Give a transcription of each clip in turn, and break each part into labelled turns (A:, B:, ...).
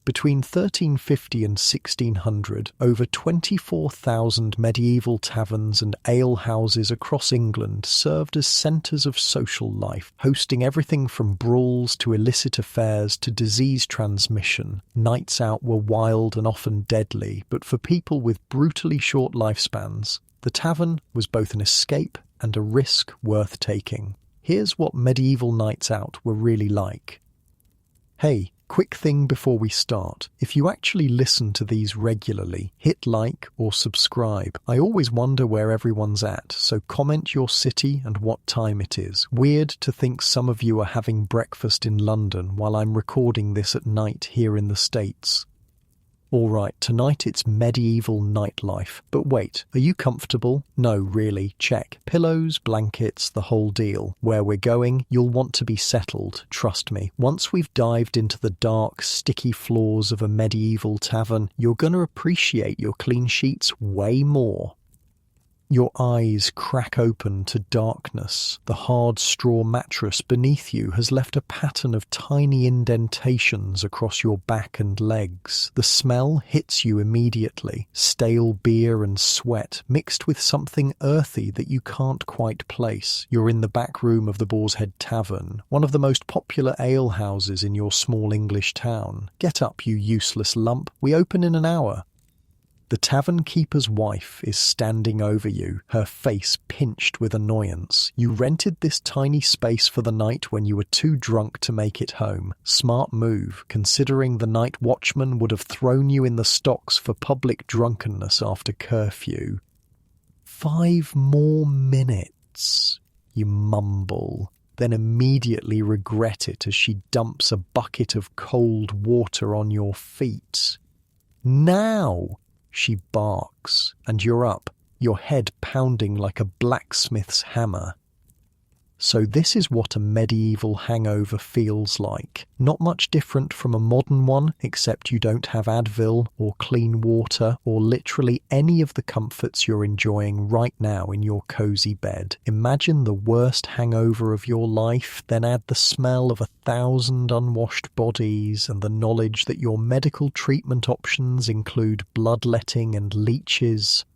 A: Between 1350 and 1600, over 24,000 medieval taverns and alehouses across England served as centres of social life, hosting everything from brawls to illicit affairs to disease transmission. Nights out were wild and often deadly, but for people with brutally short lifespans, the tavern was both an escape and a risk worth taking. Here's what medieval nights out were really like. Hey, quick thing before we start. If you actually listen to these regularly, hit like or subscribe. I always wonder where everyone's at, so comment your city and what time it is. Weird to think some of you are having breakfast in London while I'm recording this at night here in the States. Alright, tonight it's medieval nightlife. But wait, are you comfortable? No, really, check. Pillows, blankets, the whole deal. Where we're going, you'll want to be settled, trust me. Once we've dived into the dark, sticky floors of a medieval tavern, you're gonna appreciate your clean sheets way more. Your eyes crack open to darkness. The hard straw mattress beneath you has left a pattern of tiny indentations across your back and legs. The smell hits you immediately. Stale beer and sweat mixed with something earthy that you can't quite place. You're in the back room of the Boar's Head Tavern, one of the most popular alehouses in your small English town. Get up, you useless lump. We open in an hour. The tavern keeper's wife is standing over you, her face pinched with annoyance. You rented this tiny space for the night when you were too drunk to make it home. Smart move, considering the night watchman would have thrown you in the stocks for public drunkenness after curfew. 5 more minutes, you mumble, then immediately regret it as she dumps a bucket of cold water on your feet. Now! She barks, and you're up, your head pounding like a blacksmith's hammer. So this is what a medieval hangover feels like. Not much different from a modern one, except you don't have Advil or clean water or literally any of the comforts you're enjoying right now in your cozy bed. Imagine the worst hangover of your life, then add the smell of 1,000 unwashed bodies and the knowledge that your medical treatment options include bloodletting and leeches.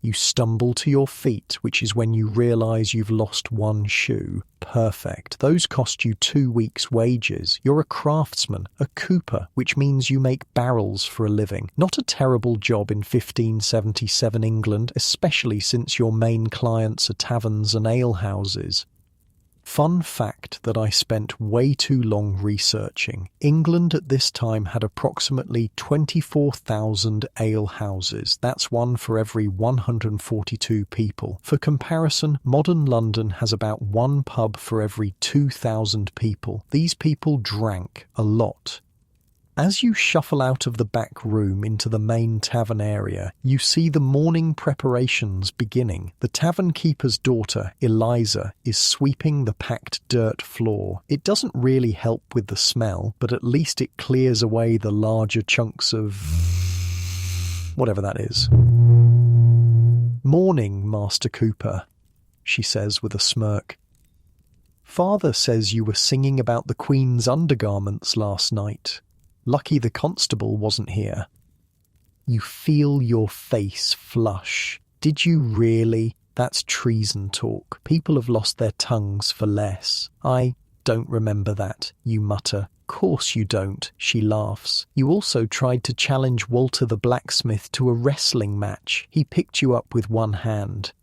A: You stumble to your feet, which is when you realise you've lost one shoe. Perfect. Those cost you 2 weeks' wages. You're a craftsman, a cooper, which means you make barrels for a living. Not a terrible job in 1577 England, especially since your main clients are taverns and alehouses. Fun fact that I spent way too long researching. England at this time had approximately 24,000 alehouses. That's one for every 142 people. For comparison, modern London has about one pub for every 2,000 people. These people drank a lot. As you shuffle out of the back room into the main tavern area, you see the morning preparations beginning. The tavern keeper's daughter, Eliza, is sweeping the packed dirt floor. It doesn't really help with the smell, but at least it clears away the larger chunks of whatever that is. "Morning, Master Cooper," she says with a smirk. "Father says you were singing about the Queen's undergarments last night. Lucky the constable wasn't here." You feel your face flush. Did you really? That's treason talk. People have lost their tongues for less. "I don't remember that," you mutter. "Course you don't," she laughs. "You also tried to challenge Walter the blacksmith to a wrestling match. He picked you up with one hand."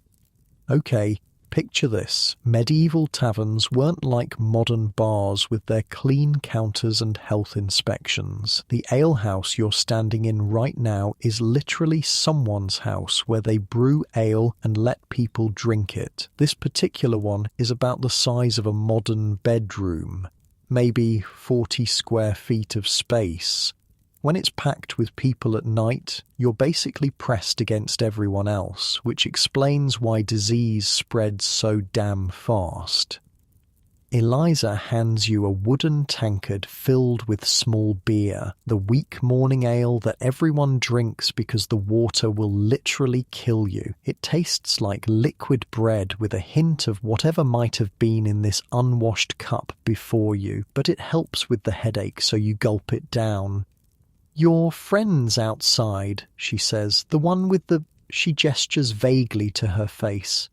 A: Okay. Picture this. Medieval taverns weren't like modern bars with their clean counters and health inspections. The alehouse you're standing in right now is literally someone's house where they brew ale and let people drink it. This particular one is about the size of a modern bedroom. Maybe 40 square feet of space. When it's packed with people at night, you're basically pressed against everyone else, which explains why disease spreads so damn fast. Eliza hands you a wooden tankard filled with small beer, the weak morning ale that everyone drinks because the water will literally kill you. It tastes like liquid bread with a hint of whatever might have been in this unwashed cup before you, but it helps with the headache, so you gulp it down. "Your friend's outside," she says. "The one with the—" She gestures vaguely to her face.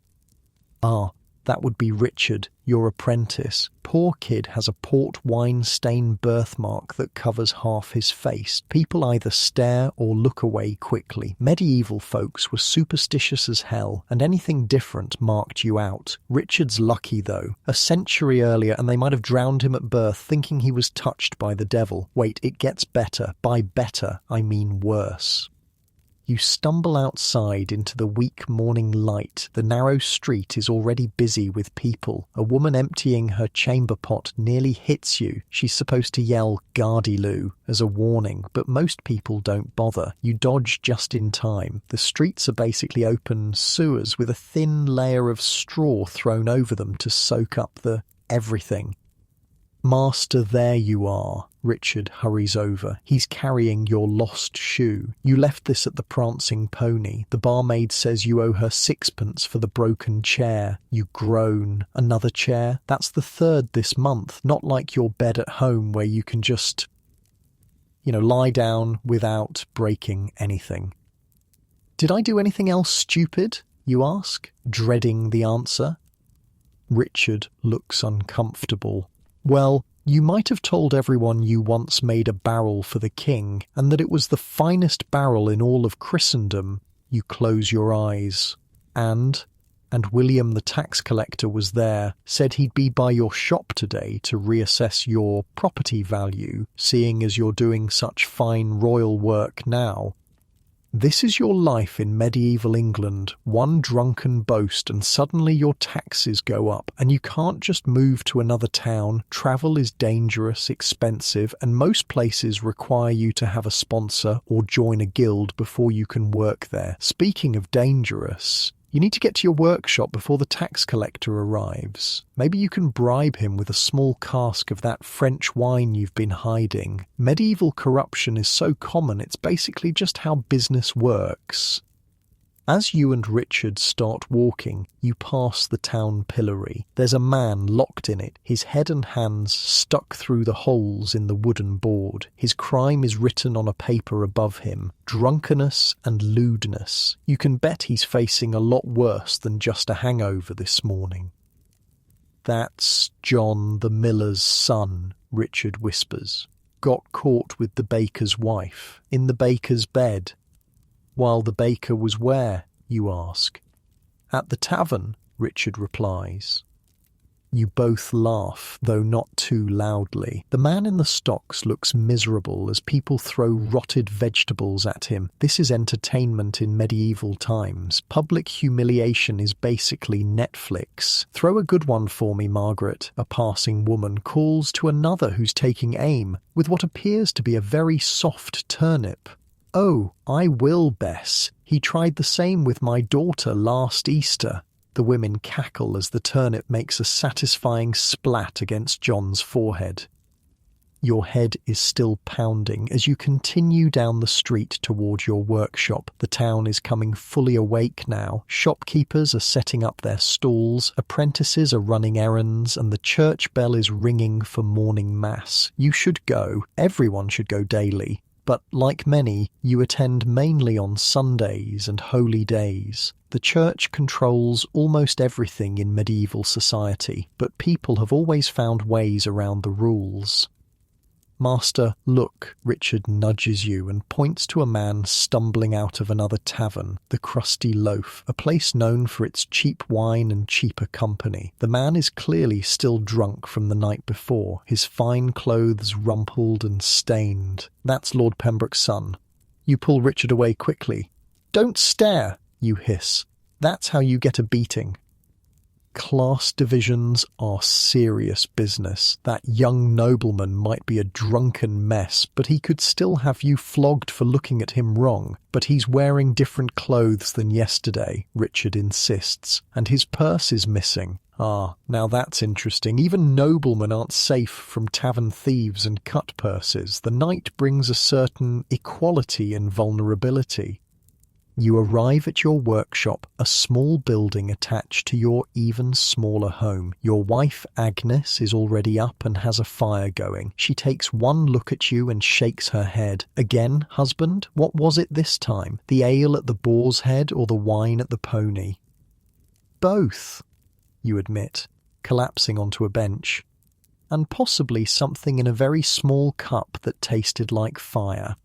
A: "Ah, that would be Richard, your apprentice. Poor kid has a port wine-stained birthmark that covers half his face. People either stare or look away quickly. Medieval folks were superstitious as hell, and anything different marked you out. Richard's lucky, though. A century earlier, and they might have drowned him at birth, thinking he was touched by the devil. Wait, it gets better. By better, I mean worse." You stumble outside into the weak morning light. The narrow street is already busy with people. A woman emptying her chamber pot nearly hits you. She's supposed to yell "Gardyloo" as a warning, but most people don't bother. You dodge just in time. The streets are basically open sewers with a thin layer of straw thrown over them to soak up the everything. "Master, there you are." Richard hurries over. He's carrying your lost shoe. "You left this at the Prancing Pony. The barmaid says you owe her 6pence for the broken chair." You groan. "Another chair? That's the 3rd this month. Not like your bed at home where you can just, lie down without breaking anything." "Did I do anything else stupid?" you ask, dreading the answer. Richard looks uncomfortable. "Well, you might have told everyone you once made a barrel for the king, and that it was the finest barrel in all of Christendom." You close your eyes. And William the tax collector was there, said he'd be by your shop today to reassess your property value, seeing as you're doing such fine royal work now. This is your life in medieval England, one drunken boast, and suddenly your taxes go up, and you can't just move to another town. Travel is dangerous, expensive, and most places require you to have a sponsor or join a guild before you can work there. Speaking of dangerous, you need to get to your workshop before the tax collector arrives. Maybe you can bribe him with a small cask of that French wine you've been hiding. Medieval corruption is so common, it's basically just how business works. As you and Richard start walking, you pass the town pillory. There's a man locked in it, his head and hands stuck through the holes in the wooden board. His crime is written on a paper above him: drunkenness and lewdness. You can bet he's facing a lot worse than just a hangover this morning. "That's John the miller's son," Richard whispers. "Got caught with the baker's wife, in the baker's bed." "While the baker was where?" you ask. "At the tavern," Richard replies. You both laugh, though not too loudly. The man in the stocks looks miserable as people throw rotted vegetables at him. This is entertainment in medieval times. Public humiliation is basically Netflix. "Throw a good one for me, Margaret," a passing woman calls to another who's taking aim with what appears to be a very soft turnip. "Oh, I will, Bess. He tried the same with my daughter last Easter." The women cackle as the turnip makes a satisfying splat against John's forehead. Your head is still pounding as you continue down the street toward your workshop. The town is coming fully awake now. Shopkeepers are setting up their stalls, apprentices are running errands, and the church bell is ringing for morning mass. You should go. Everyone should go daily. But like many, you attend mainly on Sundays and holy days. The church controls almost everything in medieval society, but people have always found ways around the rules. "Master, look," Richard nudges you and points to a man stumbling out of another tavern, the Crusty Loaf, a place known for its cheap wine and cheaper company. The man is clearly still drunk from the night before, his fine clothes rumpled and stained. "That's Lord Pembroke's son." You pull Richard away quickly. "Don't stare," you hiss. "That's how you get a beating." Class divisions are serious business. That young nobleman might be a drunken mess, but he could still have you flogged for looking at him wrong. "But he's wearing different clothes than yesterday," Richard insists, "and his purse is missing." "Ah, now that's interesting. Even noblemen aren't safe from tavern thieves and cut-purses. The night brings a certain equality and vulnerability." You arrive at your workshop, a small building attached to your even smaller home. Your wife, Agnes, is already up and has a fire going. She takes one look at you and shakes her head. Again, husband? What was it this time? The ale at the Boar's Head or the wine at the Pony? Both, you admit, collapsing onto a bench. And possibly something in a very small cup that tasted like fire.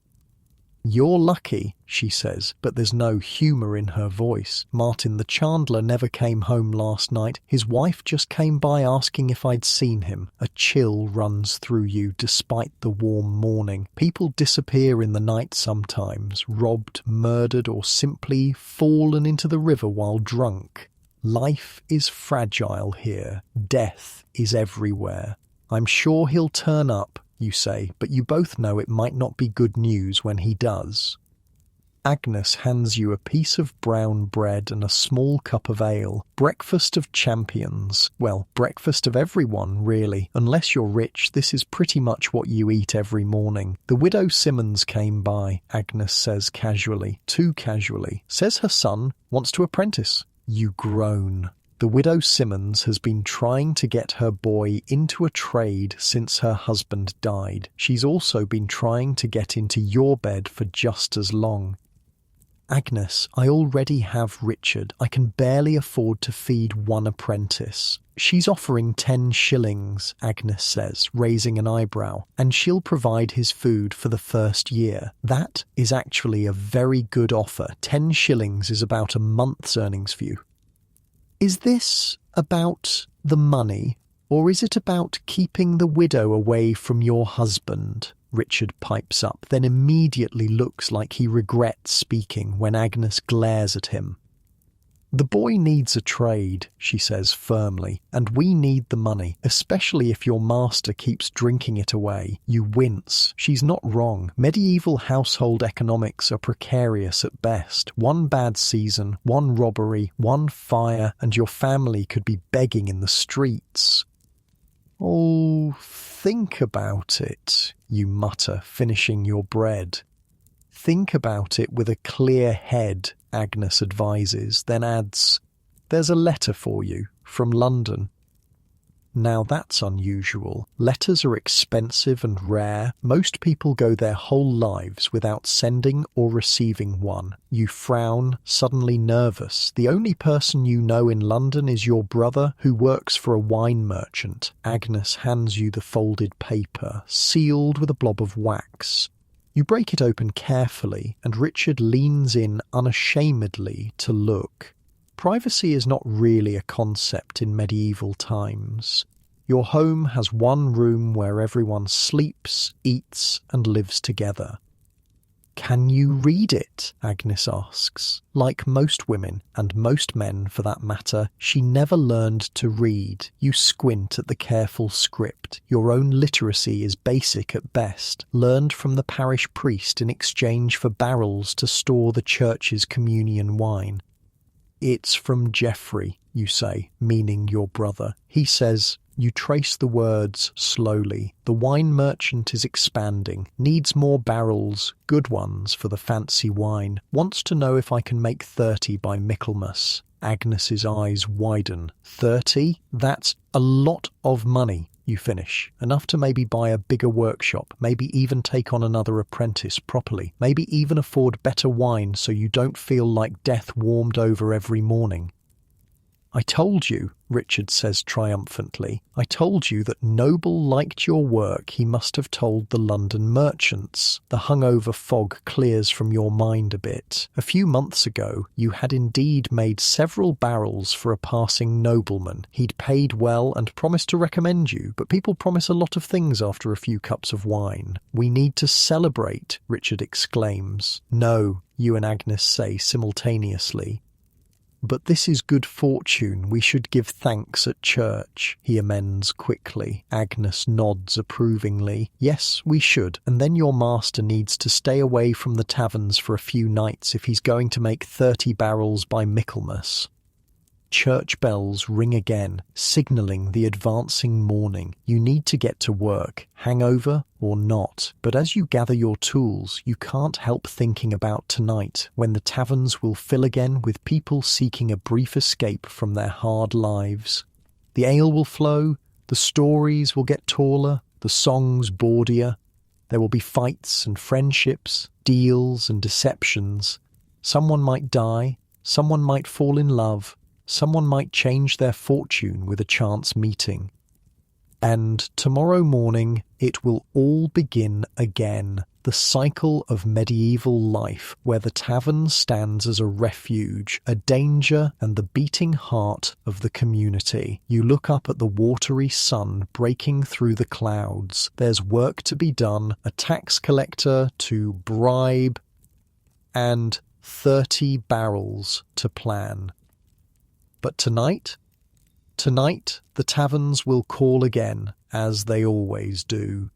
A: You're lucky, she says, but there's no humour in her voice. Martin the Chandler never came home last night. His wife just came by asking if I'd seen him. A chill runs through you despite the warm morning. People disappear in the night sometimes, robbed, murdered, or simply fallen into the river while drunk. Life is fragile here. Death is everywhere. I'm sure he'll turn up, you say, but you both know it might not be good news when he does. Agnes hands you a piece of brown bread and a small cup of ale. Breakfast of champions. Well, breakfast of everyone, really. Unless you're rich, this is pretty much what you eat every morning. The widow Simmons came by, Agnes says casually, too casually. Says her son wants to apprentice. You groan. The widow Simmons has been trying to get her boy into a trade since her husband died. She's also been trying to get into your bed for just as long. Agnes, I already have Richard. I can barely afford to feed one apprentice. She's offering 10 shillings, Agnes says, raising an eyebrow, and she'll provide his food for the first year. That is actually a very good offer. 10 shillings is about a month's earnings for you. Is this about the money, or is it about keeping the widow away from your husband? Richard pipes up, then immediately looks like he regrets speaking when Agnes glares at him. The boy needs a trade, she says firmly, and we need the money, especially if your master keeps drinking it away. You wince. She's not wrong. Medieval household economics are precarious at best. One bad season, one robbery, one fire, and your family could be begging in the streets. Oh, think about it, you mutter, finishing your bread. Think about it with a clear head, Agnes advises, then adds, there's a letter for you, from London. Now that's unusual. Letters are expensive and rare. Most people go their whole lives without sending or receiving one. You frown, suddenly nervous. The only person you know in London is your brother, who works for a wine merchant. Agnes hands you the folded paper, sealed with a blob of wax. You break it open carefully, and Richard leans in unashamedly to look. Privacy is not really a concept in medieval times. Your home has one room where everyone sleeps, eats, and lives together. Can you read it? Agnes asks. Like most women, and most men for that matter, she never learned to read. You squint at the careful script. Your own literacy is basic at best, learned from the parish priest in exchange for barrels to store the church's communion wine. It's from Geoffrey, you say, meaning your brother. He says, you trace the words slowly. The wine merchant is expanding, needs more barrels, good ones for the fancy wine, wants to know if I can make 30 by Michaelmas. Agnes's eyes widen. 30? That's a lot of money. You finish. Enough to maybe buy a bigger workshop, maybe even take on another apprentice properly, maybe even afford better wine so you don't feel like death warmed over every morning. I told you, Richard says triumphantly, I told you that Noble liked your work. He must have told the London merchants. The hungover fog clears from your mind a bit. A few months ago, you had indeed made several barrels for a passing nobleman. He'd paid well and promised to recommend you, but people promise a lot of things after a few cups of wine. We need to celebrate, Richard exclaims. No, you and Agnes say simultaneously. But this is good fortune. We should give thanks at church, he amends quickly. Agnes nods approvingly. Yes, we should. And then your master needs to stay away from the taverns for a few nights if he's going to make 30 barrels by Michaelmas. Church bells ring again, signaling the advancing morning. You need to get to work, hangover or not. But as you gather your tools, you can't help thinking about tonight, when the taverns will fill again with people seeking a brief escape from their hard lives. The ale will flow, the stories will get taller, the songs bawdier. There will be fights and friendships, deals and deceptions. Someone might die, someone might fall in love, someone might change their fortune with a chance meeting. And tomorrow morning, it will all begin again. The cycle of medieval life, where the tavern stands as a refuge, a danger, and the beating heart of the community. You look up at the watery sun breaking through the clouds. There's work to be done, a tax collector to bribe, and 30 barrels to plan. But tonight, the taverns will call again, as they always do.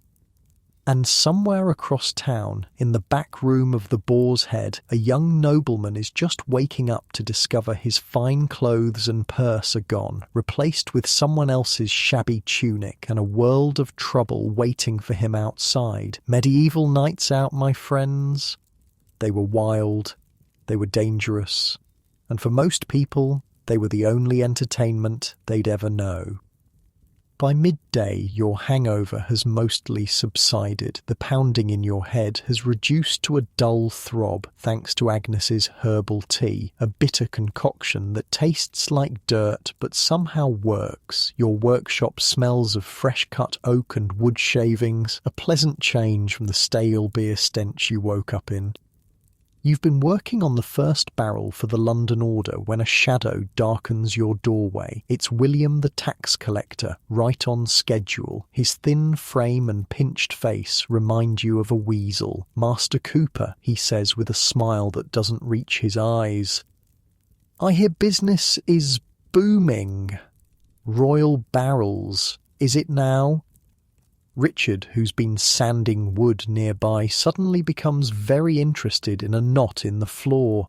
A: And somewhere across town, in the back room of the Boar's Head, a young nobleman is just waking up to discover his fine clothes and purse are gone, replaced with someone else's shabby tunic, and a world of trouble waiting for him outside. Medieval nights out, my friends. They were wild, they were dangerous, and for most people, they were the only entertainment they'd ever know. By midday, your hangover has mostly subsided. The pounding in your head has reduced to a dull throb thanks to Agnes's herbal tea, a bitter concoction that tastes like dirt but somehow works. Your workshop smells of fresh-cut oak and wood shavings, a pleasant change from the stale beer stench you woke up in. You've been working on the first barrel for the London order when a shadow darkens your doorway. It's William the tax collector, right on schedule. His thin frame and pinched face remind you of a weasel. "Master Cooper," he says with a smile that doesn't reach his eyes. "I hear business is booming. Royal barrels. Is it now?" Richard, who's been sanding wood nearby, suddenly becomes very interested in a knot in the floor.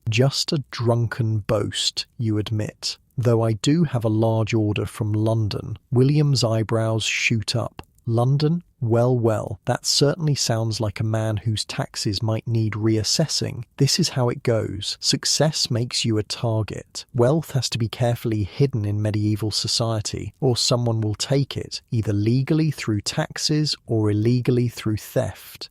A: "Just a drunken boast," you admit. "Though I do have a large order from London." William's eyebrows shoot up. "London? Well, that certainly sounds like a man whose taxes might need reassessing. This is how it goes. Success makes you a target. Wealth has to be carefully hidden in medieval society, or someone will take it, either legally through taxes or illegally through theft.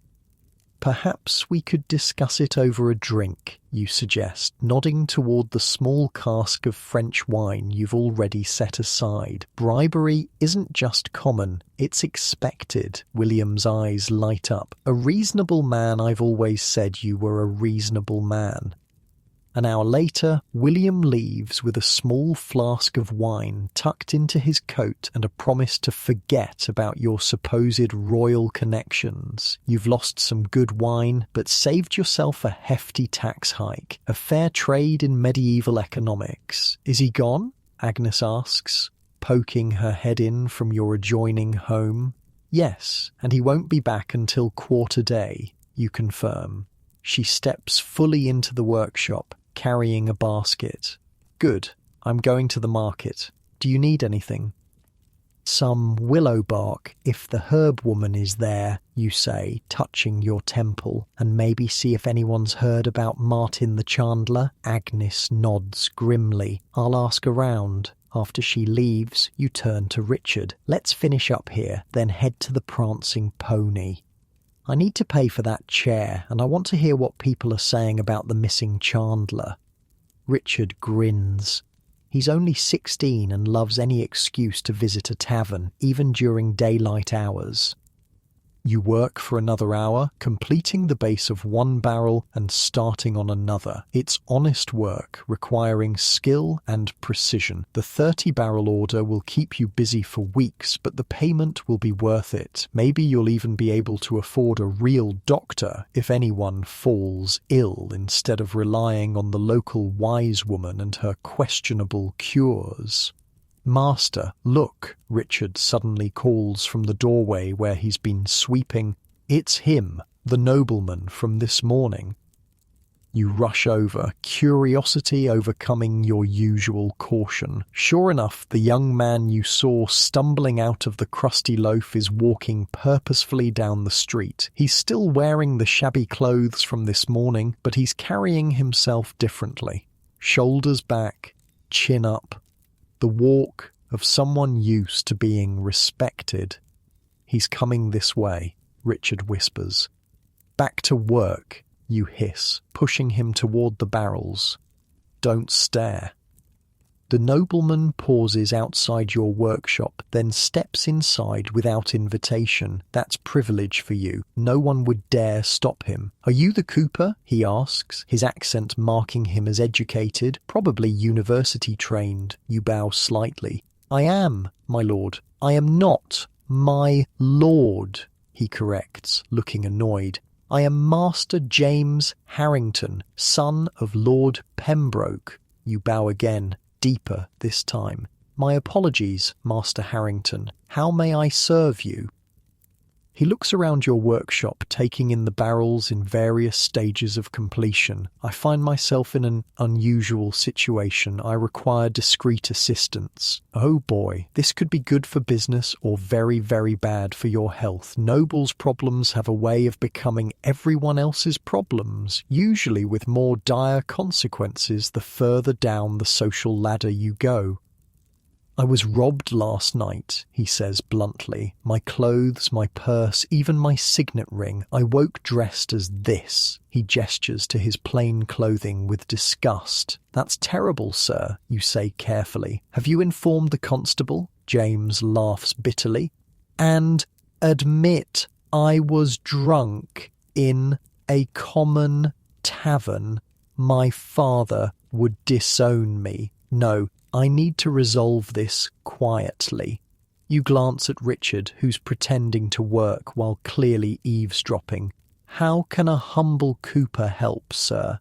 A: "Perhaps we could discuss it over a drink," you suggest, nodding toward the small cask of French wine you've already set aside. Bribery isn't just common, it's expected. William's eyes light up. "A reasonable man, I've always said you were a reasonable man." An hour later, William leaves with a small flask of wine tucked into his coat and a promise to forget about your supposed royal connections. You've lost some good wine, but saved yourself a hefty tax hike. A fair trade in medieval economics. "Is he gone?" Agnes asks, poking her head in from your adjoining home. "Yes, and he won't be back until quarter day," you confirm. She steps fully into the workshop, carrying a basket. "Good. I'm going to the market. Do you need anything?" "Some willow bark, if the herb woman is there," you say, touching your temple, "and maybe see if anyone's heard about Martin the Chandler." Agnes nods grimly. "I'll ask around." After she leaves, you turn to Richard. "Let's finish up here, then head to the prancing pony. I need to pay for that chair, and I want to hear what people are saying about the missing Chandler." Richard grins. He's only 16 and loves any excuse to visit a tavern, even during daylight hours. You work for another hour, completing the base of one barrel and starting on another. It's honest work, requiring skill and precision. The 30-barrel order will keep you busy for weeks, but the payment will be worth it. Maybe you'll even be able to afford a real doctor if anyone falls ill, instead of relying on the local wise woman and her questionable cures. "Master, look," Richard suddenly calls from the doorway where he's been sweeping. "It's him, the nobleman from this morning." You rush over, curiosity overcoming your usual caution. Sure enough, the young man you saw stumbling out of the crusty loaf is walking purposefully down the street. He's still wearing the shabby clothes from this morning, but he's carrying himself differently. Shoulders back, chin up. The walk of someone used to being respected. "He's coming this way," Richard whispers. "Back to work," you hiss, pushing him toward the barrels. "Don't stare." The nobleman pauses outside your workshop, then steps inside without invitation. That's privilege for you. No one would dare stop him. "Are you the cooper?" he asks, his accent marking him as educated, probably university trained. You bow slightly. "I am, my lord." "I am not, my lord," he corrects, looking annoyed. "I am Master James Harrington, son of Lord Pembroke." You bow again, deeper this time. "My apologies, Master Harrington. How may I serve you?" He looks around your workshop, taking in the barrels in various stages of completion. "I find myself in an unusual situation. I require discreet assistance." "Oh boy, this could be good for business or very, very bad for your health. Nobles' problems have a way of becoming everyone else's problems, usually with more dire consequences the further down the social ladder you go. "I was robbed last night," he says bluntly. "My clothes, my purse, even my signet ring. I woke dressed as this." He gestures to his plain clothing with disgust. "That's terrible, sir," you say carefully. "Have you informed the constable?" James laughs bitterly. "And admit I was drunk in a common tavern. My father would disown me. No, I need to resolve this quietly." You glance at Richard, who's pretending to work while clearly eavesdropping. "How can a humble cooper help, sir?"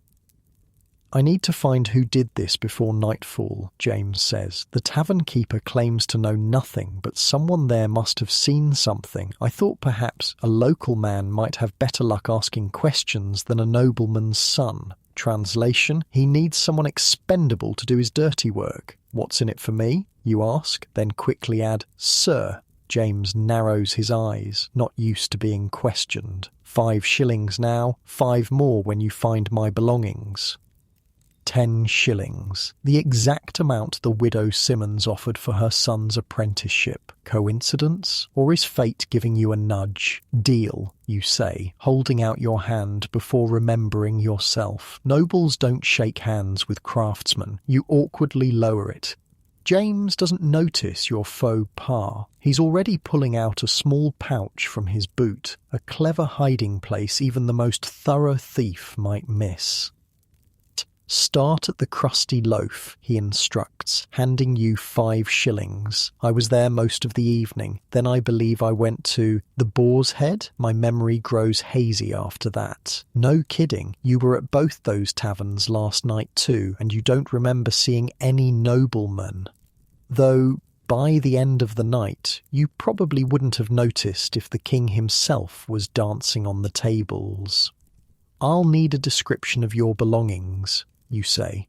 A: "I need to find who did this before nightfall," James says. "The tavern keeper claims to know nothing, but someone there must have seen something. I thought perhaps a local man might have better luck asking questions than a nobleman's son." Translation: he needs someone expendable to do his dirty work. "What's in it for me?" you ask, then quickly add, "Sir." James narrows his eyes, not used to being questioned. 5 shillings now, 5 more when you find my belongings. 10 shillings, the exact amount the widow Simmons offered for her son's apprenticeship. Coincidence? Or is fate giving you a nudge? "Deal," you say, holding out your hand before remembering yourself. Nobles don't shake hands with craftsmen. You awkwardly lower it. James doesn't notice your faux pas. He's already pulling out a small pouch from his boot, a clever hiding place even the most thorough thief might miss. "Start at the crusty loaf," he instructs, handing you 5 shillings. "I was there most of the evening. Then I believe I went to the Boar's Head. My memory grows hazy after that." "No kidding. You were at both those taverns last night too, and you don't remember seeing any nobleman. Though by the end of the night, you probably wouldn't have noticed if the king himself was dancing on the tables." "I'll need a description of your belongings," you say.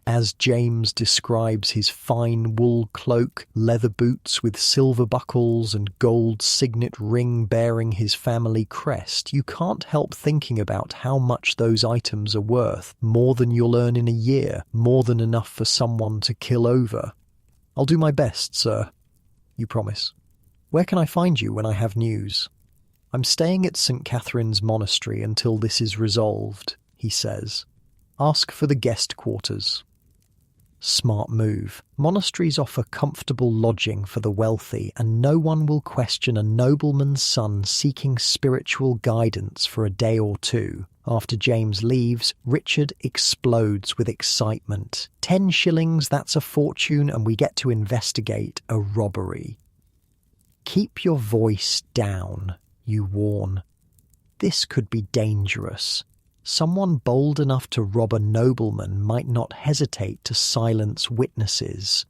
A: As James describes his fine wool cloak, leather boots with silver buckles and gold signet ring bearing his family crest, you can't help thinking about how much those items are worth. More than you'll earn in a year, more than enough for someone to kill over. "I'll do my best, sir," you promise. "Where can I find you when I have news?" "I'm staying at St. Catherine's Monastery until this is resolved," he says. "Ask for the guest quarters." Smart move. Monasteries offer comfortable lodging for the wealthy, and no one will question a nobleman's son seeking spiritual guidance for a day or two. After James leaves, Richard explodes with excitement. 10 shillings, that's a fortune, and we get to investigate a robbery. "Keep your voice down," you warn. "This could be dangerous. Someone bold enough to rob a nobleman might not hesitate to silence witnesses."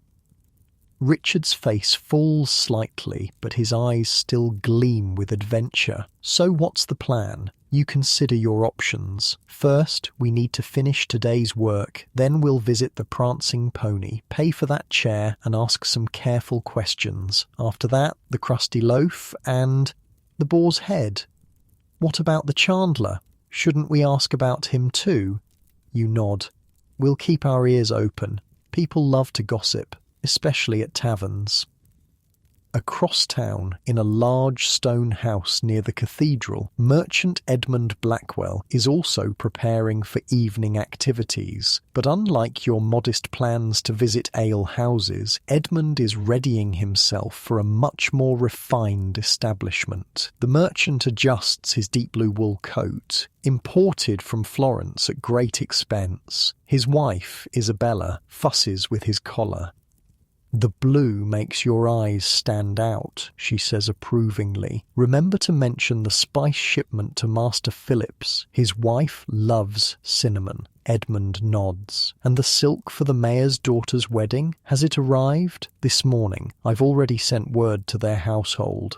A: Richard's face falls slightly, but his eyes still gleam with adventure. "So what's the plan?" You consider your options. First, we need to finish today's work. Then we'll visit the prancing pony, pay for that chair, and ask some careful questions. After that, the crusty loaf and the boar's head. What about the chandler? Shouldn't we ask about him too? You nod. We'll keep our ears open. People love to gossip, especially at taverns. Across town, in a large stone house near the cathedral, merchant Edmund Blackwell is also preparing for evening activities. But unlike your modest plans to visit ale houses, Edmund is readying himself for a much more refined establishment. The merchant adjusts his deep blue wool coat, imported from Florence at great expense. His wife, Isabella, fusses with his collar. "The blue makes your eyes stand out," she says approvingly. "Remember to mention the spice shipment to Master Phillips. His wife loves cinnamon." Edmund nods. "And the silk for the mayor's daughter's wedding? Has it arrived?" "This morning. I've already sent word to their household."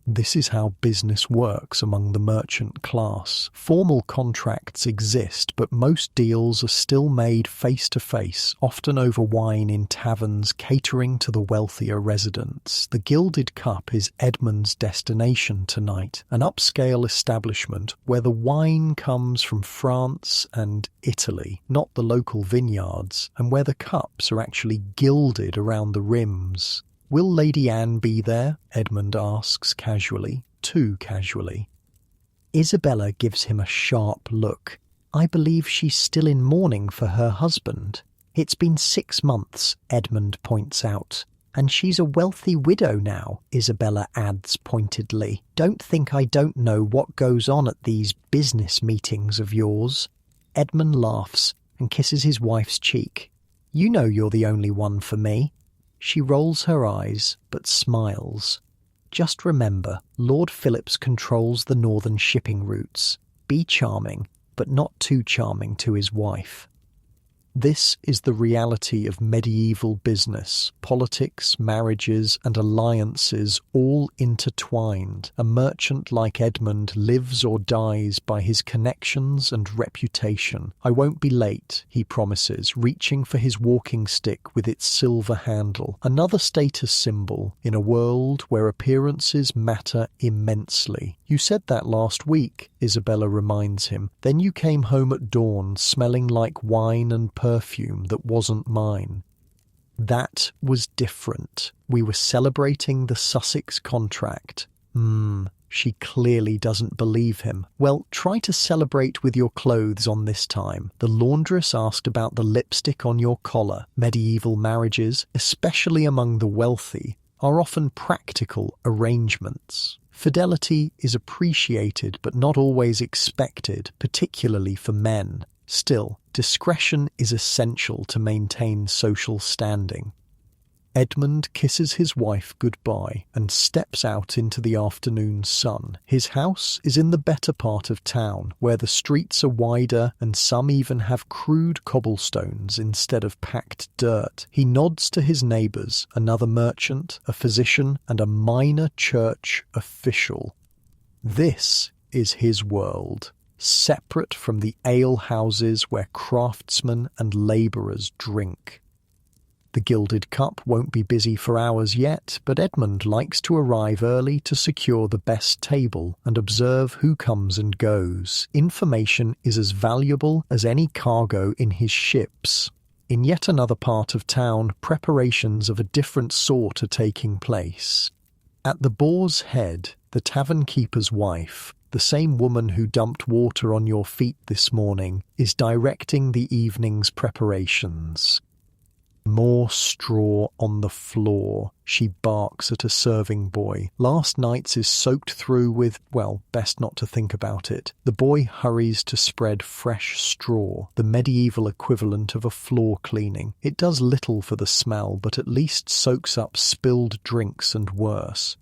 A: This is how business works among the merchant class. Formal contracts exist, but most deals are still made face-to-face, often over wine in taverns catering to the wealthier residents. The Gilded Cup is Edmund's destination tonight, an upscale establishment where the wine comes from France and Italy, not the local vineyards, and where the cups are actually gilded around the rims. "Will Lady Anne be there?" Edmund asks casually, too casually. Isabella gives him a sharp look. "I believe she's still in mourning for her husband." "It's been 6 months," Edmund points out. "And she's a wealthy widow now," Isabella adds pointedly. "Don't think I don't know what goes on at these business meetings of yours." Edmund laughs and kisses his wife's cheek. "You know you're the only one for me." She rolls her eyes, but smiles. "Just remember, Lord Phillips controls the northern shipping routes. Be charming, but not too charming to his wife." This is the reality of medieval business, politics, marriages, and alliances all intertwined. A merchant like Edmund lives or dies by his connections and reputation. "I won't be late," he promises, reaching for his walking stick with its silver handle. Another status symbol in a world where appearances matter immensely. "You said that last week," Isabella reminds him. "Then you came home at dawn smelling like wine and perfume that wasn't mine." That was different. We were celebrating the Sussex contract. She clearly doesn't believe him. "Well, try to celebrate with your clothes on this time." The laundress asked about the lipstick on your collar. Medieval marriages, especially among the wealthy, are often practical arrangements. Fidelity is appreciated but not always expected, particularly for men. Still, discretion is essential to maintain social standing. Edmund kisses his wife goodbye and steps out into the afternoon sun. His house is in the better part of town, where the streets are wider and some even have crude cobblestones instead of packed dirt. He nods to his neighbours, another merchant, a physician, and a minor church official. This is his world, separate from the ale houses where craftsmen and labourers drink. The Gilded Cup won't be busy for hours yet, but Edmund likes to arrive early to secure the best table and observe who comes and goes. Information is as valuable as any cargo in his ships. In yet another part of town, preparations of a different sort are taking place. At the Boar's Head, the tavern keeper's wife, the same woman who dumped water on your feet this morning, is directing the evening's preparations. "More straw on the floor," she barks at a serving boy. "Last night's is soaked through with, well, best not to think about it." The boy hurries to spread fresh straw, the medieval equivalent of a floor cleaning. It does little for the smell, but at least soaks up spilled drinks and worse.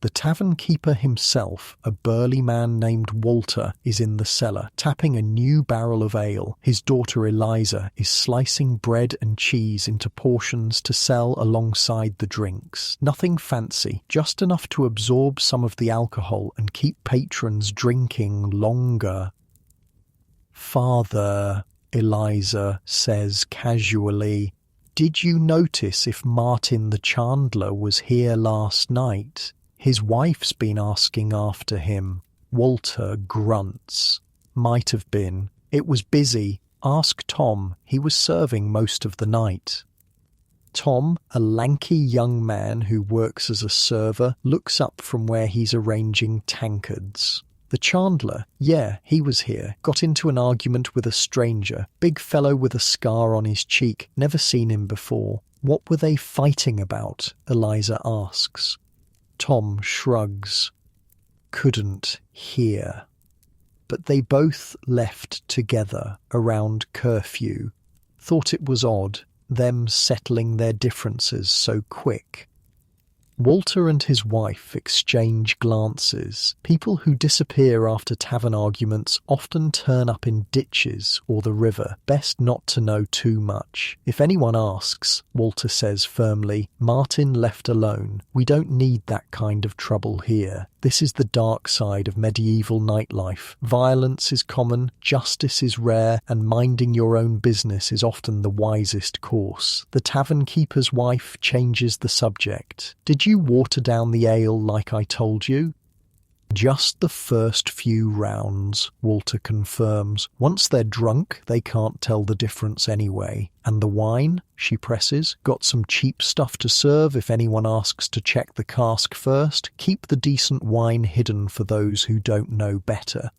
A: The tavern keeper himself, a burly man named Walter, is in the cellar, tapping a new barrel of ale. His daughter Eliza is slicing bread and cheese into portions to sell alongside the drinks. Nothing fancy, just enough to absorb some of the alcohol and keep patrons drinking longer. "Father," Eliza says casually, "did you notice if Martin the Chandler was here last night? His wife's been asking after him." Walter grunts. "Might have been. It was busy. Ask Tom. He was serving most of the night." Tom, a lanky young man who works as a server, looks up from where he's arranging tankards. "The Chandler? Yeah, he was here. Got into an argument with a stranger. Big fellow with a scar on his cheek. Never seen him before." "What were they fighting about?" Eliza asks. Tom shrugs. "Couldn't hear." But they both left together around curfew. Thought it was odd, them settling their differences so quick. Walter and his wife exchange glances. People who disappear after tavern arguments often turn up in ditches or the river. Best not to know too much. "If anyone asks," Walter says firmly, "Martin left alone. We don't need that kind of trouble here. This is the dark side of medieval nightlife. Violence is common, justice is rare, and minding your own business is often the wisest course." The tavern keeper's wife changes the subject. "Did you water down the ale like I told you?" "Just the first few rounds," Walter confirms. "Once they're drunk, they can't tell the difference anyway." "And the wine?" she presses. "Got some cheap stuff to serve if anyone asks to check the cask first. Keep the decent wine hidden for those who don't know better."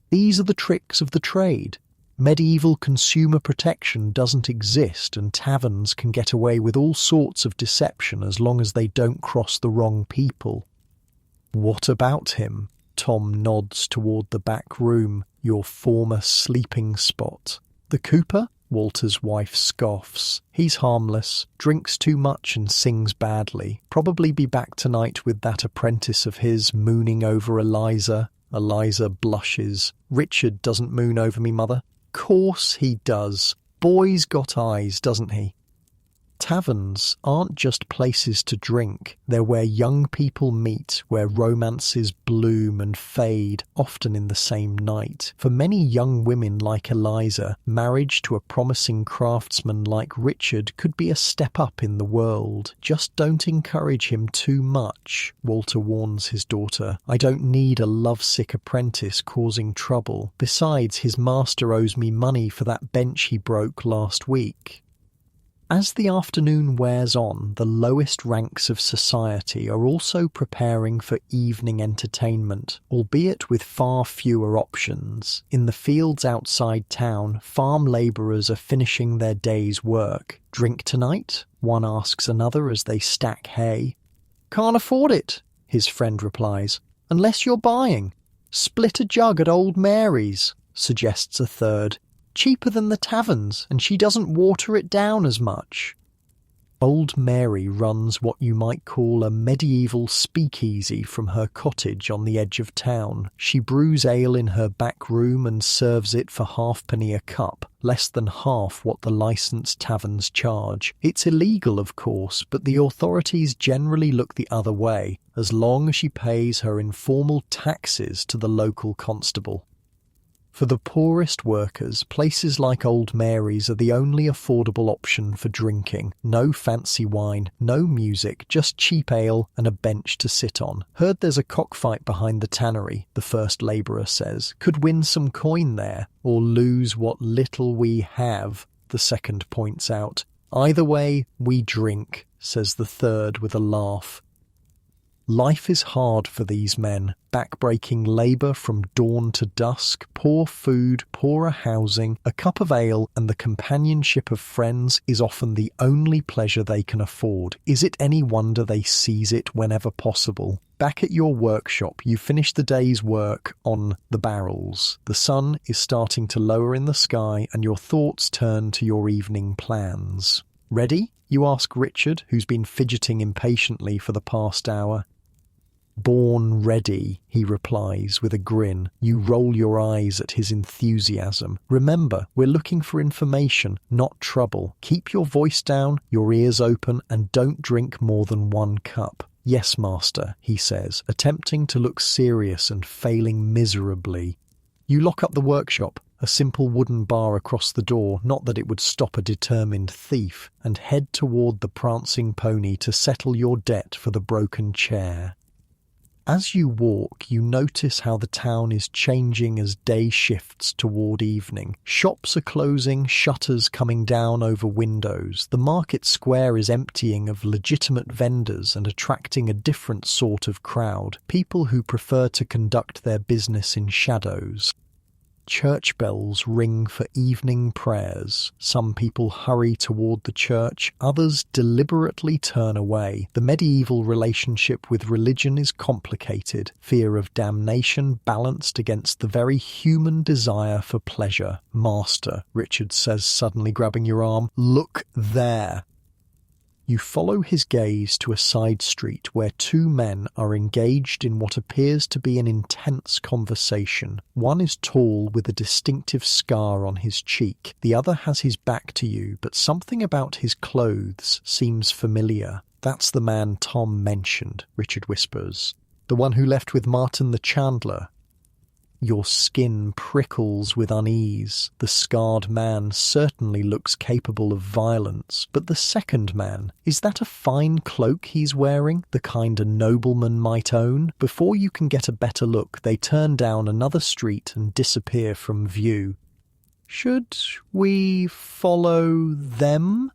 A: These are the tricks of the trade. Medieval consumer protection doesn't exist, and taverns can get away with all sorts of deception as long as they don't cross the wrong people. "What about him?" Tom nods toward the back room, "your former sleeping spot." "The cooper?" Walter's wife scoffs. "He's harmless, drinks too much and sings badly. Probably be back tonight with that apprentice of his mooning over Eliza." Eliza blushes. "Richard doesn't moon over me, mother." "Course he does. Boy's got eyes, doesn't he?" Taverns aren't just places to drink. They're where young people meet, where romances bloom and fade, often in the same night. For many young women like Eliza, marriage to a promising craftsman like Richard could be a step up in the world. "Just don't encourage him too much," Walter warns his daughter. "I don't need a lovesick apprentice causing trouble. Besides, his master owes me money for that bench he broke last week." As the afternoon wears on, the lowest ranks of society are also preparing for evening entertainment, albeit with far fewer options. In the fields outside town, farm labourers are finishing their day's work. "Drink tonight?" one asks another as they stack hay. "Can't afford it," his friend replies, "unless you're buying." "Split a jug at Old Mary's," suggests a third. "Cheaper than the taverns, and she doesn't water it down as much." Old Mary runs what you might call a medieval speakeasy from her cottage on the edge of town. She brews ale in her back room and serves it for halfpenny a cup, less than half what the licensed taverns charge. It's illegal, of course, but the authorities generally look the other way, as long as she pays her informal taxes to the local constable. For the poorest workers, places like Old Mary's are the only affordable option for drinking. No fancy wine, no music, just cheap ale and a bench to sit on. "Heard there's a cockfight behind the tannery," the first labourer says. "Could win some coin there, or lose what little we have," the second points out. "Either way, we drink," says the third with a laugh. Life is hard for these men. Backbreaking labour from dawn to dusk, poor food, poorer housing, a cup of ale and the companionship of friends is often the only pleasure they can afford. Is it any wonder they seize it whenever possible? Back at your workshop, you finish the day's work on the barrels. The sun is starting to lower in the sky and your thoughts turn to your evening plans. "Ready?" you ask Richard, who's been fidgeting impatiently for the past hour. Born ready, he replies with a grin. You roll your eyes at his enthusiasm. Remember, we're looking for information, not trouble. Keep your voice down, your ears open, and don't drink more than 1 cup. Yes, master, he says, attempting to look serious and failing miserably. You lock up the workshop, a simple wooden bar across the door, not that it would stop a determined thief, and head toward the prancing pony to settle your debt for the broken chair. As you walk, you notice how the town is changing as day shifts toward evening. Shops are closing, shutters coming down over windows. The market square is emptying of legitimate vendors and attracting a different sort of crowd, people who prefer to conduct their business in shadows. Church bells ring for evening prayers. Some people hurry toward the church, others deliberately turn away. The medieval relationship with religion is complicated, fear of damnation balanced against the very human desire for pleasure. Master, Richard says, suddenly grabbing your arm, look there. You follow his gaze to a side street where 2 men are engaged in what appears to be an intense conversation. One is tall with a distinctive scar on his cheek. The other has his back to you, but something about his clothes seems familiar. That's the man Tom mentioned, Richard whispers. The one who left with Martin the Chandler. Your skin prickles with unease. The scarred man certainly looks capable of violence, but the second man, is that a fine cloak he's wearing, the kind a nobleman might own? Before you can get a better look, they turn down another street and disappear from view. Should we follow them?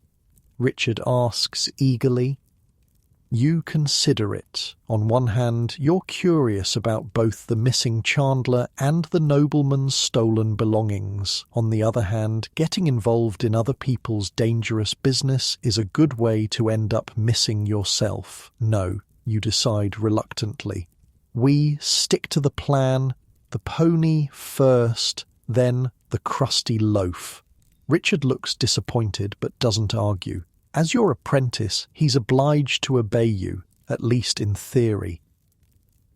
A: Richard asks eagerly. You consider it. On one hand, you're curious about both the missing Chandler and the nobleman's stolen belongings. On the other hand, getting involved in other people's dangerous business is a good way to end up missing yourself. No, you decide reluctantly. We stick to the plan, the pony first, then the crusty loaf. Richard looks disappointed but doesn't argue. As your apprentice, he's obliged to obey you, at least in theory.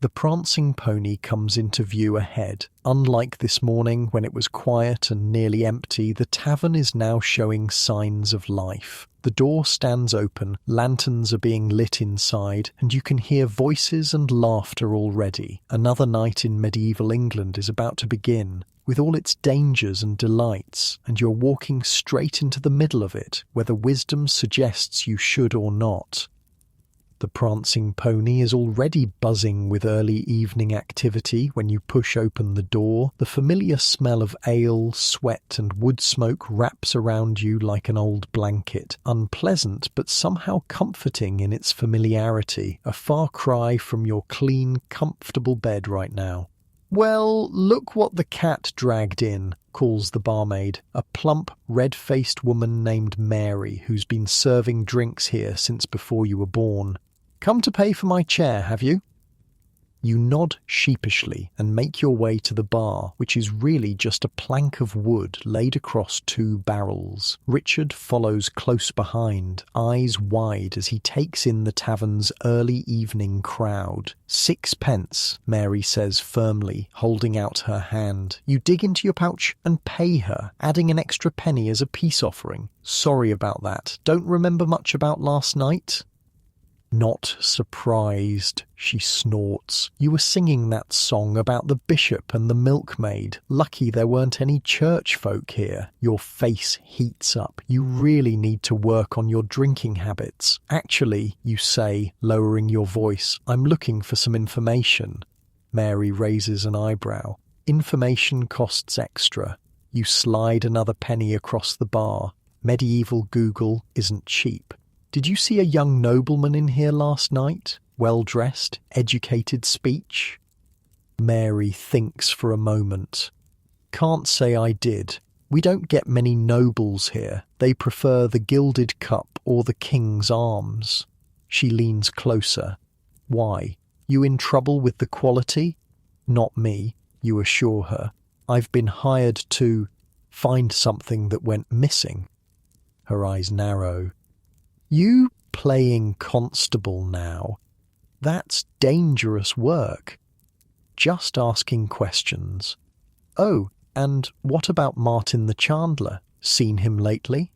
A: The prancing pony comes into view ahead. Unlike this morning when it was quiet and nearly empty, the tavern is now showing signs of life. The door stands open, lanterns are being lit inside, and you can hear voices and laughter already. Another night in medieval England is about to begin, with all its dangers and delights, and you're walking straight into the middle of it, whether wisdom suggests you should or not. The prancing pony is already buzzing with early evening activity when you push open the door. The familiar smell of ale, sweat and wood smoke wraps around you like an old blanket. Unpleasant, but somehow comforting in its familiarity. A far cry from your clean, comfortable bed right now. "Well, look what the cat dragged in," calls the barmaid, a plump, red-faced woman named Mary who's been serving drinks here since before you were born. "Come to pay for my chair, have you?" You nod sheepishly and make your way to the bar, which is really just a plank of wood laid across 2 barrels. Richard follows close behind, eyes wide as he takes in the tavern's early evening crowd. 6 pence, Mary says firmly, holding out her hand. You dig into your pouch and pay her, adding an extra penny as a peace offering. "Sorry about that. Don't remember much about last night?" "Not surprised," she snorts. "You were singing that song about the bishop and the milkmaid. Lucky there weren't any church folk here." Your face heats up. You really need to work on your drinking habits. "Actually," you say, lowering your voice, "I'm looking for some information." Mary raises an eyebrow. "Information costs extra." You slide another penny across the bar. Medieval Google isn't cheap. "Did you see a young nobleman in here last night? Well-dressed, educated speech?" Mary thinks for a moment. "Can't say I did. We don't get many nobles here. They prefer the gilded cup or the king's arms." She leans closer. "Why? You in trouble with the quality?" "Not me," you assure her. "I've been hired to find something that went missing." Her eyes narrow. "You playing constable now?" That's dangerous work. Just asking questions. Oh, and what about Martin the Chandler? Seen him lately?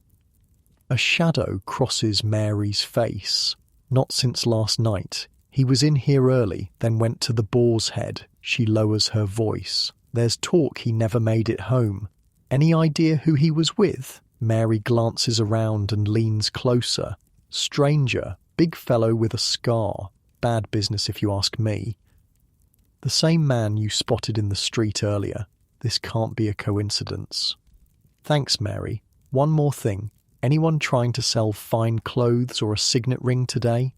A: A shadow crosses Mary's face. Not since last night. He was in here early, then went to the Boar's Head. She lowers her voice. There's talk he never made it home. Any idea who he was with? Mary glances around and leans closer. Stranger, big fellow with a scar. Bad business if you ask me. The same man you spotted in the street earlier. This can't be a coincidence. Thanks, Mary. One more thing. Anyone trying to sell fine clothes or a signet ring today?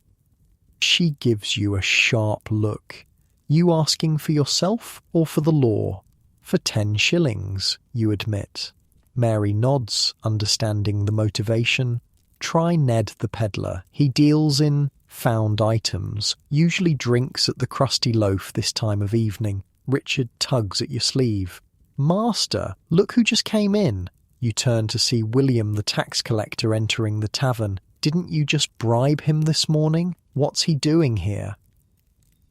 A: She gives you a sharp look. You asking for yourself or for the law? For 10 shillings, you admit. Mary nods, understanding the motivation. Try Ned the peddler. He deals in found items, usually drinks at the Crusty Loaf this time of evening. Richard tugs at your sleeve. Master, look who just came in. You turn to see William the tax collector entering the tavern. Didn't you just bribe him this morning? What's he doing here?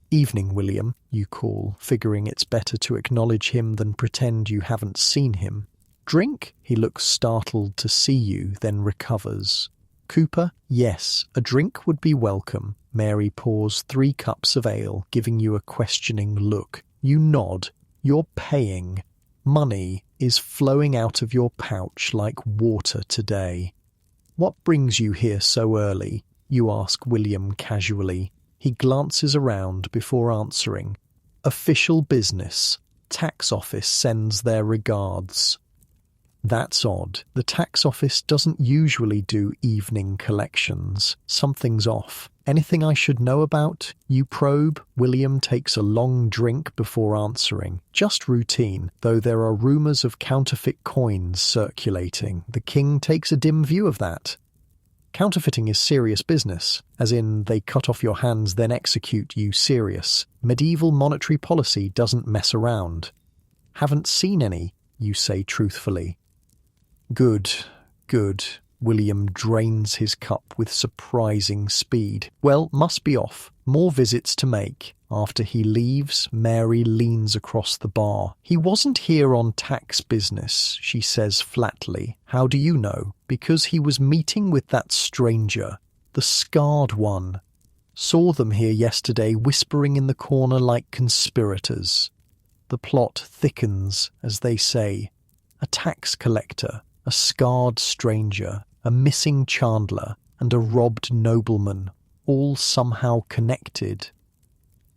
A: Evening, William, you call, figuring it's better to acknowledge him than pretend you haven't seen him. Drink? He looks startled to see you, then recovers. Cooper? Yes, a drink would be welcome. Mary pours 3 cups of ale, giving you a questioning look. You nod. You're paying. Money is flowing out of your pouch like water today. What brings you here so early? You ask William casually. He glances around before answering. Official business. Tax office sends their regards. That's odd. The tax office doesn't usually do evening collections. Something's off. Anything I should know about? You probe. William takes a long drink before answering. Just routine, though there are rumours of counterfeit coins circulating. The king takes a dim view of that. Counterfeiting is serious business, as in they cut off your hands then execute you serious. Medieval monetary policy doesn't mess around. Haven't seen any, you say truthfully. Good, good. William drains his cup with surprising speed. Well, must be off. More visits to make. After he leaves, Mary leans across the bar. He wasn't here on tax business, she says flatly. How do you know? Because he was meeting with that stranger, the scarred one. Saw them here yesterday whispering in the corner like conspirators. The plot thickens, as they say. A tax collector, a scarred stranger, a missing chandler, and a robbed nobleman, all somehow connected.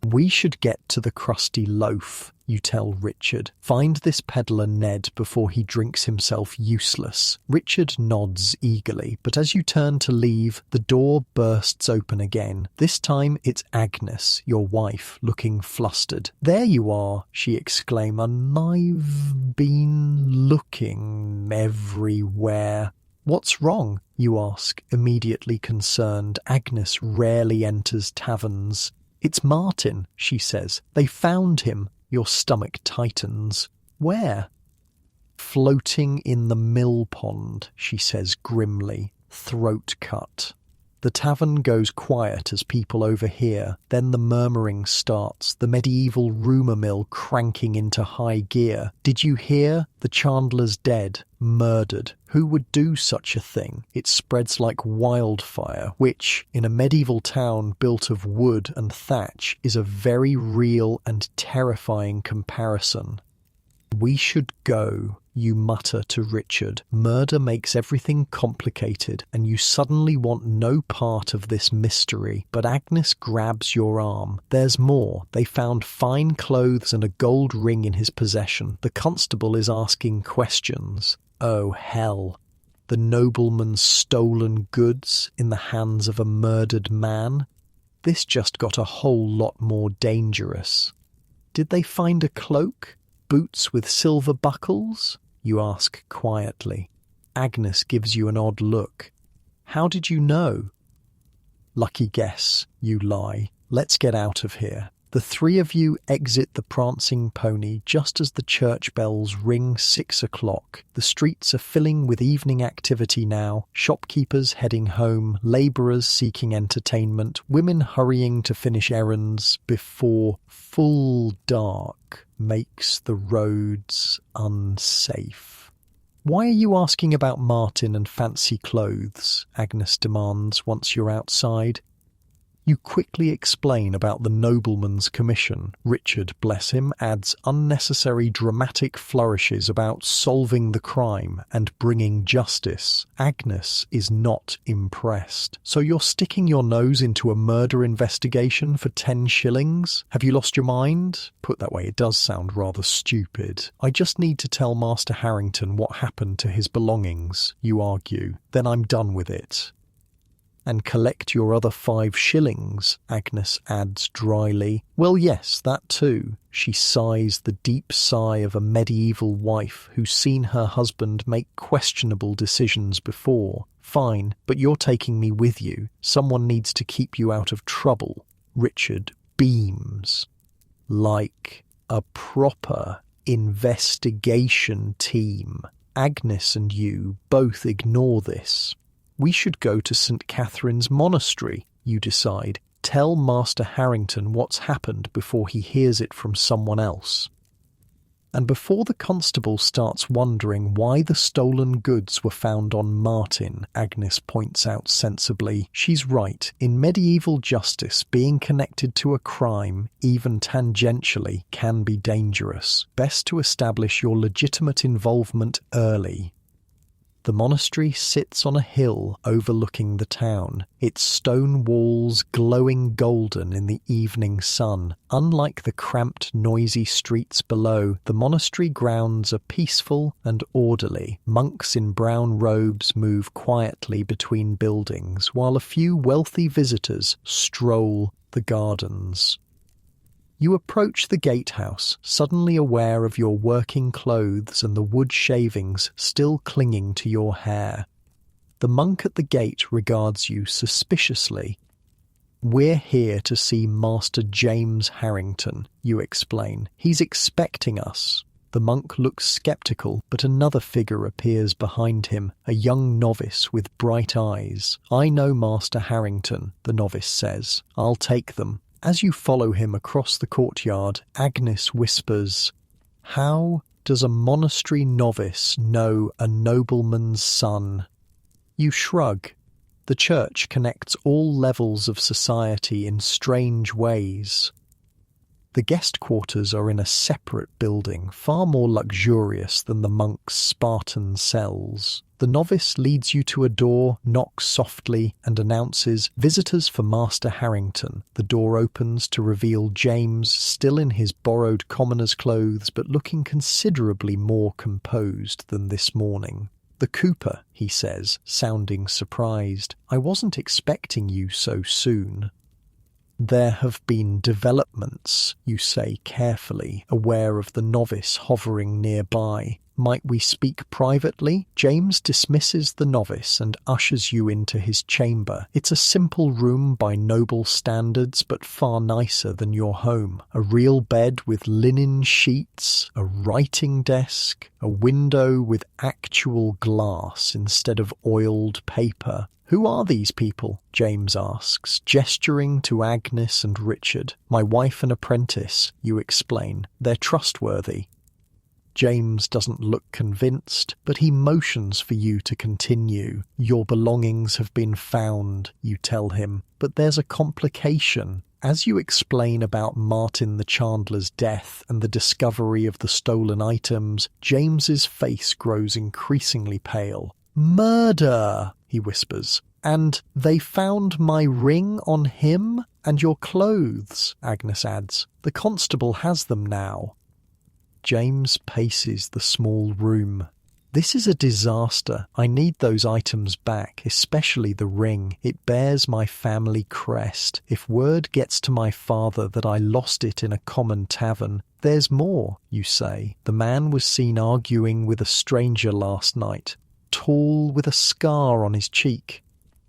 A: We should get to the Crusty Loaf, you tell Richard. Find this peddler Ned before he drinks himself useless. Richard nods eagerly, but as you turn to leave, the door bursts open again. This time it's Agnes, your wife, looking flustered. There you are, she exclaims, and I've been looking everywhere. What's wrong? You ask, immediately concerned. Agnes rarely enters taverns. It's Martin, she says. They found him. Your stomach tightens. Where? Floating in the mill pond, she says grimly. Throat cut. The tavern goes quiet as people overhear. Then the murmuring starts, the medieval rumour mill cranking into high gear. Did you hear? The chandler's dead, murdered. Who would do such a thing? It spreads like wildfire, which, in a medieval town built of wood and thatch, is a very real and terrifying comparison. We should go, you mutter to Richard. Murder makes everything complicated, and you suddenly want no part of this mystery. But Agnes grabs your arm. There's more. They found fine clothes and a gold ring in his possession. The constable is asking questions. Oh, hell. The nobleman's stolen goods in the hands of a murdered man? This just got a whole lot more dangerous. Did they find a cloak? Boots with silver buckles? You ask quietly. Agnes gives you an odd look. How did you know? Lucky guess, you lie. Let's get out of here. The three of you exit the prancing pony just as the church bells ring 6 o'clock. The streets are filling with evening activity now, shopkeepers heading home, labourers seeking entertainment, women hurrying to finish errands before full dark makes the roads unsafe. "Why are you asking about Martin and fancy clothes?" Agnes demands once you're outside. You quickly explain about the nobleman's commission. Richard, bless him, adds unnecessary dramatic flourishes about solving the crime and bringing justice. Agnes is not impressed. "So you're sticking your nose into a murder investigation for 10 shillings? Have you lost your mind?" Put that way, it does sound rather stupid. "I just need to tell Master Harrington what happened to his belongings," you argue. "Then I'm done with it." "And collect your other 5 shillings, Agnes adds dryly. "Well, yes, that too." She sighs the deep sigh of a medieval wife who's seen her husband make questionable decisions before. "Fine, but you're taking me with you. Someone needs to keep you out of trouble." Richard beams. "Like a proper investigation team." Agnes and you both ignore this. "We should go to St. Catherine's Monastery," you decide. "Tell Master Harrington what's happened before he hears it from someone else." And before the constable starts wondering why the stolen goods were found on Martin, Agnes points out sensibly, she's right. In medieval justice, being connected to a crime, even tangentially, can be dangerous. Best to establish your legitimate involvement early. The monastery sits on a hill overlooking the town, its stone walls glowing golden in the evening sun. Unlike the cramped, noisy streets below, the monastery grounds are peaceful and orderly. Monks in brown robes move quietly between buildings, while a few wealthy visitors stroll the gardens. You approach the gatehouse, suddenly aware of your working clothes and the wood shavings still clinging to your hair. The monk at the gate regards you suspiciously. "We're here to see Master James Harrington," you explain. "He's expecting us." The monk looks sceptical, but another figure appears behind him, a young novice with bright eyes. "I know Master Harrington," the novice says. "I'll take them." As you follow him across the courtyard, Agnes whispers, "How does a monastery novice know a nobleman's son?" You shrug. The church connects all levels of society in strange ways. The guest quarters are in a separate building, far more luxurious than the monk's Spartan cells. The novice leads you to a door, knocks softly, and announces, "Visitors for Master Harrington." The door opens to reveal James, still in his borrowed commoner's clothes, but looking considerably more composed than this morning. "The Cooper," he says, sounding surprised. "I wasn't expecting you so soon." "There have been developments," you say carefully, aware of the novice hovering nearby. "Might we speak privately?" James dismisses the novice and ushers you into his chamber. It's a simple room by noble standards, but far nicer than your home. A real bed with linen sheets, a writing desk, a window with actual glass instead of oiled paper. "Who are these people?" James asks, gesturing to Agnes and Richard. "My wife and apprentice," you explain. "They're trustworthy." James doesn't look convinced, but he motions for you to continue. "Your belongings have been found," you tell him, "but there's a complication." As you explain about Martin the Chandler's death and the discovery of the stolen items, James's face grows increasingly pale. "Murder!" he whispers. "And they found my ring on him? And your clothes," Agnes adds. "The constable has them now." James paces the small room. "This is a disaster. I need those items back, especially the ring. It bears my family crest. If word gets to my father that I lost it in a common tavern—" "There's more," you say. "The man was seen arguing with a stranger last night, tall with a scar on his cheek.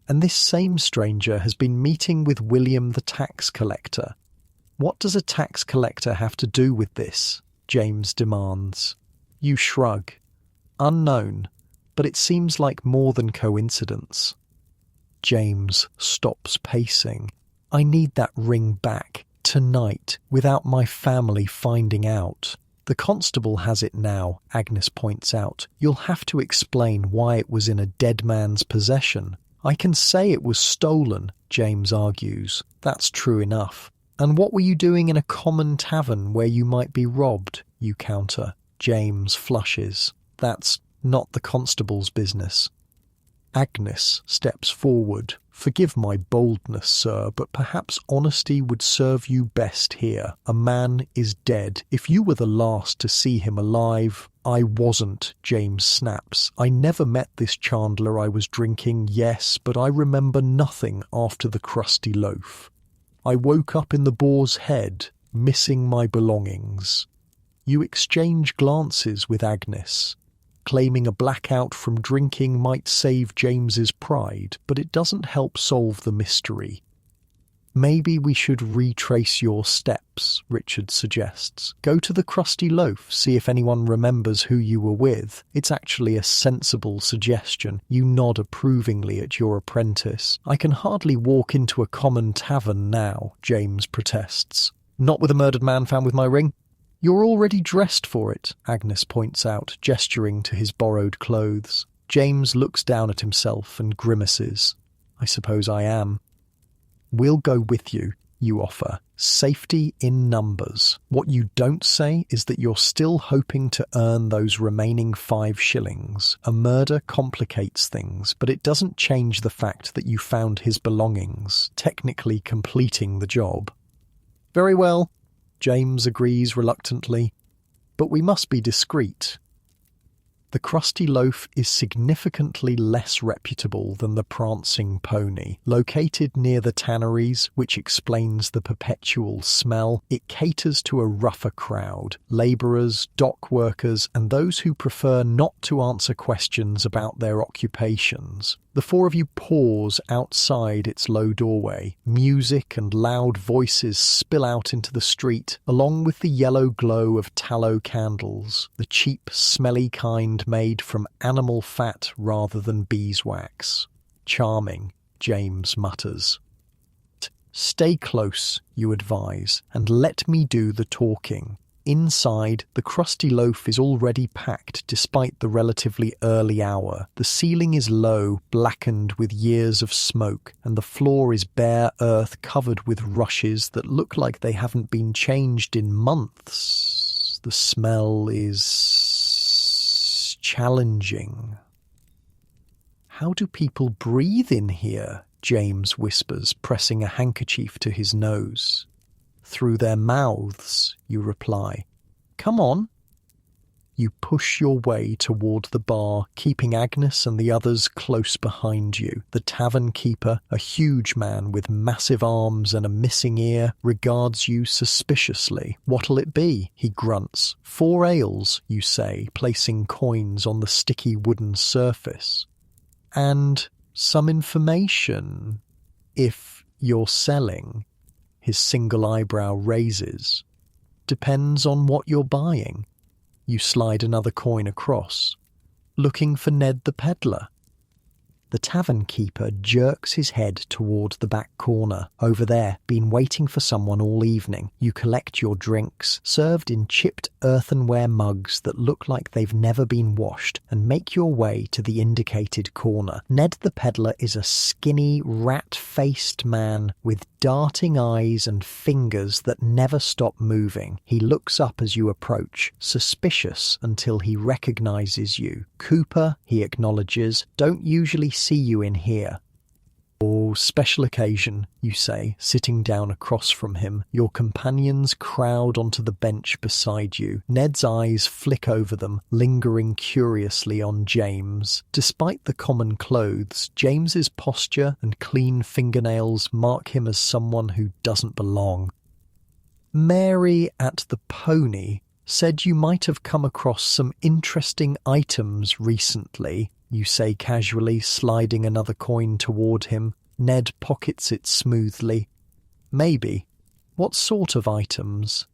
A: And this same stranger has been meeting with William the tax collector." What does a tax collector have to do with this? James demands. You shrug. Unknown, but it seems like more than coincidence. James stops pacing. I need that ring back, tonight, without my family finding out. The constable has it now, Agnes points out. You'll have to explain why it was in a dead man's possession. I can say it was stolen, James argues. That's true enough. And what were you doing in a common tavern where you might be robbed? You counter. James flushes. That's not the constable's business. Agnes steps forward. Forgive my boldness, sir, but perhaps honesty would serve you best here. A man is dead. If you were the last to see him alive, I wasn't, James snaps. I never met this Chandler I was drinking, yes, but I remember nothing after the crusty loaf. I woke up in the Boar's Head, missing my belongings. You exchange glances with Agnes. Claiming a blackout from drinking might save James's pride, but it doesn't help solve the mystery. Maybe we should retrace your steps, Richard suggests. Go to the crusty loaf, see if anyone remembers who you were with. It's actually a sensible suggestion. You nod approvingly at your apprentice. I can hardly walk into a common tavern now, James protests. Not with a murdered man found with my ring? You're already dressed for it, Agnes points out, gesturing to his borrowed clothes. James looks down at himself and grimaces. I suppose I am. We'll go with you, you offer. Safety in numbers. What you don't say is that you're still hoping to earn those remaining 5 shillings. A murder complicates things, but it doesn't change the fact that you found his belongings, technically completing the job. Very well, James agrees reluctantly, but we must be discreet. The crusty loaf is significantly less reputable than the prancing pony. Located near the tanneries, which explains the perpetual smell, it caters to a rougher crowd, labourers, dock workers, and those who prefer not to answer questions about their occupations. The 4 of you pause outside its low doorway. Music and loud voices spill out into the street, along with the yellow glow of tallow candles, the cheap, smelly kind made from animal fat rather than beeswax. Charming, James mutters. Stay close, you advise, and let me do the talking. Inside, the crusty loaf is already packed despite the relatively early hour. The ceiling is low, blackened with years of smoke, and the floor is bare earth covered with rushes that look like they haven't been changed in months. The smell is challenging. How do people breathe in here? James whispers, pressing a handkerchief to his nose. Through their mouths, you reply. Come on. You push your way toward the bar, keeping Agnes and the others close behind you. The tavern keeper, a huge man with massive arms and a missing ear, regards you suspiciously. What'll it be? He grunts. 4 ales, you say, placing coins on the sticky wooden surface. And some information, if you're selling. His single eyebrow raises. Depends on what you're buying. You slide another coin across. Looking for Ned the peddler. The tavern keeper jerks his head toward the back corner. Over there, been waiting for someone all evening. You collect your drinks, served in chipped earthenware mugs that look like they've never been washed, and make your way to the indicated corner. Ned the peddler is a skinny, rat-faced man with darting eyes and fingers that never stop moving. He looks up as you approach, suspicious until he recognizes you. Cooper, he acknowledges, don't usually see you in here. Oh, special occasion, you say, sitting down across from him. Your companions crowd onto the bench beside you. Ned's eyes flick over them, lingering curiously on James. Despite the common clothes, James's posture and clean fingernails mark him as someone who doesn't belong. Mary at the Pony said you might have come across some interesting items recently, you say casually, sliding another coin toward him. Ned pockets it smoothly. Maybe. What sort of items?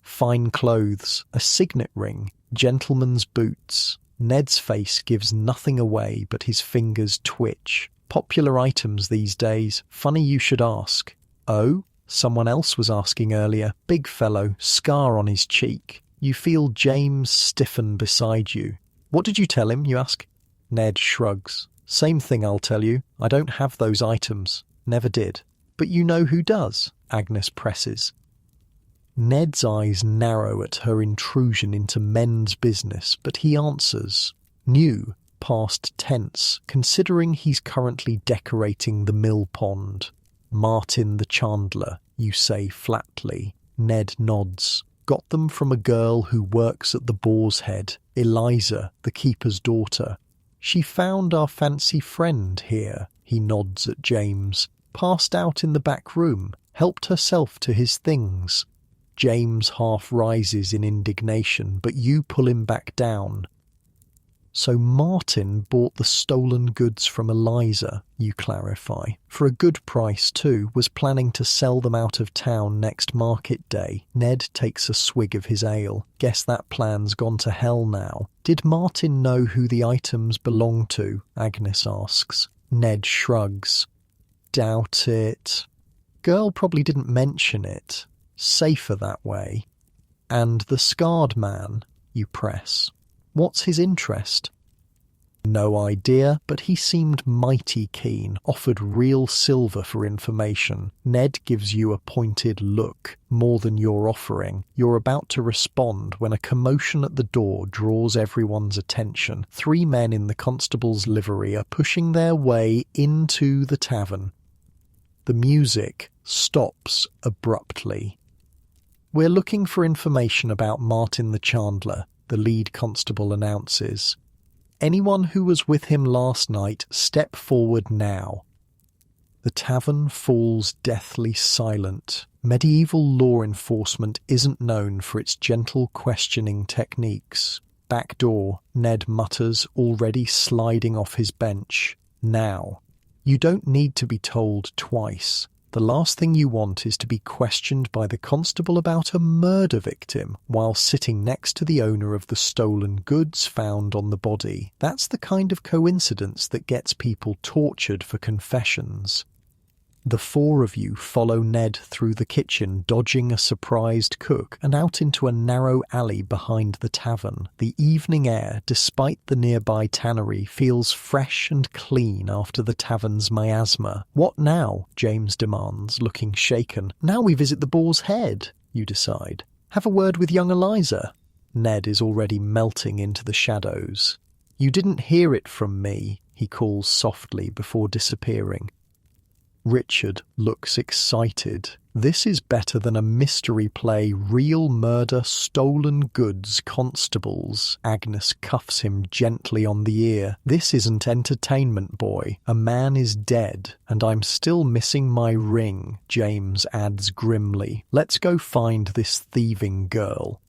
A: Fine clothes, a signet ring, gentleman's boots. Ned's face gives nothing away, but his fingers twitch. Popular items these days. Funny you should ask. Oh? Someone else was asking earlier. Big fellow, scar on his cheek. You feel James stiffen beside you. What did you tell him, you ask? Ned shrugs. Same thing, I'll tell you. I don't have those items. Never did. But you know who does? Agnes presses. Ned's eyes narrow at her intrusion into men's business, but he answers. New, past tense, considering he's currently decorating the mill pond. Martin the Chandler, you say flatly. Ned nods. Got them from a girl who works at the Boar's Head, Eliza, the keeper's daughter. She found our fancy friend here, he nods at James. Passed out in the back room, helped herself to his things. James half rises in indignation, but you pull him back down. So Martin bought the stolen goods from Eliza, you clarify. For a good price too, was planning to sell them out of town next market day. Ned takes a swig of his ale. Guess that plan's gone to hell now. Did Martin know who the items belong to? Agnes asks. Ned shrugs. Doubt it. Girl probably didn't mention it. Safer that way. And the scarred man, you press. What's his interest? No idea, but he seemed mighty keen, offered real silver for information. Ned gives you a pointed look, more than you're offering. You're about to respond when a commotion at the door draws everyone's attention. 3 men in the constable's livery are pushing their way into the tavern. The music stops abruptly. We're looking for information about Martin the Chandler, the lead constable announces. Anyone who was with him last night, step forward now. The tavern falls deathly silent. Medieval law enforcement isn't known for its gentle questioning techniques. Back door, Ned mutters, already sliding off his bench. Now. You don't need to be told twice. The last thing you want is to be questioned by the constable about a murder victim while sitting next to the owner of the stolen goods found on the body. That's the kind of coincidence that gets people tortured for confessions. The 4 of you follow Ned through the kitchen, dodging a surprised cook, and out into a narrow alley behind the tavern. The evening air, despite the nearby tannery, feels fresh and clean after the tavern's miasma. What now? James demands, looking shaken. Now we visit the Boar's Head, you decide. Have a word with young Eliza. Ned is already melting into the shadows. You didn't hear it from me, he calls softly before disappearing. Richard looks excited. This is better than a mystery play, real murder, stolen goods, constables. Agnes cuffs him gently on the ear. This isn't entertainment, boy. A man is dead, and I'm still missing my ring, James adds grimly. Let's go find this thieving girl.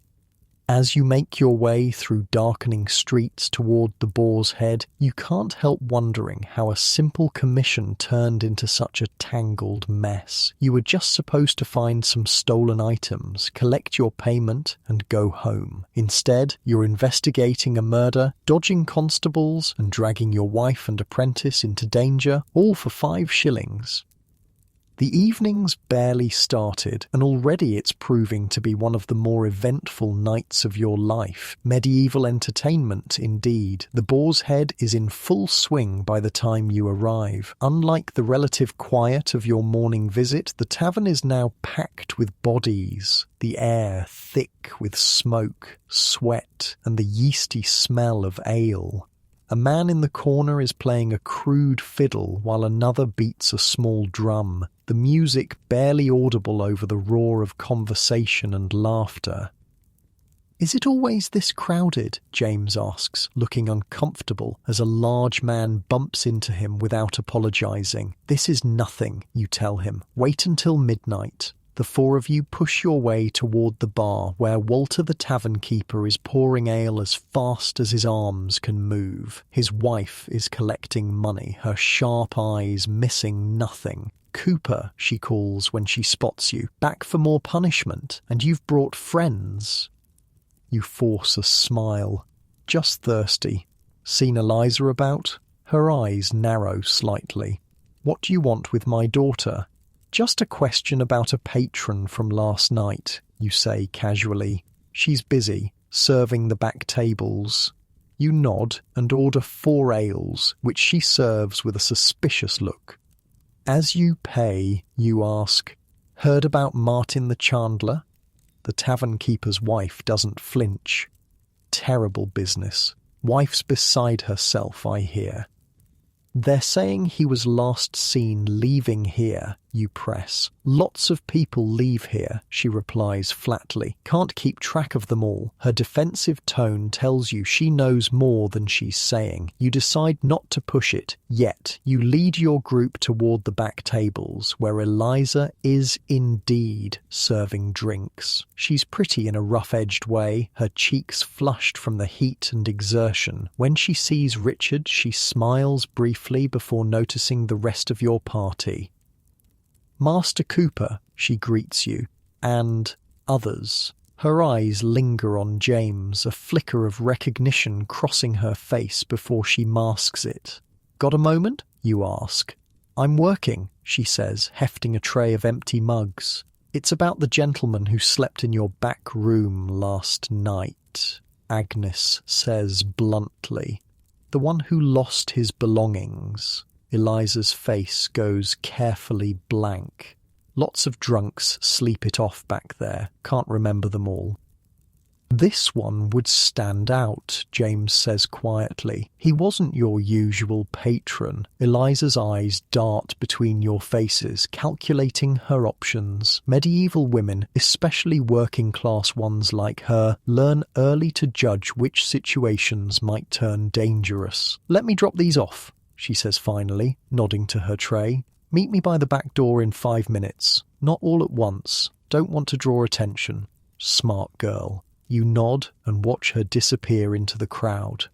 A: As you make your way through darkening streets toward the Boar's Head, you can't help wondering how a simple commission turned into such a tangled mess. You were just supposed to find some stolen items, collect your payment, and go home. Instead, you're investigating a murder, dodging constables, and dragging your wife and apprentice into danger, all for 5 shillings. The evening's barely started, and already it's proving to be one of the more eventful nights of your life. Medieval entertainment, indeed. The Boar's Head is in full swing by the time you arrive. Unlike the relative quiet of your morning visit, the tavern is now packed with bodies. The air thick with smoke, sweat, and the yeasty smell of ale. A man in the corner is playing a crude fiddle while another beats a small drum, the music barely audible over the roar of conversation and laughter. Is it always this crowded? James asks, looking uncomfortable as a large man bumps into him without apologizing. This is nothing, you tell him. Wait until midnight. The 4 of you push your way toward the bar where Walter the tavern keeper is pouring ale as fast as his arms can move. His wife is collecting money, her sharp eyes missing nothing. Cooper, she calls when she spots you. Back for more punishment, and you've brought friends. You force a smile. Just thirsty. Seen Eliza about? Her eyes narrow slightly. What do you want with my daughter? Just a question about a patron from last night, you say casually. She's busy, serving the back tables. You nod and order 4 ales, which she serves with a suspicious look. As you pay, you ask, "Heard about Martin the Chandler?" The tavern keeper's wife doesn't flinch. Terrible business. Wife's beside herself, I hear. They're saying he was last seen leaving here, you press. Lots of people leave here, she replies flatly. Can't keep track of them all. Her defensive tone tells you she knows more than she's saying. You decide not to push it, yet you lead your group toward the back tables, where Eliza is indeed serving drinks. She's pretty in a rough-edged way, her cheeks flushed from the heat and exertion. When she sees Richard, she smiles briefly before noticing the rest of your party. Master Cooper, she greets you, and others. Her eyes linger on James, a flicker of recognition crossing her face before she masks it. Got a moment? You ask. I'm working, she says, hefting a tray of empty mugs. It's about the gentleman who slept in your back room last night, Agnes says bluntly. The one who lost his belongings. Eliza's face goes carefully blank. Lots of drunks sleep it off back there. Can't remember them all. This one would stand out, James says quietly. He wasn't your usual patron. Eliza's eyes dart between your faces, calculating her options. Medieval women, especially working-class ones like her, learn early to judge which situations might turn dangerous. Let me drop these off, she says finally, nodding to her tray. Meet me by the back door in 5 minutes. Not all at once. Don't want to draw attention. Smart girl. You nod and watch her disappear into the crowd.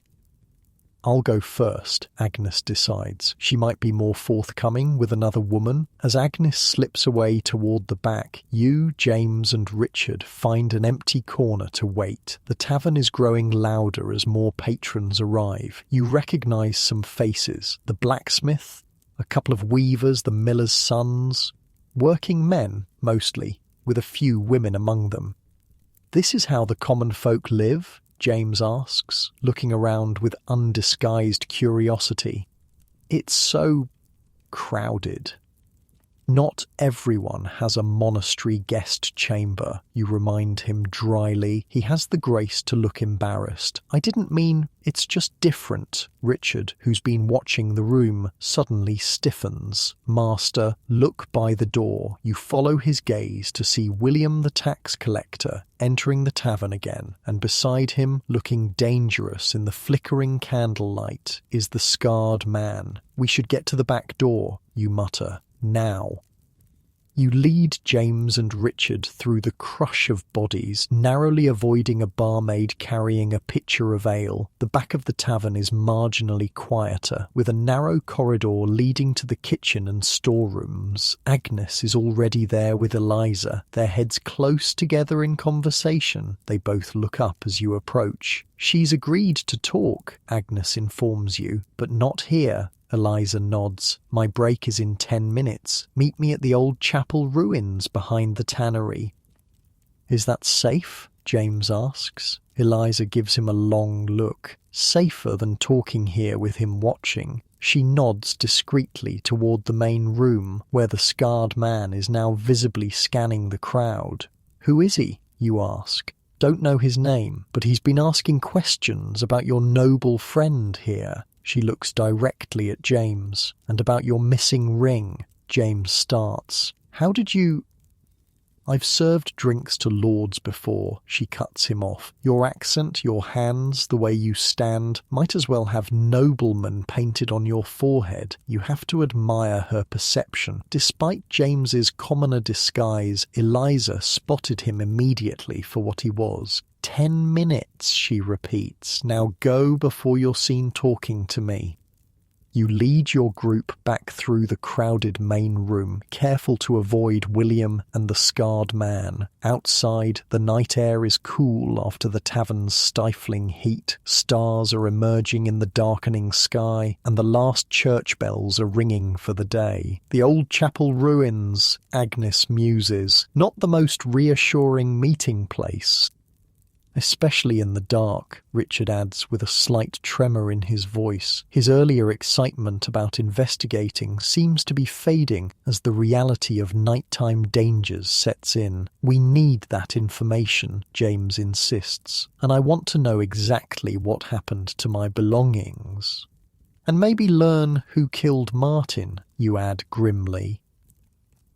A: I'll go first, Agnes decides. She might be more forthcoming with another woman. As Agnes slips away toward the back, you, James and Richard find an empty corner to wait. The tavern is growing louder as more patrons arrive. You recognize some faces. The blacksmith, a couple of weavers, the miller's sons. Working men, mostly, with a few women among them. This is how the common folk live? James asks, looking around with undisguised curiosity. It's so crowded. Not everyone has a monastery guest chamber, you remind him dryly. He has the grace to look embarrassed. I didn't mean, it's just different. Richard, who's been watching the room, suddenly stiffens. Master, look by the door. You follow his gaze to see William the tax collector entering the tavern again, and beside him, looking dangerous in the flickering candlelight, is the scarred man. We should get to the back door, you mutter. Now. You lead James and Richard through the crush of bodies, narrowly avoiding a barmaid carrying a pitcher of ale. The back of the tavern is marginally quieter, with a narrow corridor leading to the kitchen and storerooms. Agnes is already there with Eliza, their heads close together in conversation. They both look up as you approach. She's agreed to talk, Agnes informs you, but not here. Eliza nods. My break is in 10 minutes. Meet me at the old chapel ruins behind the tannery. Is that safe? James asks. Eliza gives him a long look. Safer than talking here with him watching. She nods discreetly toward the main room, where the scarred man is now visibly scanning the crowd. Who is he? You ask. Don't know his name, but he's been asking questions about your noble friend here. She looks directly at James. And about your missing ring. James starts. How did you... I've served drinks to lords before, she cuts him off. Your accent, your hands, the way you stand, might as well have nobleman painted on your forehead. You have to admire her perception. Despite James's commoner disguise, Eliza spotted him immediately for what he was. 10 minutes, she repeats. Now go before you're seen talking to me. You lead your group back through the crowded main room, careful to avoid William and the scarred man. Outside, the night air is cool after the tavern's stifling heat. Stars are emerging in the darkening sky, and the last church bells are ringing for the day. The old chapel ruins, Agnes muses, not the most reassuring meeting place. Especially in the dark, Richard adds with a slight tremor in his voice. His earlier excitement about investigating seems to be fading as the reality of nighttime dangers sets in. We need that information, James insists, and I want to know exactly what happened to my belongings. And maybe learn who killed Martin, you add grimly.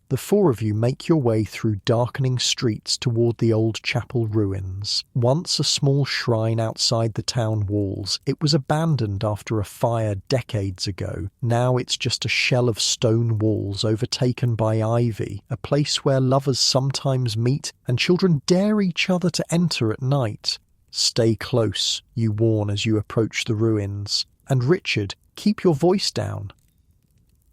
A: The four of you make your way through darkening streets toward the old chapel ruins. Once a small shrine outside the town walls, it was abandoned after a fire decades ago. Now it's just a shell of stone walls overtaken by ivy, a place where lovers sometimes meet and children dare each other to enter at night. Stay close, you warn as you approach the ruins. And Richard, keep your voice down.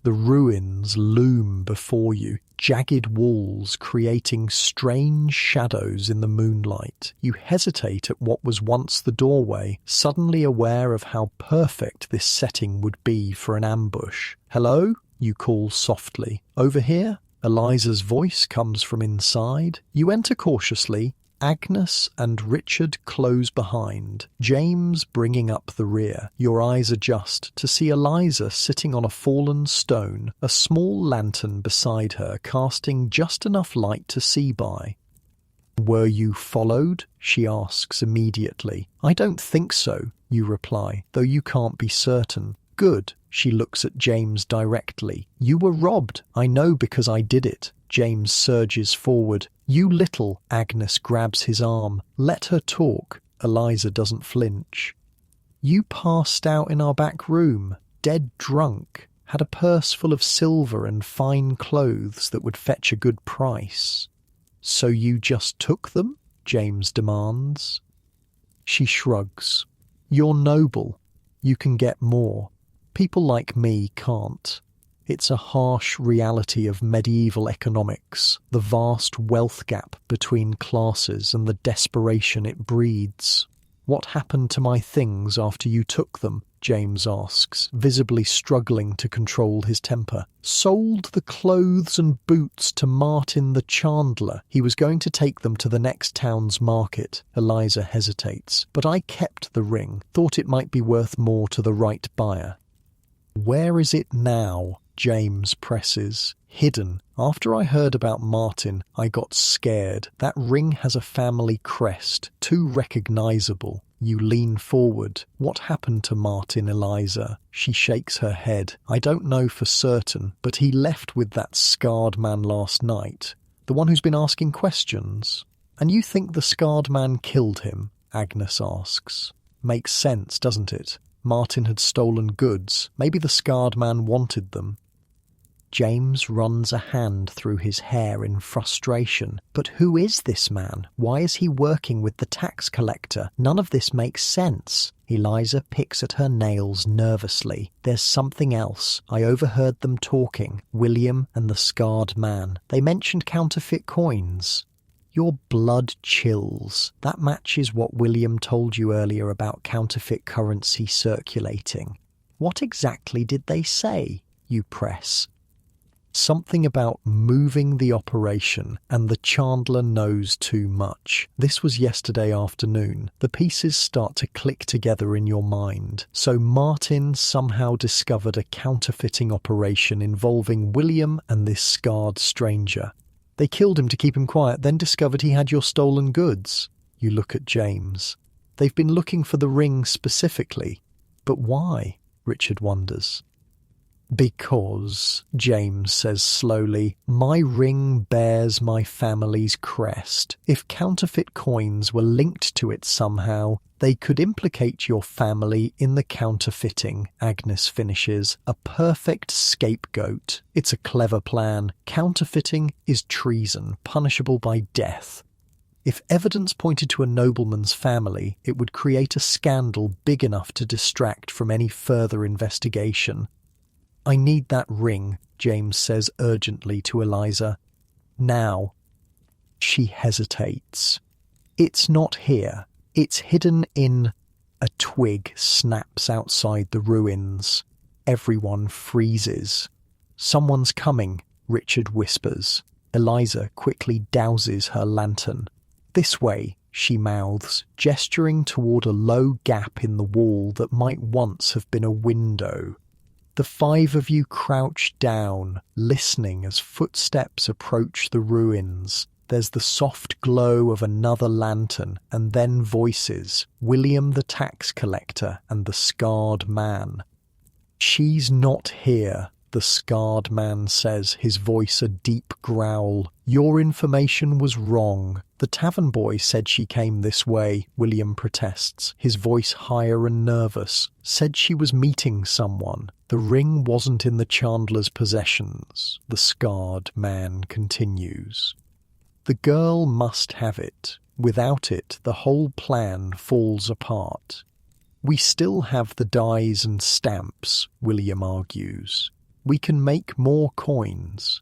A: The ruins loom before you, jagged walls creating strange shadows in the moonlight. You hesitate at what was once the doorway, suddenly aware of how perfect this setting would be for an ambush. "Hello?" you call softly. "Over here?" Eliza's voice comes from inside. You enter cautiously. Agnes and Richard close behind, James bringing up the rear. Your eyes adjust to see Eliza sitting on a fallen stone, a small lantern beside her casting just enough light to see by. "Were you followed?" she asks immediately. "I don't think so," you reply, though you can't be certain. "Good." She looks at James directly. "You were robbed. I know because I did it." James surges forward. "You little," Agnes grabs his arm. "Let her talk." Eliza doesn't flinch. "You passed out in our back room, dead drunk, had a purse full of silver and fine clothes that would fetch a good price." "So you just took them?" James demands. She shrugs. "You're noble. You can get more. People like me can't." It's a harsh reality of medieval economics, the vast wealth gap between classes and the desperation it breeds. "What happened to my things after you took them?" James asks, visibly struggling to control his temper. "Sold the clothes and boots to Martin the chandler. He was going to take them to the next town's market." Eliza hesitates. "But I kept the ring, thought it might be worth more to the right buyer." "Where is it now?" James presses. "Hidden. After I heard about Martin, I got scared. That ring has a family crest, too recognizable." You lean forward. "What happened to Martin, Eliza?" She shakes her head. "I don't know for certain, but he left with that scarred man last night. The one who's been asking questions." "And you think the scarred man killed him?" Agnes asks. "Makes sense, doesn't it? Martin had stolen goods. Maybe the scarred man wanted them." James runs a hand through his hair in frustration. "But who is this man? Why is he working with the tax collector? None of this makes sense." Eliza picks at her nails nervously. "There's something else. I overheard them talking, William and the scarred man. They mentioned counterfeit coins." Your blood chills. That matches what William told you earlier about counterfeit currency circulating. "What exactly did they say?" You press. "Something about moving the operation, and the chandler knows too much." This was yesterday afternoon. The pieces start to click together in your mind. So Martin somehow discovered a counterfeiting operation involving William and this scarred stranger. They killed him to keep him quiet, then discovered he had your stolen goods. You look at James. "They've been looking for the ring specifically. But why?" Richard wonders. "Because," James says slowly, "my ring bears my family's crest. If counterfeit coins were linked to it somehow, they could implicate your family in the counterfeiting," Agnes finishes. "A perfect scapegoat. It's a clever plan. Counterfeiting is treason, punishable by death." If evidence pointed to a nobleman's family, it would create a scandal big enough to distract from any further investigation. "I need that ring," James says urgently to Eliza. "Now." She hesitates. "It's not here. It's hidden in—" A twig snaps outside the ruins. Everyone freezes. "Someone's coming," Richard whispers. Eliza quickly douses her lantern. "This way," she mouths, gesturing toward a low gap in the wall that might once have been a window. The five of you crouch down, listening as footsteps approach the ruins. There's the soft glow of another lantern, and then voices, William the tax collector and the scarred man. "She's not here," the scarred man says, his voice a deep growl. "Your information was wrong. The tavern boy said she came this way," William protests, his voice higher and nervous. "Said she was meeting someone. The ring wasn't in the Chandler's possessions," the scarred man continues. "The girl must have it. Without it, the whole plan falls apart." "We still have the dies and stamps," William argues. "We can make more coins."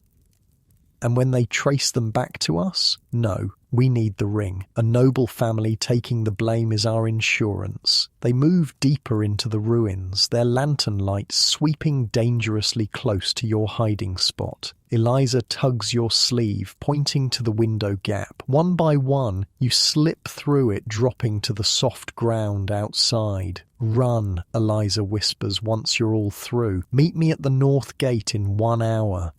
A: "And when they trace them back to us? No, we need the ring. A noble family taking the blame is our insurance." They move deeper into the ruins, their lantern lights sweeping dangerously close to your hiding spot. Eliza tugs your sleeve, pointing to the window gap. One by one, you slip through it, dropping to the soft ground outside. "Run," Eliza whispers once you're all through. "Meet me at the north gate in 1 hour."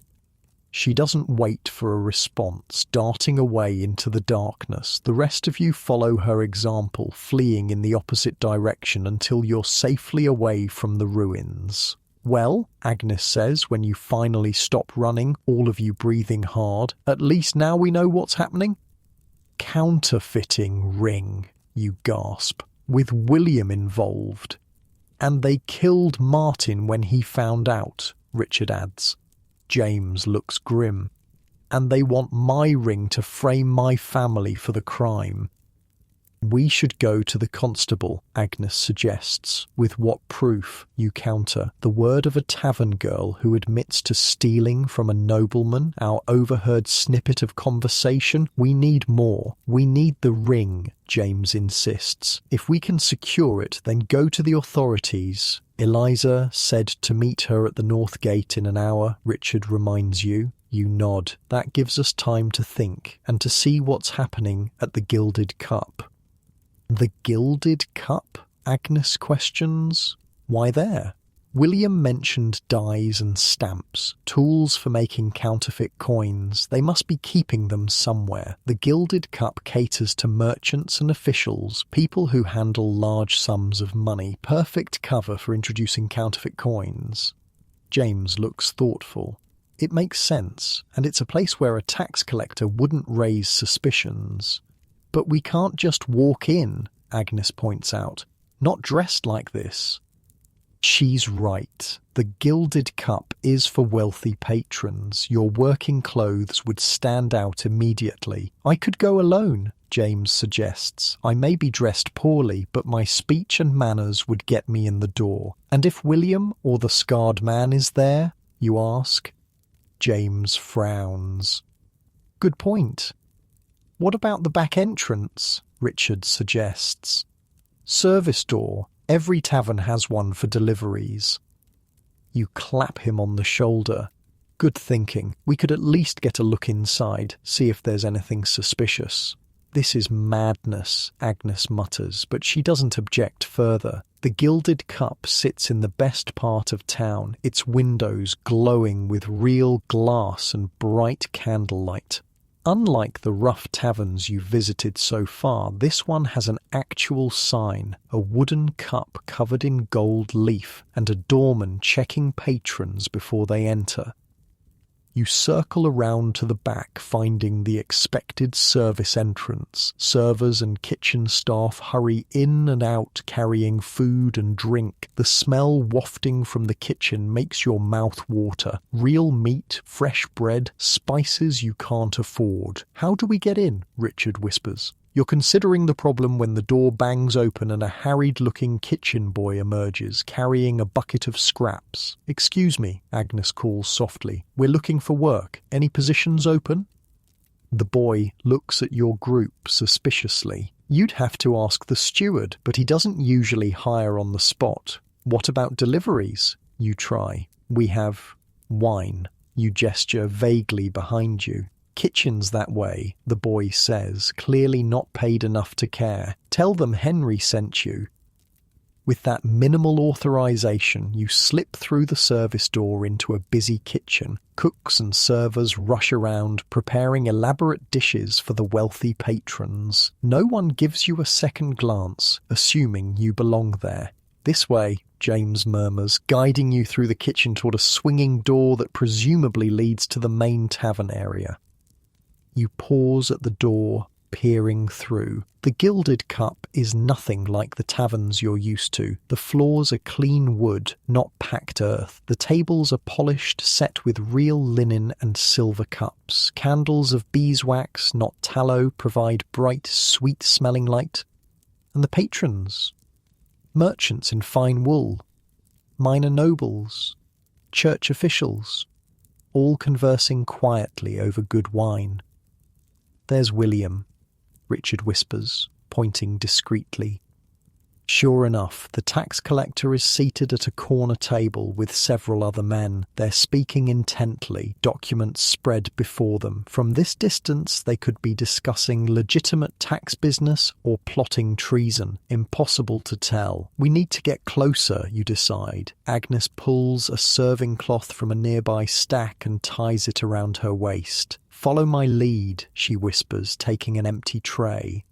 A: She doesn't wait for a response, darting away into the darkness. The rest of you follow her example, fleeing in the opposite direction until you're safely away from the ruins. "Well," Agnes says when you finally stop running, all of you breathing hard, "at least now we know what's happening." "Counterfeiting ring," you gasp, "with William involved." "And they killed Martin when he found out," Richard adds. James looks grim. "And they want my ring to frame my family for the crime." "We should go to the constable," Agnes suggests. "With what proof?" you counter. "The word of a tavern girl who admits to stealing from a nobleman, our overheard snippet of conversation? We need more. We need the ring," James insists. "If we can secure it, then go to the authorities." "Eliza said to meet her at the north gate in an hour," Richard reminds you. You nod. "That gives us time to think, and to see what's happening at the Gilded Cup." "The Gilded Cup?" Agnes questions. "Why there?" William mentioned dies and stamps, tools for making counterfeit coins. They must be keeping them somewhere. The Gilded Cup caters to merchants and officials, people who handle large sums of money. Perfect cover for introducing counterfeit coins. James looks thoughtful. "It makes sense, and it's a place where a tax collector wouldn't raise suspicions." "But we can't just walk in," Agnes points out. "Not dressed like this." She's right. The Gilded Cup is for wealthy patrons. Your working clothes would stand out immediately. "I could go alone," James suggests. "I may be dressed poorly, but my speech and manners would get me in the door." "And if William or the scarred man is there?" you ask. James frowns. "Good point." "What about the back entrance?" Richard suggests. "Service door. Every tavern has one for deliveries." You clap him on the shoulder. "Good thinking. We could at least get a look inside, see if there's anything suspicious." "This is madness," Agnes mutters, but she doesn't object further. The Gilded Cup sits in the best part of town, its windows glowing with real glass and bright candlelight. Unlike the rough taverns you've visited so far, this one has an actual sign, a wooden cup covered in gold leaf, and a doorman checking patrons before they enter. You circle around to the back, finding the expected service entrance. Servers and kitchen staff hurry in and out carrying food and drink. The smell wafting from the kitchen makes your mouth water. Real meat, fresh bread, spices you can't afford. "How do we get in?" Richard whispers. You're considering the problem when the door bangs open and a harried-looking kitchen boy emerges, carrying a bucket of scraps. "Excuse me," Agnes calls softly. "We're looking for work. Any positions open?" The boy looks at your group suspiciously. You'd have to ask the steward, but he doesn't usually hire on the spot. "What about deliveries?" You try. "We have wine." You gesture vaguely behind you. "Kitchen's that way," the boy says, clearly not paid enough to care. "Tell them Henry sent you." With that minimal authorization, you slip through the service door into a busy kitchen. Cooks and servers rush around, preparing elaborate dishes for the wealthy patrons. No one gives you a second glance, assuming you belong there. "This way," James murmurs, guiding you through the kitchen toward a swinging door that presumably leads to the main tavern area. You pause at the door, peering through. The Gilded Cup is nothing like the taverns you're used to. The floors are clean wood, not packed earth. The tables are polished, set with real linen and silver cups. Candles of beeswax, not tallow, provide bright, sweet-smelling light. And the patrons? Merchants in fine wool, minor nobles, church officials, all conversing quietly over good wine. "There's William," Richard whispers, pointing discreetly. Sure enough, the tax collector is seated at a corner table with several other men. They're speaking intently, documents spread before them. From this distance, they could be discussing legitimate tax business or plotting treason. Impossible to tell. "We need to get closer," you decide. Agnes pulls a serving cloth from a nearby stack and ties it around her waist. "Follow my lead," she whispers, taking an empty tray.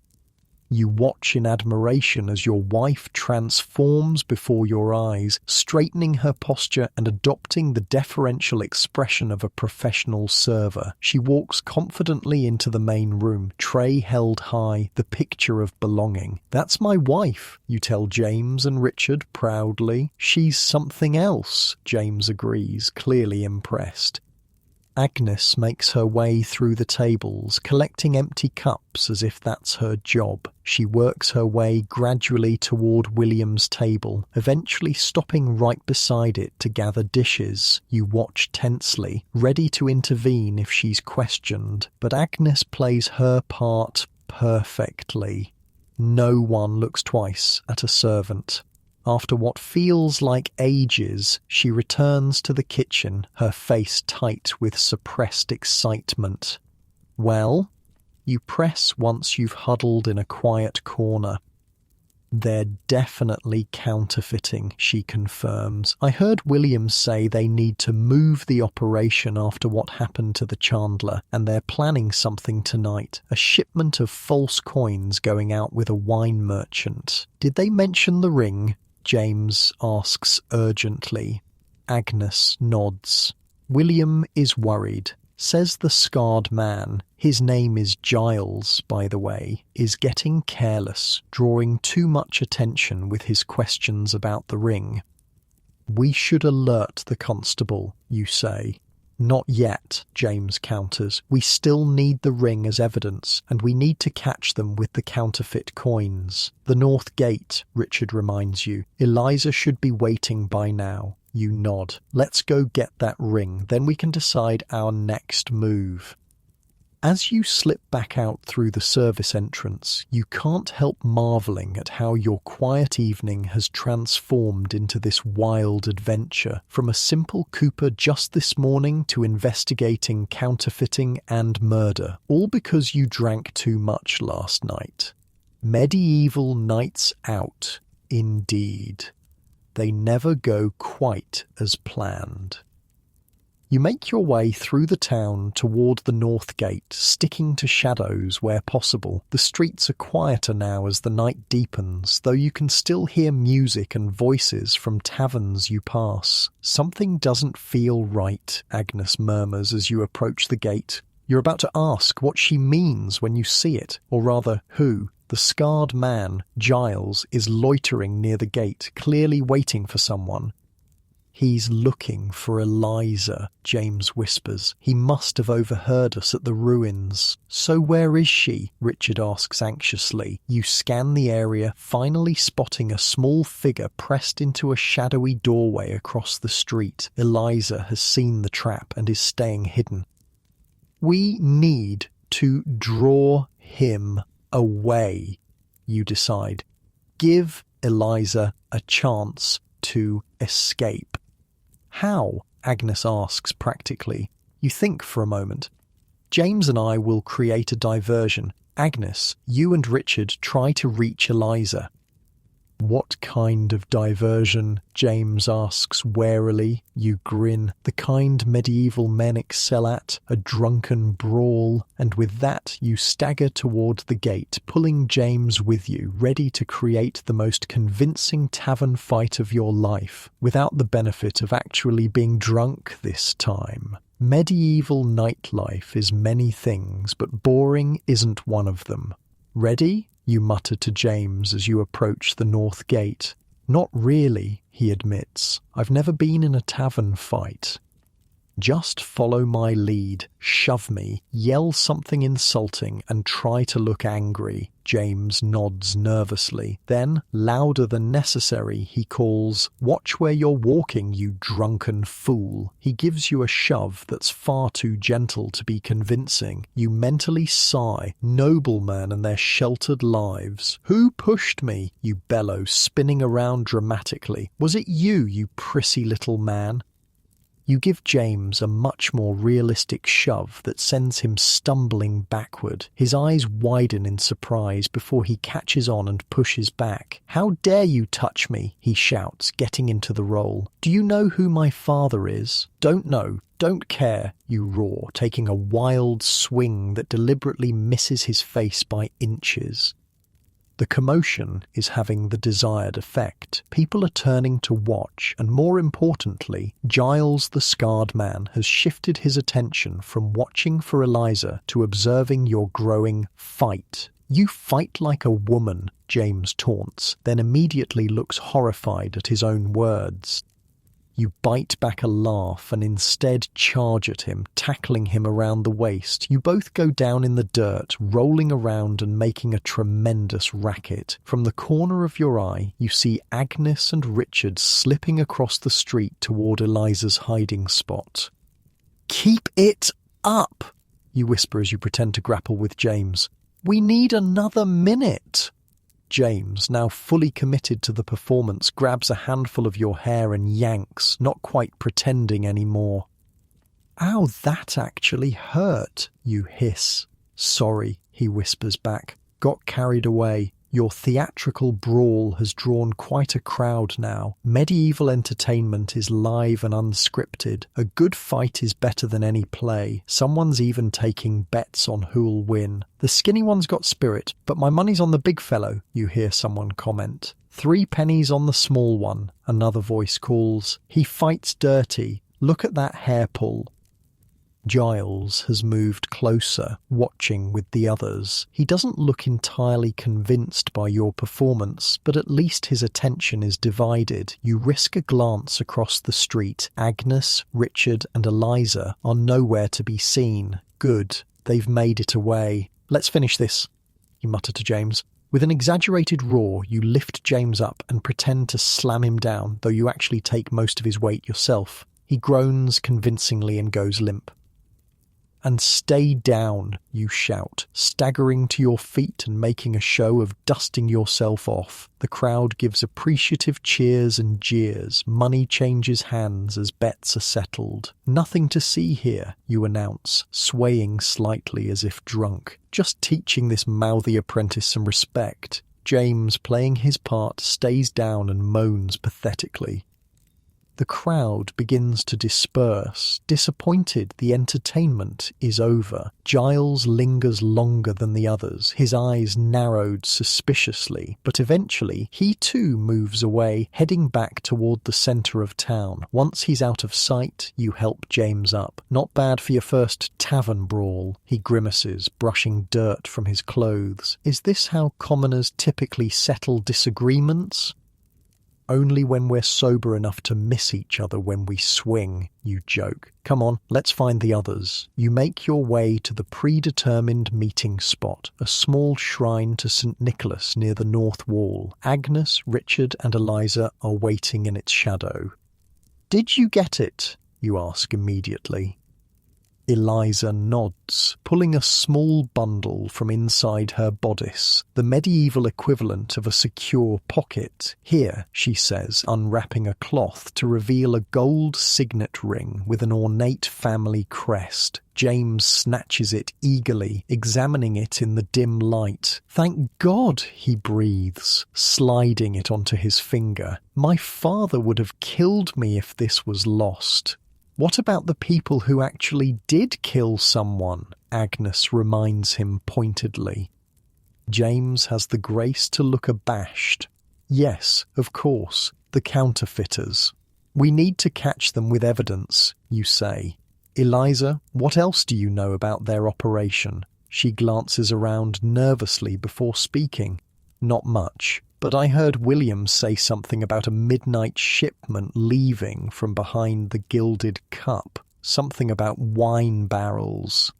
A: You watch in admiration as your wife transforms before your eyes, straightening her posture and adopting the deferential expression of a professional server. She walks confidently into the main room, tray held high, the picture of belonging. "That's my wife," you tell James and Richard proudly. "She's something else," James agrees, clearly impressed. Agnes makes her way through the tables, collecting empty cups as if that's her job. She works her way gradually toward William's table, eventually stopping right beside it to gather dishes. You watch tensely, ready to intervene if she's questioned, but Agnes plays her part perfectly. No one looks twice at a servant. After what feels like ages, she returns to the kitchen, her face tight with suppressed excitement. "Well?" You press once you've huddled in a quiet corner. "They're definitely counterfeiting," she confirms. "I heard Williams say they need to move the operation after what happened to the Chandler, and they're planning something tonight. A shipment of false coins going out with a wine merchant. Did they mention the ring?" James asks urgently. Agnes nods. "William is worried. Says the scarred man, his name is Giles, by the way, is getting careless, drawing too much attention with his questions about the ring." "We should alert the constable," you say. "Not yet," James counters. "We still need the ring as evidence, and we need to catch them with the counterfeit coins." "The North Gate," Richard reminds you. "Eliza should be waiting by now." You nod. "Let's go get that ring, then we can decide our next move." As you slip back out through the service entrance, you can't help marvelling at how your quiet evening has transformed into this wild adventure, from a simple Cooper just this morning to investigating counterfeiting and murder, all because you drank too much last night. Medieval nights out, indeed. They never go quite as planned. You make your way through the town toward the north gate, sticking to shadows where possible. The streets are quieter now as the night deepens, though you can still hear music and voices from taverns you pass. Something doesn't feel right, Agnes murmurs as you approach the gate. You're about to ask what she means when you see it, or rather, who. The scarred man, Giles, is loitering near the gate, clearly waiting for someone. "He's looking for Eliza," James whispers. "He must have overheard us at the ruins." "So where is she?" Richard asks anxiously. You scan the area, finally spotting a small figure pressed into a shadowy doorway across the street. Eliza has seen the trap and is staying hidden. "We need to draw him away," you decide. Give Eliza a chance to escape. "How?" Agnes asks practically. You think for a moment. "James and I will create a diversion. Agnes, you and Richard try to reach Eliza." "What kind of diversion?" James asks warily. You grin. "The kind medieval men excel at, a drunken brawl." And with that, you stagger toward the gate, pulling James with you, ready to create the most convincing tavern fight of your life, without the benefit of actually being drunk this time. Medieval nightlife is many things, but boring isn't one of them. "Ready?" you mutter to James as you approach the north gate. "Not really," he admits. "I've never been in a tavern fight." "Just follow my lead, shove me, yell something insulting, and try to look angry." James nods nervously. Then, louder than necessary, he calls, "Watch where you're walking, you drunken fool." He gives you a shove that's far too gentle to be convincing. You mentally sigh, noblemen and their sheltered lives. "Who pushed me?" you bellow, spinning around dramatically. "Was it you, you prissy little man?" You give James a much more realistic shove that sends him stumbling backward. His eyes widen in surprise before he catches on and pushes back. "How dare you touch me?" he shouts, getting into the role. "Do you know who my father is?" "Don't know. Don't care," you roar, taking a wild swing that deliberately misses his face by inches. The commotion is having the desired effect. People are turning to watch, and more importantly, Giles the scarred man has shifted his attention from watching for Eliza to observing your growing fight. "You fight like a woman," James taunts, then immediately looks horrified at his own words. You bite back a laugh and instead charge at him, tackling him around the waist. You both go down in the dirt, rolling around and making a tremendous racket. From the corner of your eye, you see Agnes and Richard slipping across the street toward Eliza's hiding spot. "Keep it up," you whisper as you pretend to grapple with James. "We need another minute." James, now fully committed to the performance, grabs a handful of your hair and yanks, not quite pretending anymore. "Ow, that actually hurt," you hiss. "Sorry," he whispers back. "Got carried away." Your theatrical brawl has drawn quite a crowd now. Medieval entertainment is live and unscripted. A good fight is better than any play. Someone's even taking bets on who'll win. "The skinny one's got spirit, but my money's on the big fellow," you hear someone comment. "3 pennies on the small one," another voice calls. "He fights dirty. Look at that hair pull." Giles has moved closer, watching with the others. He doesn't look entirely convinced by your performance, but at least his attention is divided. You risk a glance across the street. Agnes, Richard, and Eliza are nowhere to be seen. Good, they've made it away. "Let's finish this," you mutter to James. With an exaggerated roar, you lift James up and pretend to slam him down, though you actually take most of his weight yourself. He groans convincingly and goes limp. "And stay down," you shout, staggering to your feet and making a show of dusting yourself off. The crowd gives appreciative cheers and jeers. Money changes hands as bets are settled. "Nothing to see here," you announce, swaying slightly as if drunk. "Just teaching this mouthy apprentice some respect." James, playing his part, stays down and moans pathetically. The crowd begins to disperse. Disappointed, the entertainment is over. Giles lingers longer than the others, his eyes narrowed suspiciously, but eventually he too moves away, heading back toward the centre of town. Once he's out of sight, you help James up. Not bad for your first tavern brawl, he grimaces, brushing dirt from his clothes. Is this how commoners typically settle disagreements? Only when we're sober enough to miss each other when we swing, you joke. Come on, let's find the others. You make your way to the predetermined meeting spot, a small shrine to St. Nicholas near the north wall. Agnes, Richard and Eliza are waiting in its shadow. Did you get it? You ask immediately. Eliza nods, pulling a small bundle from inside her bodice, the medieval equivalent of a secure pocket. Here, she says, unwrapping a cloth to reveal a gold signet ring with an ornate family crest. James snatches it eagerly, examining it in the dim light. Thank God, he breathes, sliding it onto his finger. My father would have killed me if this was lost. What about the people who actually did kill someone? Agnes reminds him pointedly. James has the grace to look abashed. Yes, of course, the counterfeiters. We need to catch them with evidence, you say. Eliza, what else do you know about their operation? She glances around nervously before speaking. Not much. But I heard William say something about a midnight shipment leaving from behind the Gilded Cup. Something about wine barrels.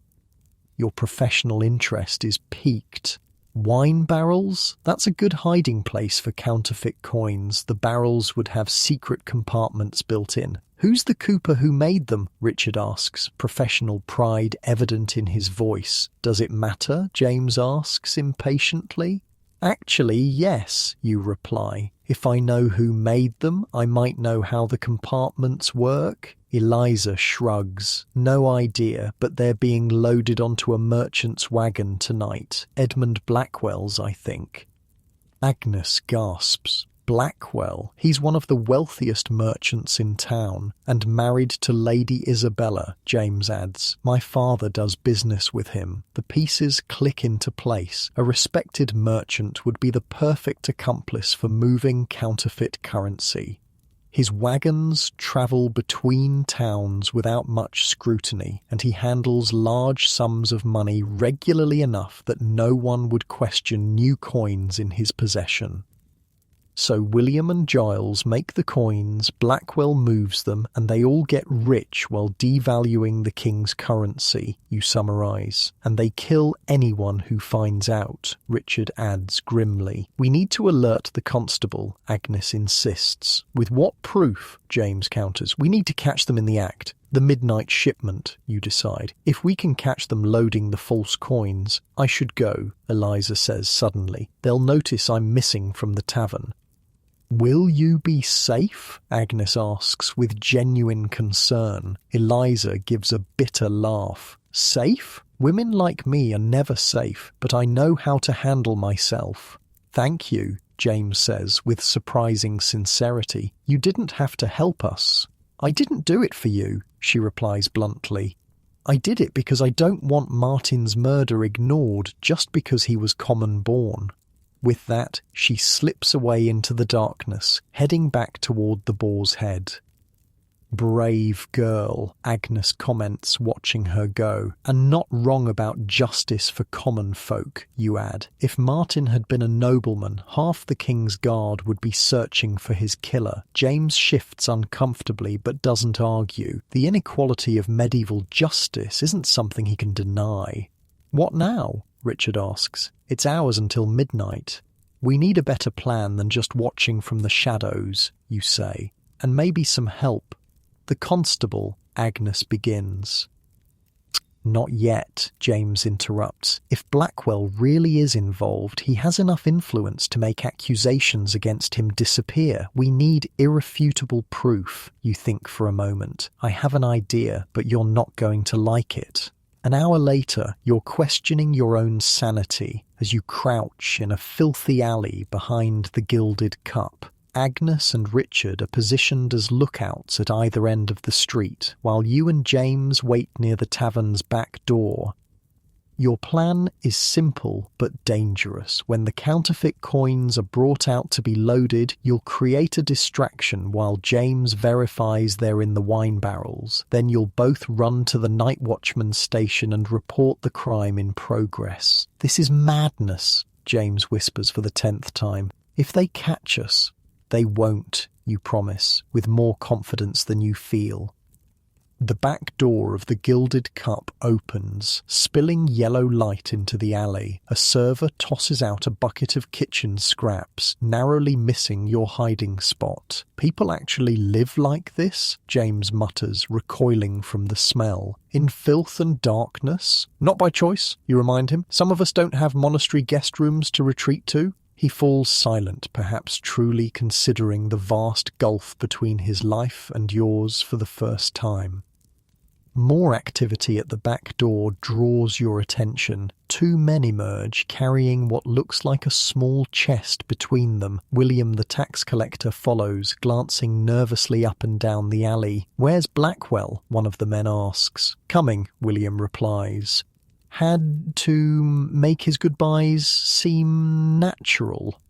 A: Your professional interest is piqued. Wine barrels? That's a good hiding place for counterfeit coins. The barrels would have secret compartments built in. Who's the cooper who made them? Richard asks, professional pride evident in his voice. Does it matter? James asks impatiently. Actually, yes, you reply. If I know who made them, I might know how the compartments work. Eliza shrugs. No idea, but they're being loaded onto a merchant's wagon tonight. Edmund Blackwell's, I think. Agnes gasps. Blackwell? He's one of the wealthiest merchants in town, and married to Lady Isabella, James adds. My father does business with him. The pieces click into place. A respected merchant would be the perfect accomplice for moving counterfeit currency. His wagons travel between towns without much scrutiny, and he handles large sums of money regularly enough that no one would question new coins in his possession. So William and Giles make the coins, Blackwell moves them, and they all get rich while devaluing the king's currency, you summarise. And they kill anyone who finds out, Richard adds grimly. We need to alert the constable, Agnes insists. With what proof? James counters. We need to catch them in the act. The midnight shipment, you decide. If we can catch them loading the false coins, I should go, Eliza says suddenly. They'll notice I'm missing from the tavern. Will you be safe? Agnes asks with genuine concern. Eliza gives a bitter laugh. Safe? Women like me are never safe, but I know how to handle myself. Thank you, James says with surprising sincerity. You didn't have to help us. I didn't do it for you, she replies bluntly. I did it because I don't want Martin's murder ignored just because he was common born. With that, she slips away into the darkness, heading back toward the Boar's Head. Brave girl, Agnes comments, watching her go. And not wrong about justice for common folk, you add. If Martin had been a nobleman, half the king's guard would be searching for his killer. James shifts uncomfortably but doesn't argue. The inequality of medieval justice isn't something he can deny. What now? Richard asks. It's hours until midnight. We need a better plan than just watching from the shadows, you say, and maybe some help. The constable, Agnes begins. Not yet, James interrupts. If Blackwell really is involved, he has enough influence to make accusations against him disappear. We need irrefutable proof. You think for a moment. I have an idea, but you're not going to like it. An hour later, you're questioning your own sanity as you crouch in a filthy alley behind the Gilded Cup. Agnes and Richard are positioned as lookouts at either end of the street, while you and James wait near the tavern's back door. Your plan is simple but dangerous. When the counterfeit coins are brought out to be loaded, you'll create a distraction while James verifies they're in the wine barrels. Then you'll both run to the night watchman's station and report the crime in progress. "This is madness," James whispers for the 10th time. "If they catch us," "They won't," you promise, with more confidence than you feel. The back door of the Gilded Cup opens, spilling yellow light into the alley. A server tosses out a bucket of kitchen scraps, narrowly missing your hiding spot. "People actually live like this?" James mutters, recoiling from the smell. "In filth and darkness?" "Not by choice," you remind him. "Some of us don't have monastery guest rooms to retreat to." He falls silent, perhaps truly considering the vast gulf between his life and yours for the first time. More activity at the back door draws your attention. Two men emerge, carrying what looks like a small chest between them. William the tax collector follows, glancing nervously up and down the alley. "Where's Blackwell?" one of the men asks. "Coming," William replies. "Had to make his goodbyes seem natural.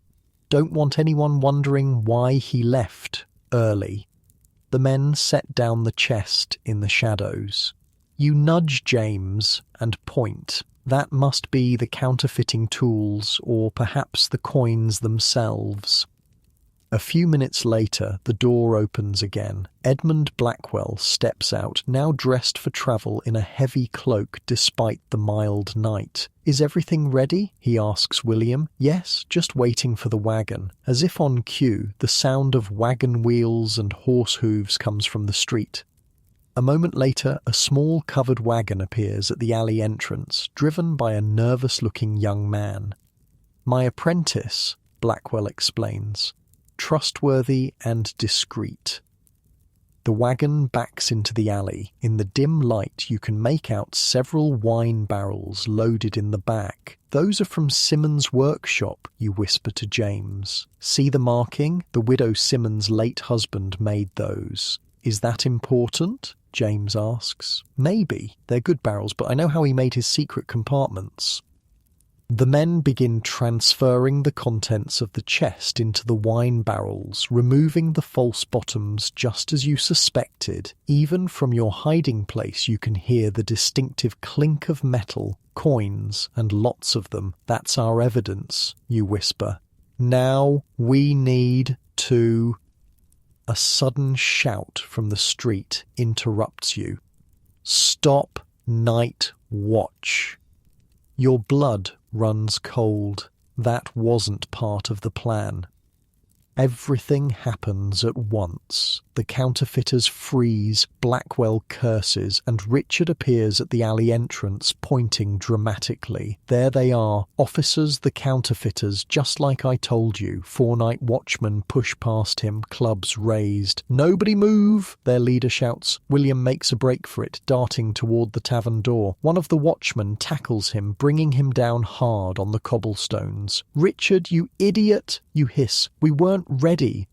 A: Don't want anyone wondering why he left early." The men set down the chest in the shadows. You nudge James and point. That must be the counterfeiting tools, or perhaps the coins themselves. A few minutes later, the door opens again. Edmund Blackwell steps out, now dressed for travel in a heavy cloak despite the mild night. "Is everything ready?" he asks William. "Yes, just waiting for the wagon." As if on cue, the sound of wagon wheels and horse hooves comes from the street. A moment later, a small covered wagon appears at the alley entrance, driven by a nervous-looking young man. "My apprentice," Blackwell explains. "Trustworthy and discreet." The wagon backs into the alley. In the dim light, you can make out several wine barrels loaded in the back. "Those are from Simmons' workshop," you whisper to James. "See the marking? The widow Simmons' late husband made those." "Is that important?" James asks. "Maybe. They're good barrels, but I know how he made his secret compartments." The men begin transferring the contents of the chest into the wine barrels, removing the false bottoms just as you suspected. Even from your hiding place you can hear the distinctive clink of metal, coins, and lots of them. "That's our evidence," you whisper. "Now we need to..." A sudden shout from the street interrupts you. "Stop night watch." Your blood runs cold. That wasn't part of the plan. Everything happens at once. The counterfeiters freeze, Blackwell curses, and Richard appears at the alley entrance, pointing dramatically. There they are, officers the counterfeiters, just like I told you. 4 night watchmen push past him, clubs raised. "Nobody move!" their leader shouts. William makes a break for it, darting toward the tavern door. One of the watchmen tackles him, bringing him down hard on the cobblestones. "Richard, you idiot!" you hiss. "We weren't ready."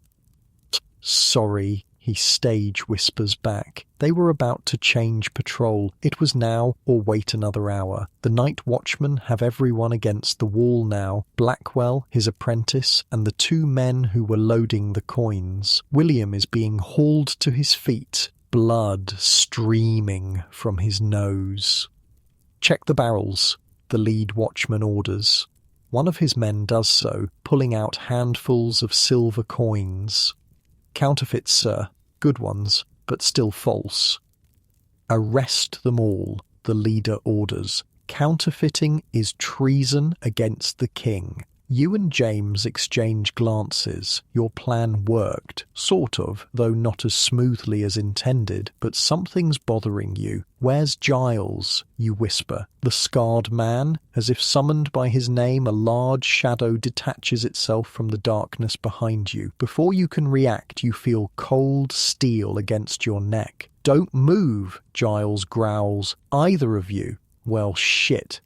A: "Sorry," he stage whispers back. They were about to change patrol. It was now or wait another hour. The night watchmen have everyone against the wall now. Blackwell, his apprentice, and the 2 men who were loading the coins. William is being hauled to his feet, blood streaming from his nose. "Check the barrels," the lead watchman orders. One of his men does so, pulling out handfuls of silver coins. "Counterfeits, sir. Good ones, but still false." "Arrest them all," the leader orders. "Counterfeiting is treason against the king." You and James exchange glances. Your plan worked, sort of, though not as smoothly as intended, but something's bothering you. "Where's Giles?" you whisper. The scarred man, as if summoned by his name, a large shadow detaches itself from the darkness behind you. Before you can react, you feel cold steel against your neck. "Don't move," Giles growls. "Either of you." "Well, shit."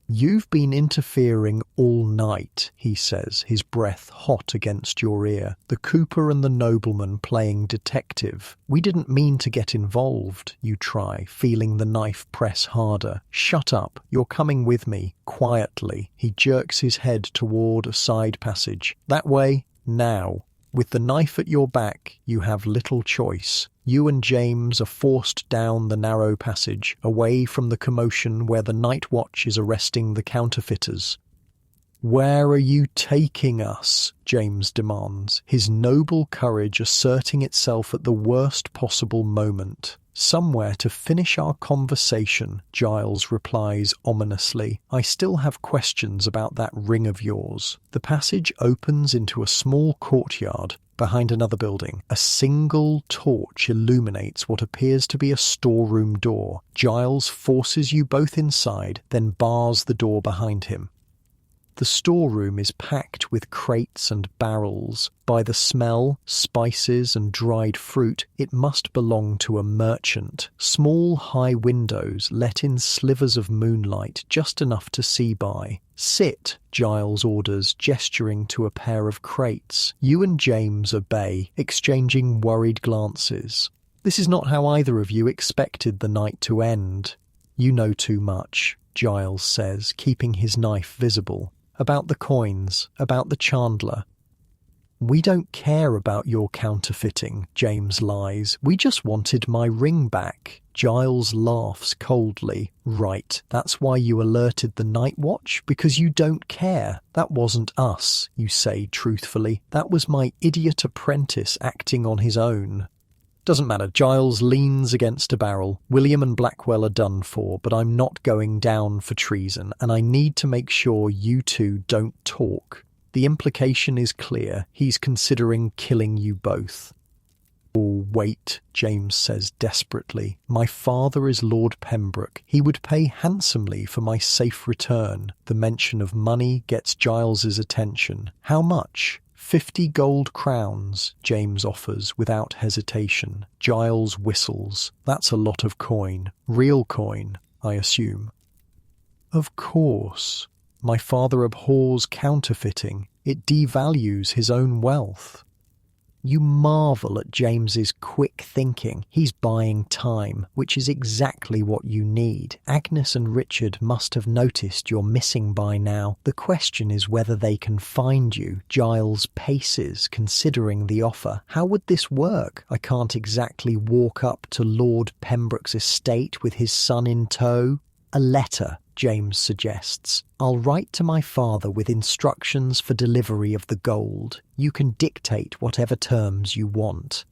A: "You've been interfering all night," he says, his breath hot against your ear. "The cooper and the nobleman playing detective. We didn't mean to get involved," you try, feeling the knife press harder. "Shut up, you're coming with me." Quietly, he jerks his head toward a side passage. "That way, now." With the knife at your back, you have little choice. You and James are forced down the narrow passage, away from the commotion where the night watch is arresting the counterfeiters. "Where are you taking us?" James demands, his noble courage asserting itself at the worst possible moment. "Somewhere to finish our conversation," Giles replies ominously. "I still have questions about that ring of yours." The passage opens into a small courtyard behind another building. A single torch illuminates what appears to be a storeroom door. Giles forces you both inside, then bars the door behind him. The storeroom is packed with crates and barrels. By the smell, spices and dried fruit, it must belong to a merchant. Small high windows let in slivers of moonlight, just enough to see by. "Sit," Giles orders, gesturing to a pair of crates. You and James obey, exchanging worried glances. This is not how either of you expected the night to end. "You know too much," Giles says, keeping his knife visible. "About the coins, about the chandler." "We don't care about your counterfeiting," James lies. "We just wanted my ring back." Giles laughs coldly. "Right, that's why you alerted the night watch? Because you don't care. That wasn't us," you say truthfully. "That was my idiot apprentice acting on his own." "Doesn't matter." Giles leans against a barrel. "William and Blackwell are done for, but I'm not going down for treason, and I need to make sure you two don't talk." The implication is clear. He's considering killing you both. "Oh, wait," James says desperately. "My father is Lord Pembroke. He would pay handsomely for my safe return." The mention of money gets Giles's attention. "How much?" 50 gold crowns, James offers without hesitation. Giles whistles. "That's a lot of coin. Real coin, I assume." "Of course. My father abhors counterfeiting. It devalues his own wealth." You marvel at James's quick thinking. He's buying time, which is exactly what you need. Agnes and Richard must have noticed you're missing by now. The question is whether they can find you. Giles paces, considering the offer. How would this work? I can't exactly walk up to Lord Pembroke's estate with his son in tow. "A letter," James suggests. "I'll write to my father with instructions for delivery of the gold. You can dictate whatever terms you want."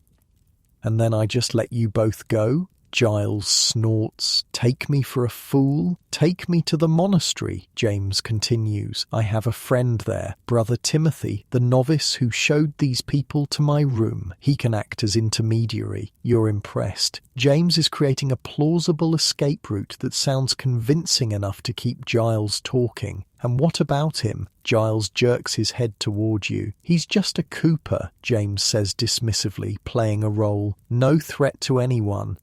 A: "And then I just let you both go?" Giles snorts. "Take me for a fool? Take me to the monastery," James continues. "I have a friend there, Brother Timothy, the novice who showed these people to my room. He can act as intermediary." You're impressed. James is creating a plausible escape route that sounds convincing enough to keep Giles talking. "And what about him?" Giles jerks his head toward you. "He's just a cooper," James says dismissively, playing a role. "No threat to anyone."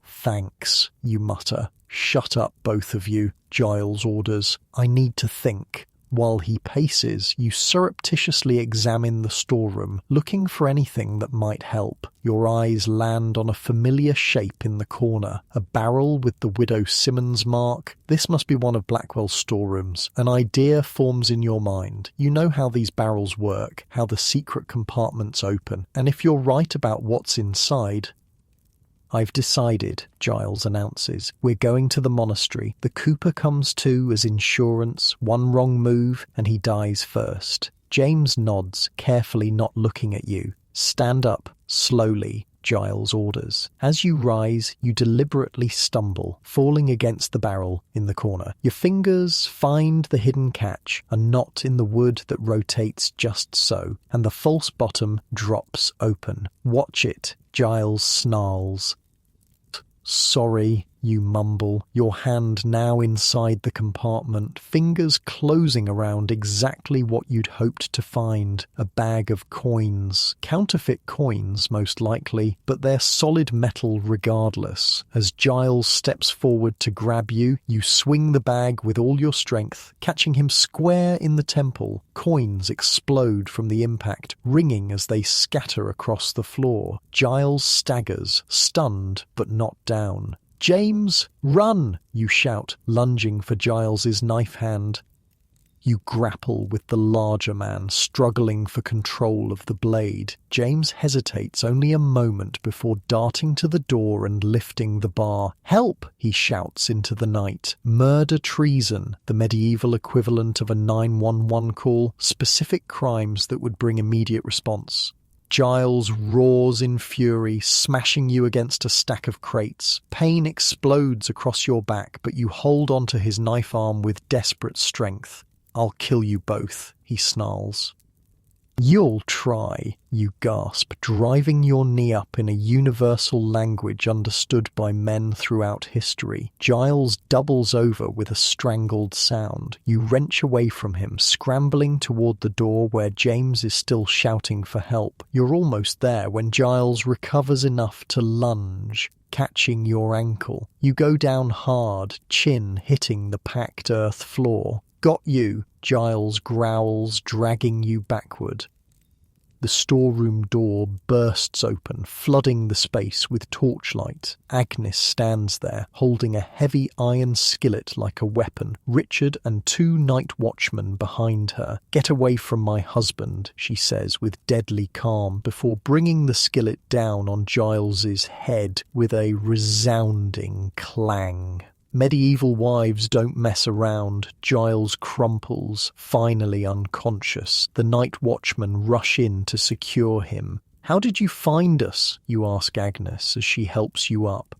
A: "Thanks," you mutter. "Shut up, both of you," Giles orders. "I need to think." While he paces, you surreptitiously examine the storeroom, looking for anything that might help. Your eyes land on a familiar shape in the corner, a barrel with the Widow Simmons mark. This must be one of Blackwell's storerooms. An idea forms in your mind. You know how these barrels work, how the secret compartments open, and if you're right about what's inside... "I've decided," Giles announces. "We're going to the monastery. The cooper comes too as insurance. One wrong move and he dies first." James nods, carefully not looking at you. "Stand up, slowly," Giles orders. As you rise, you deliberately stumble, falling against the barrel in the corner. Your fingers find the hidden catch, a knot in the wood that rotates just so, and the false bottom drops open. "Watch it," Giles snarls. "Sorry," you mumble, your hand now inside the compartment, fingers closing around exactly what you'd hoped to find. A bag of coins. Counterfeit coins, most likely, but they're solid metal regardless. As Giles steps forward to grab you, you swing the bag with all your strength, catching him square in the temple. Coins explode from the impact, ringing as they scatter across the floor. Giles staggers, stunned but not down. "James, run!" you shout, lunging for Giles's knife hand. You grapple with the larger man, struggling for control of the blade. James hesitates only a moment before darting to the door and lifting the bar. "Help!" he shouts into the night. Murder treason, the medieval equivalent of a 911 call, specific crimes that would bring immediate response. Giles roars in fury, smashing you against a stack of crates. Pain explodes across your back, but you hold onto his knife arm with desperate strength. "I'll kill you both," he snarls. "You'll try," you gasp, driving your knee up in a universal language understood by men throughout history. Giles doubles over with a strangled sound. You wrench away from him, scrambling toward the door where James is still shouting for help. You're almost there when Giles recovers enough to lunge, catching your ankle. You go down hard, chin hitting the packed earth floor. "Got you," Giles growls, dragging you backward. The storeroom door bursts open, flooding the space with torchlight. Agnes stands there, holding a heavy iron skillet like a weapon. Richard and 2 night watchmen behind her. "Get away from my husband," she says with deadly calm, before bringing the skillet down on Giles's head with a resounding clang. Medieval wives don't mess around. Giles crumples, finally unconscious. The night watchmen rush in to secure him. "How did you find us?" you ask Agnes as she helps you up.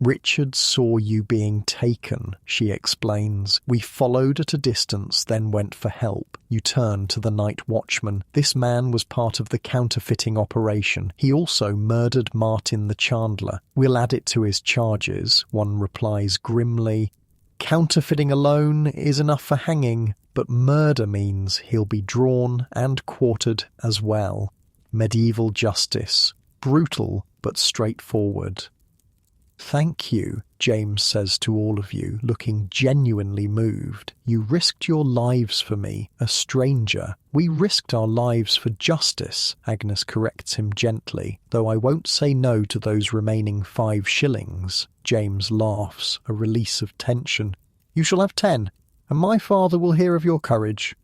A: "Richard saw you being taken," she explains. "We followed at a distance, then went for help." You turn to the night watchman. "This man was part of the counterfeiting operation. He also murdered Martin the Chandler. We'll add it to his charges," one replies grimly. "Counterfeiting alone is enough for hanging, but murder means he'll be drawn and quartered as well." Medieval justice. Brutal, but straightforward. "Thank you," James says to all of you, looking genuinely moved. "You risked your lives for me, a stranger." "We risked our lives for justice," Agnes corrects him gently, "though I won't say no to those remaining 5 shillings. James laughs, a release of tension. "You shall have 10, and my father will hear of your courage."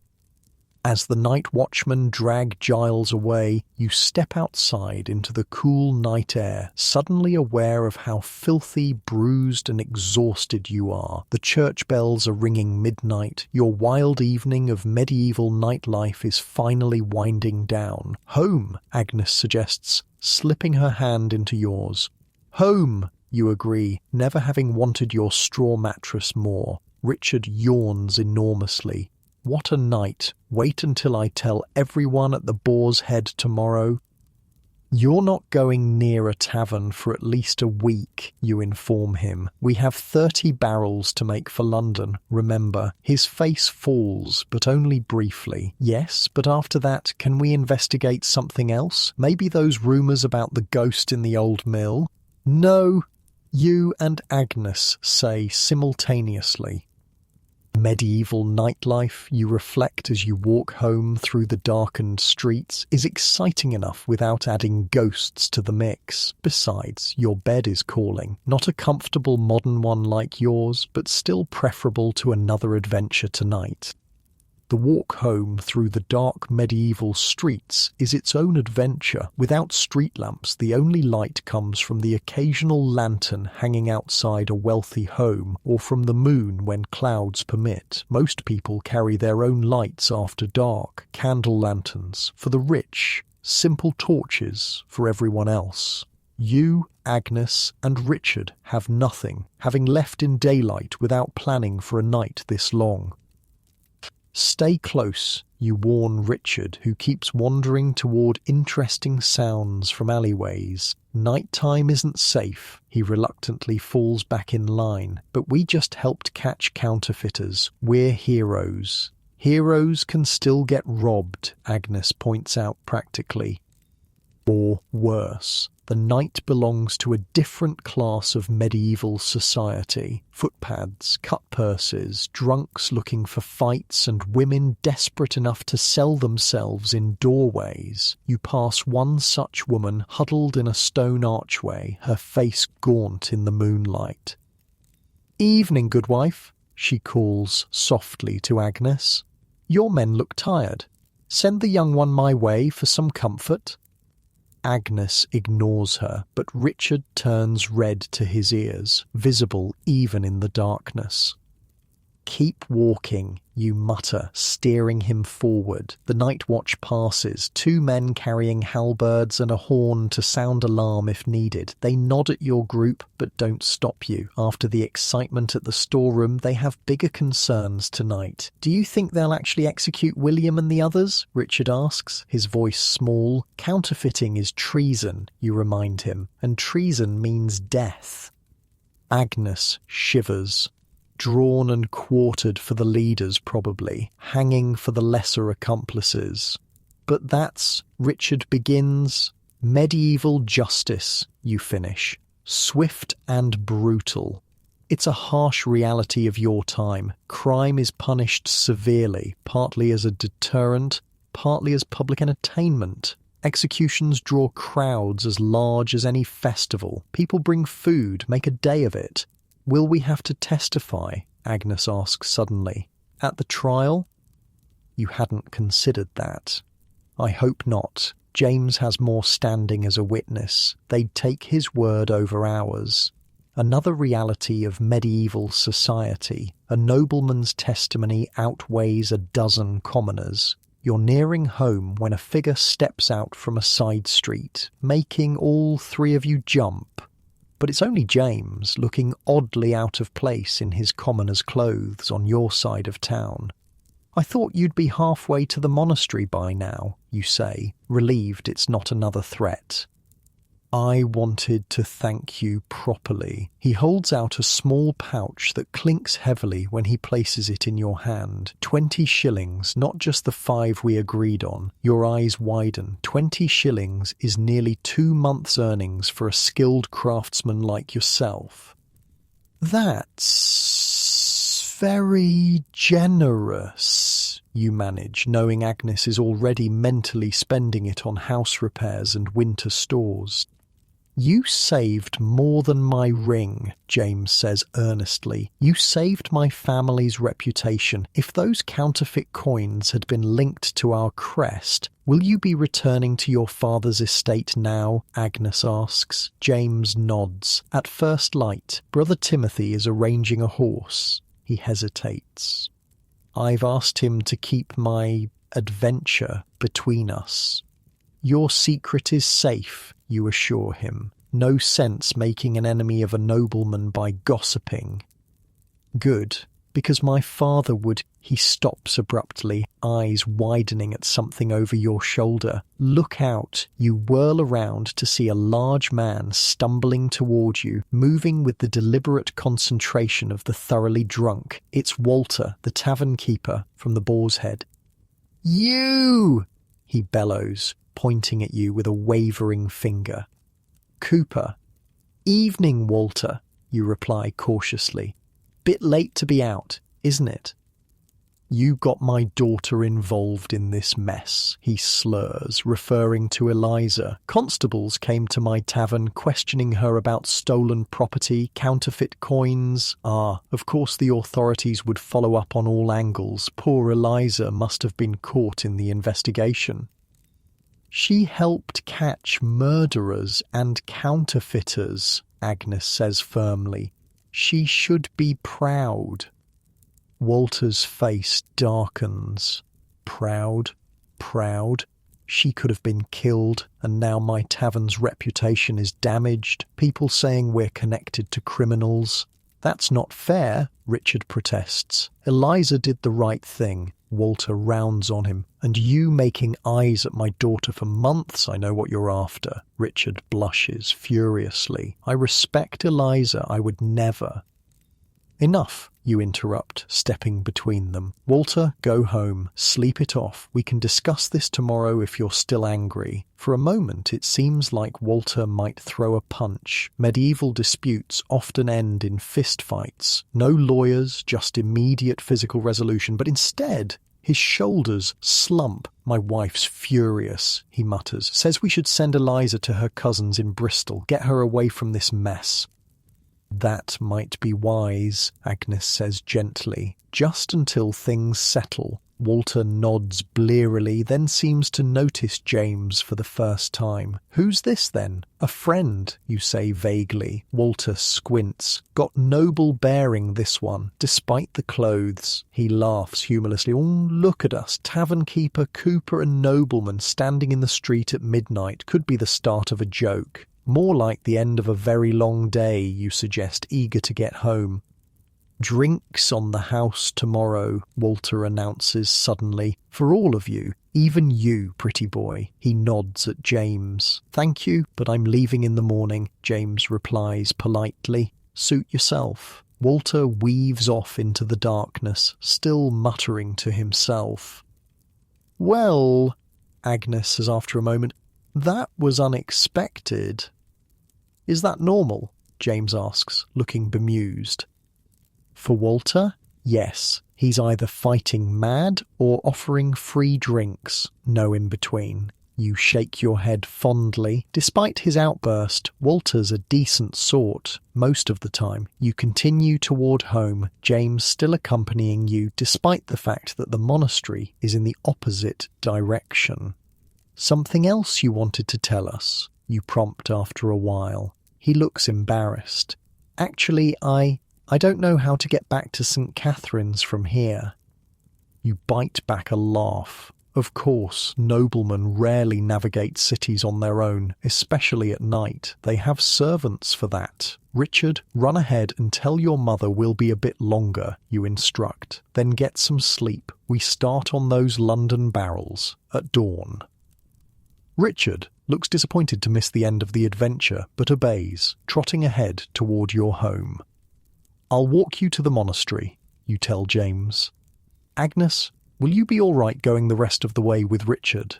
A: As the night watchmen drag Giles away, you step outside into the cool night air, suddenly aware of how filthy, bruised and exhausted you are. The church bells are ringing midnight. Your wild evening of medieval nightlife is finally winding down. "Home," Agnes suggests, slipping her hand into yours. "Home," you agree, never having wanted your straw mattress more. Richard yawns enormously. "What a night. Wait until I tell everyone at the Boar's Head tomorrow." "You're not going near a tavern for at least a week," you inform him. "We have 30 barrels to make for London, remember." His face falls, but only briefly. "Yes, but after that, can we investigate something else? Maybe those rumours about the ghost in the old mill?" "No," you and Agnes say simultaneously. Medieval nightlife, you reflect as you walk home through the darkened streets, is exciting enough without adding ghosts to the mix. Besides, your bed is calling. Not a comfortable modern one like yours, but still preferable to another adventure tonight. The walk home through the dark medieval streets is its own adventure. Without street lamps, the only light comes from the occasional lantern hanging outside a wealthy home, or from the moon when clouds permit. Most people carry their own lights after dark, candle lanterns for the rich, simple torches for everyone else. You, Agnes, and Richard have nothing, having left in daylight without planning for a night this long. Stay close, you warn Richard, who keeps wandering toward interesting sounds from alleyways. Nighttime isn't safe. He reluctantly falls back in line. But we just helped catch counterfeiters. We're heroes. Heroes can still get robbed, Agnes points out practically. Or worse. The night belongs to a different class of medieval society. Footpads, cut purses, drunks looking for fights, and women desperate enough to sell themselves in doorways. You pass one such woman huddled in a stone archway, her face gaunt in the moonlight. "Evening, good wife," she calls softly to Agnes. "Your men look tired. Send the young one my way for some comfort." Agnes ignores her, but Richard turns red to his ears, visible even in the darkness. "Keep walking," you mutter, steering him forward. The night watch passes, 2 men carrying halberds and a horn to sound alarm if needed. They nod at your group, but don't stop you. After the excitement at the storeroom, they have bigger concerns tonight. "Do you think they'll actually execute William and the others?" Richard asks, his voice small. "Counterfeiting is treason," you remind him, and treason means death. Agnes shivers. Drawn and quartered for the leaders, probably, hanging for the lesser accomplices. But that's, Richard begins, medieval justice, you finish. Swift and brutal. It's a harsh reality of your time. Crime is punished severely, partly as a deterrent, partly as public entertainment. Executions draw crowds as large as any festival. People bring food, make a day of it. "Will we have to testify?" Agnes asks suddenly. "At the trial?" You hadn't considered that. "I hope not. James has more standing as a witness. They'd take his word over ours." Another reality of medieval society. A nobleman's testimony outweighs a dozen commoners. You're nearing home when a figure steps out from a side street, making all 3 of you jump. But it's only James, looking oddly out of place in his commoner's clothes on your side of town. "I thought you'd be halfway to the monastery by now," you say, relieved it's not another threat. "I wanted to thank you properly." He holds out a small pouch that clinks heavily when he places it in your hand. 20 shillings, not just the 5 we agreed on. Your eyes widen. 20 shillings is nearly 2 months' earnings for a skilled craftsman like yourself. "That's very generous," you manage, knowing Agnes is already mentally spending it on house repairs and winter stores. "You saved more than my ring," James says earnestly. "You saved my family's reputation. If those counterfeit coins had been linked to our crest, will you be returning to your father's estate now?" Agnes asks. James nods. "At first light. Brother Timothy is arranging a horse." He hesitates. "I've asked him to keep my adventure between us." "Your secret is safe," you assure him. "No sense making an enemy of a nobleman by gossiping." "Good, because my father would—" He stops abruptly, eyes widening at something over your shoulder. Look out. You whirl around to see a large man stumbling toward you, moving with the deliberate concentration of the thoroughly drunk. It's Walter, the tavern keeper, from the Boar's Head. "You!" he bellows, pointing at you with a wavering finger. "Cooper." "Evening, Walter," you reply cautiously. "Bit late to be out, isn't it?" "You got my daughter involved in this mess," he slurs, referring to Eliza. "Constables came to my tavern questioning her about stolen property, counterfeit coins. Of course the authorities would follow up on all angles. Poor Eliza must have been caught in the investigation." "She helped catch murderers and counterfeiters," Agnes says firmly. "She should be proud." Walter's face darkens. Proud? Proud? She could have been killed, and now my tavern's reputation is damaged. People saying we're connected to criminals. "That's not fair," Richard protests. "Eliza did the right thing. Walter rounds on him. And you making eyes at my daughter for months, I know what you're after. Richard blushes furiously. I respect Eliza, I would never. Enough, you interrupt, stepping between them. Walter, go home. Sleep it off. We can discuss this tomorrow if you're still angry. For a moment, it seems like Walter might throw a punch. Medieval disputes often end in fistfights. No lawyers, just immediate physical resolution. But instead, his shoulders slump. My wife's furious, he mutters. Says we should send Eliza to her cousins in Bristol. Get her away from this mess. That might be wise, Agnes says gently, just until things settle. Walter nods blearily, then seems to notice James for the first time. Who's this then? A friend, you say vaguely. Walter squints. Got noble bearing, this one, despite the clothes. He laughs humorlessly. Oh, look at us, tavern keeper, cooper and nobleman standing in the street at midnight. Could be the start of a joke. More like the end of a very long day, you suggest, eager to get home. Drinks on the house tomorrow, Walter announces suddenly. For all of you, even you, pretty boy. He nods at James. Thank you, but I'm leaving in the morning, James replies politely. Suit yourself. Walter weaves off into the darkness, still muttering to himself. Well, Agnes says after a moment, that was unexpected. Is that normal? James asks, looking bemused. For Walter, yes. He's either fighting mad or offering free drinks. No in between. You shake your head fondly. Despite his outburst, Walter's a decent sort. Most of the time, you continue toward home, James still accompanying you despite the fact that the monastery is in the opposite direction. Something else you wanted to tell us, you prompt after a while. He looks embarrassed. Actually, I don't know how to get back to St. Catherine's from here. You bite back a laugh. Of course, noblemen rarely navigate cities on their own, especially at night. They have servants for that. Richard, run ahead and tell your mother we'll be a bit longer, you instruct. Then get some sleep. We start on those London barrels at dawn. Richard looks disappointed to miss the end of the adventure, but obeys, trotting ahead toward your home. I'll walk you to the monastery, you tell James. Agnes, will you be all right going the rest of the way with Richard?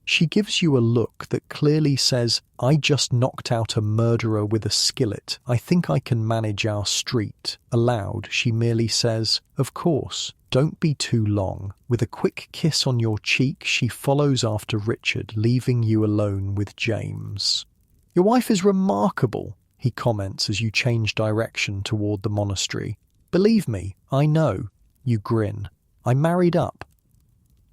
A: She gives you a look that clearly says, I just knocked out a murderer with a skillet. I think I can manage our street. Aloud, she merely says, of course. Don't be too long. With a quick kiss on your cheek, she follows after Richard, leaving you alone with James. Your wife is remarkable, he comments as you change direction toward the monastery. Believe me, I know. You grin. I married up.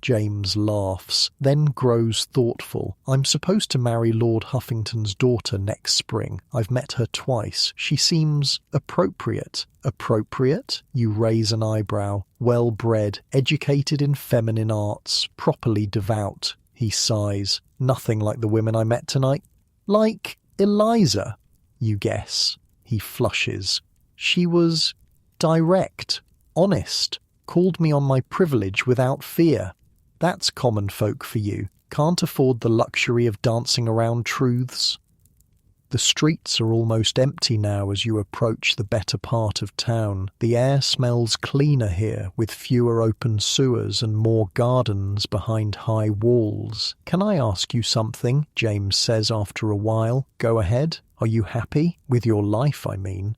A: James laughs, then grows thoughtful. I'm supposed to marry Lord Huffington's daughter next spring. I've met her twice. She seems appropriate. Appropriate? You raise an eyebrow. Well-bred, educated in feminine arts, properly devout. He sighs. Nothing like the women I met tonight. Like Eliza, you guess. He flushes. She was direct, honest, called me on my privilege without fear. That's common folk for you. Can't afford the luxury of dancing around truths. The streets are almost empty now as you approach the better part of town. The air smells cleaner here, with fewer open sewers and more gardens behind high walls. Can I ask you something? James says after a while. Go ahead. Are you happy? With your life, I mean.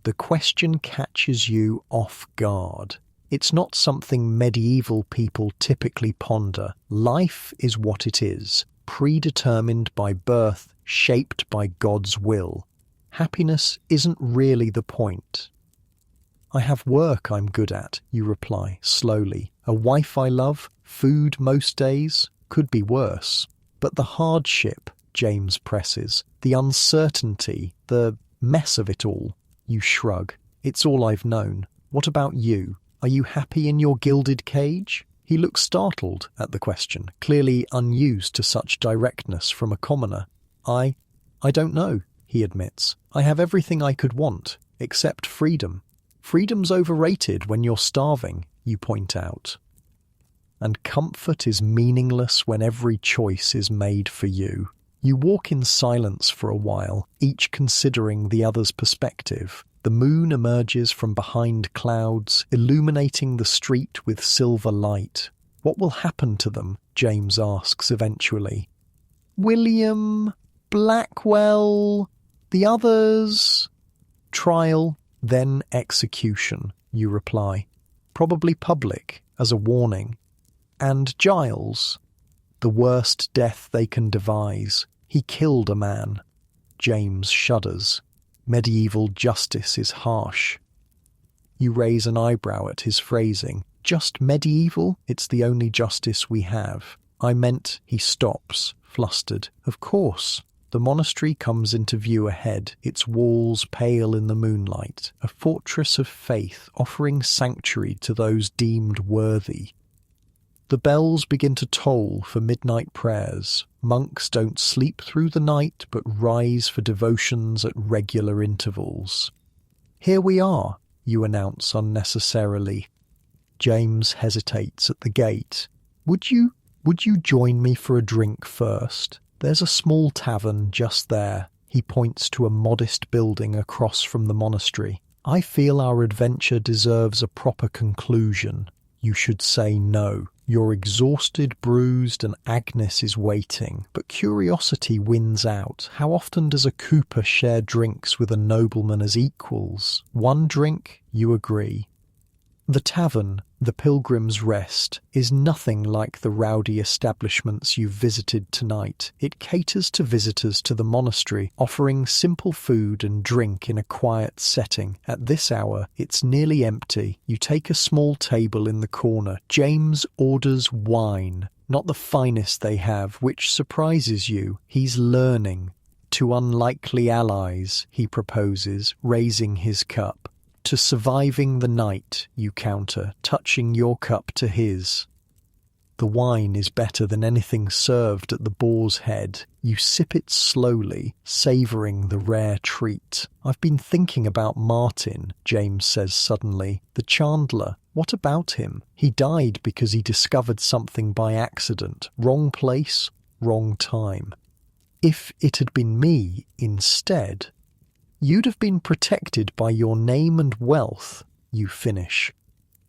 A: The question catches you off guard. It's not something medieval people typically ponder. Life is what it is, predetermined by birth, shaped by God's will. Happiness isn't really the point. I have work I'm good at, you reply, slowly. A wife I love, food most days, could be worse. But the hardship, James presses, the uncertainty, the mess of it all. You shrug. It's all I've known. What about you? Are you happy in your gilded cage? He looks startled at the question, clearly unused to such directness from a commoner. I don't know, he admits. I have everything I could want, except freedom. Freedom's overrated when you're starving, you point out. and comfort is meaningless when every choice is made for you. You walk in silence for a while, each considering the other's perspective. The moon emerges from behind clouds, illuminating the street with silver light. What will happen to them? James asks eventually. William, Blackwell, the others. Trial, then execution, you reply. Probably public, as a warning. And Giles, the worst death they can devise. He killed a man. James shudders. Medieval justice is harsh. You raise an eyebrow at his phrasing. Just medieval? It's the only justice we have. I meant, he stops, flustered. Of course. The monastery comes into view ahead, its walls pale in the moonlight, a fortress of faith offering sanctuary to those deemed worthy. The bells begin to toll for midnight prayers. Monks don't sleep through the night, but rise for devotions at regular intervals. Here we are, you announce unnecessarily. James hesitates at the gate. Would you join me for a drink first? There's a small tavern just there. He points to a modest building across from the monastery. I feel our adventure deserves a proper conclusion. You should say no. You're exhausted, bruised, and Agnes is waiting. But curiosity wins out. How often does a cooper share drinks with a nobleman as equals? One drink, you agree. The tavern, the Pilgrim's Rest, is nothing like the rowdy establishments you've visited tonight. It caters to visitors to the monastery, offering simple food and drink in a quiet setting. At this hour, it's nearly empty. You take a small table in the corner. James orders wine, not the finest they have, which surprises you. He's learning. To unlikely allies, he proposes, raising his cup. To surviving the night, you counter, touching your cup to his. The wine is better than anything served at the Boar's Head. You sip it slowly, savouring the rare treat. I've been thinking about Martin, James says suddenly. The chandler. What about him? He died because he discovered something by accident. Wrong place, wrong time. If it had been me instead, you'd have been protected by your name and wealth, you finish.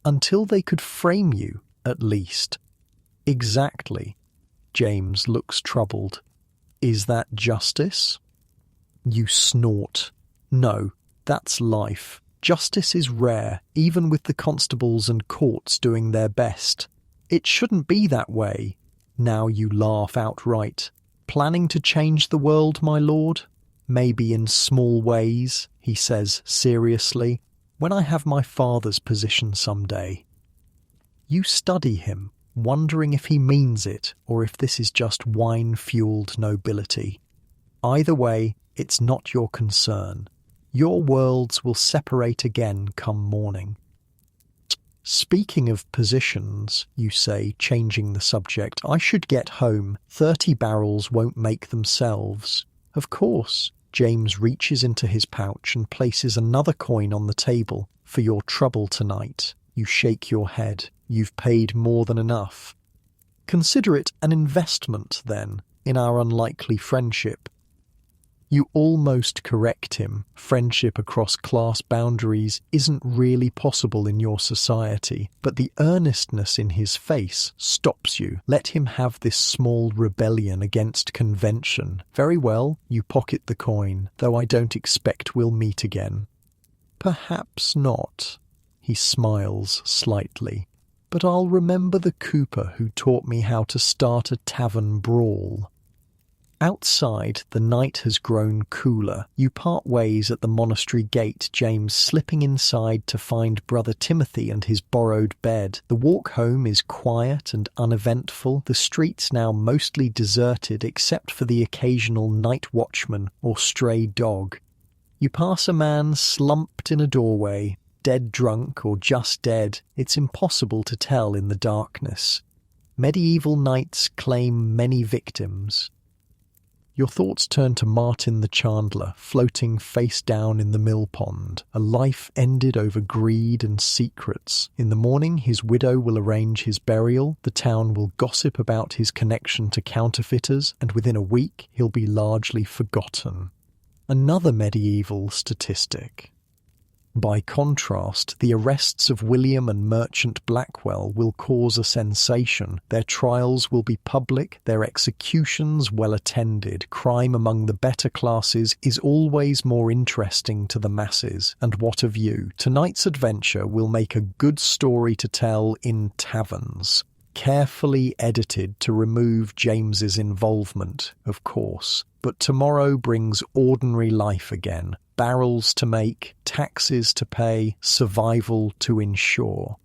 A: Until they could frame you, at least. Exactly. James looks troubled. Is that justice? You snort. No, that's life. Justice is rare, even with the constables and courts doing their best. It shouldn't be that way. Now you laugh outright. Planning to change the world, my lord? Maybe in small ways, he says seriously, when I have my father's position someday. You study him, wondering if he means it or if this is just wine-fueled nobility. Either way, it's not your concern. Your worlds will separate again come morning. Speaking of positions, you say, changing the subject, I should get home. 30 barrels won't make themselves. Of course. James reaches into his pouch and places another coin on the table. For your trouble tonight. You shake your head. You've paid more than enough. Consider it an investment, then, in our unlikely friendship. You almost correct him. Friendship across class boundaries isn't really possible in your society, but the earnestness in his face stops you. Let him have this small rebellion against convention. Very well, you pocket the coin, though I don't expect we'll meet again. Perhaps not. He smiles slightly. But I'll remember the cooper who taught me how to start a tavern brawl. Outside, the night has grown cooler. You part ways at the monastery gate, James slipping inside to find Brother Timothy and his borrowed bed. The walk home is quiet and uneventful, the streets now mostly deserted except for the occasional night watchman or stray dog. You pass a man slumped in a doorway, dead drunk or just dead. It's impossible to tell in the darkness. Medieval nights claim many victims. Your thoughts turn to Martin the Chandler, floating face down in the mill pond. A life ended over greed and secrets. In the morning, his widow will arrange his burial, the town will gossip about his connection to counterfeiters, and within a week, he'll be largely forgotten. Another medieval statistic. By contrast, the arrests of William and Merchant Blackwell will cause a sensation. Their trials will be public, their executions well attended. Crime among the better classes is always more interesting to the masses. And what of you? Tonight's adventure will make a good story to tell in taverns. Carefully edited to remove James's involvement, of course. But tomorrow brings ordinary life again. Barrels to make, taxes to pay, survival to ensure.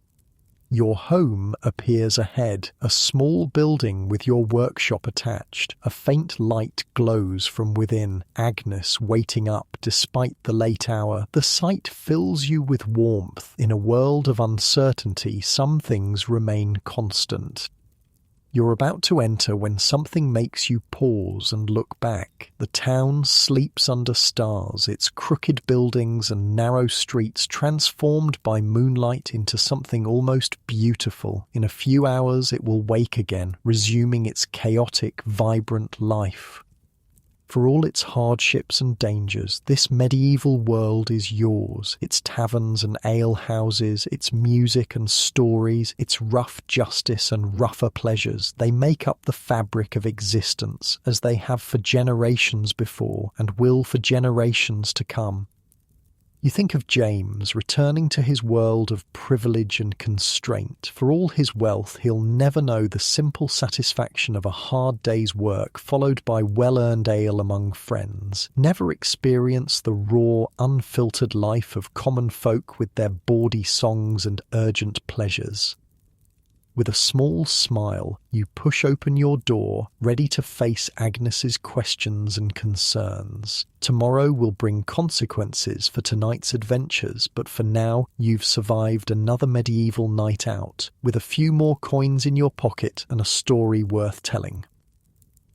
A: Your home appears ahead, a small building with your workshop attached. A faint light glows from within, Agnes waiting up despite the late hour. The sight fills you with warmth. In a world of uncertainty, some things remain constant. You're about to enter when something makes you pause and look back. The town sleeps under stars, its crooked buildings and narrow streets transformed by moonlight into something almost beautiful. In a few hours it will wake again, resuming its chaotic, vibrant life. For all its hardships and dangers, this medieval world is yours. Its taverns and alehouses, its music and stories, its rough justice and rougher pleasures, they make up the fabric of existence, as they have for generations before and will for generations to come. You think of James returning to his world of privilege and constraint. For all his wealth, he'll never know the simple satisfaction of a hard day's work followed by well-earned ale among friends. Never experience the raw, unfiltered life of common folk with their bawdy songs and urgent pleasures. With a small smile, you push open your door, ready to face Agnes's questions and concerns. Tomorrow will bring consequences for tonight's adventures, but for now, you've survived another medieval night out, with a few more coins in your pocket and a story worth telling.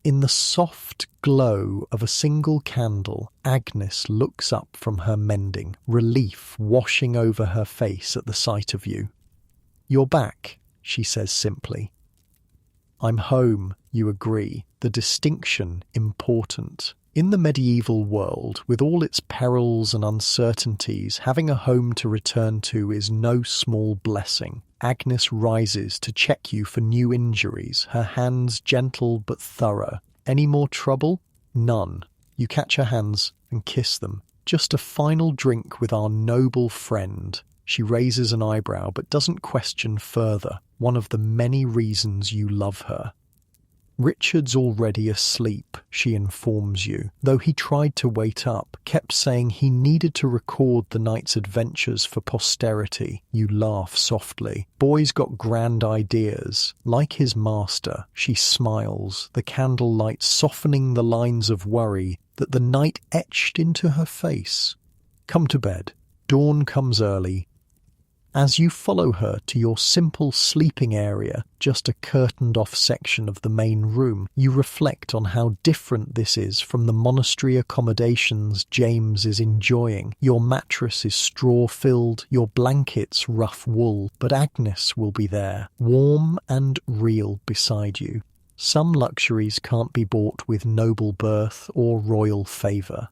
A: In the soft glow of a single candle, Agnes looks up from her mending, relief washing over her face at the sight of you. "You're back," she says simply. "I'm home," you agree, the distinction important. In the medieval world, with all its perils and uncertainties, having a home to return to is no small blessing. Agnes rises to check you for new injuries, her hands gentle but thorough. Any more trouble? None. You catch her hands and kiss them. "Just a final drink with our noble friend." She raises an eyebrow but doesn't question further, one of the many reasons you love her. "Richard's already asleep," she informs you, though he tried to wait up, kept saying he needed to record the night's adventures for posterity. You laugh softly. "Boy's got grand ideas." Like his master, she smiles, the candlelight softening the lines of worry that the night etched into her face. "Come to bed. Dawn comes early." As you follow her to your simple sleeping area, just a curtained-off section of the main room, you reflect on how different this is from the monastery accommodations James is enjoying. Your mattress is straw-filled, your blankets rough wool, but Agnes will be there, warm and real beside you. Some luxuries can't be bought with noble birth or royal favour.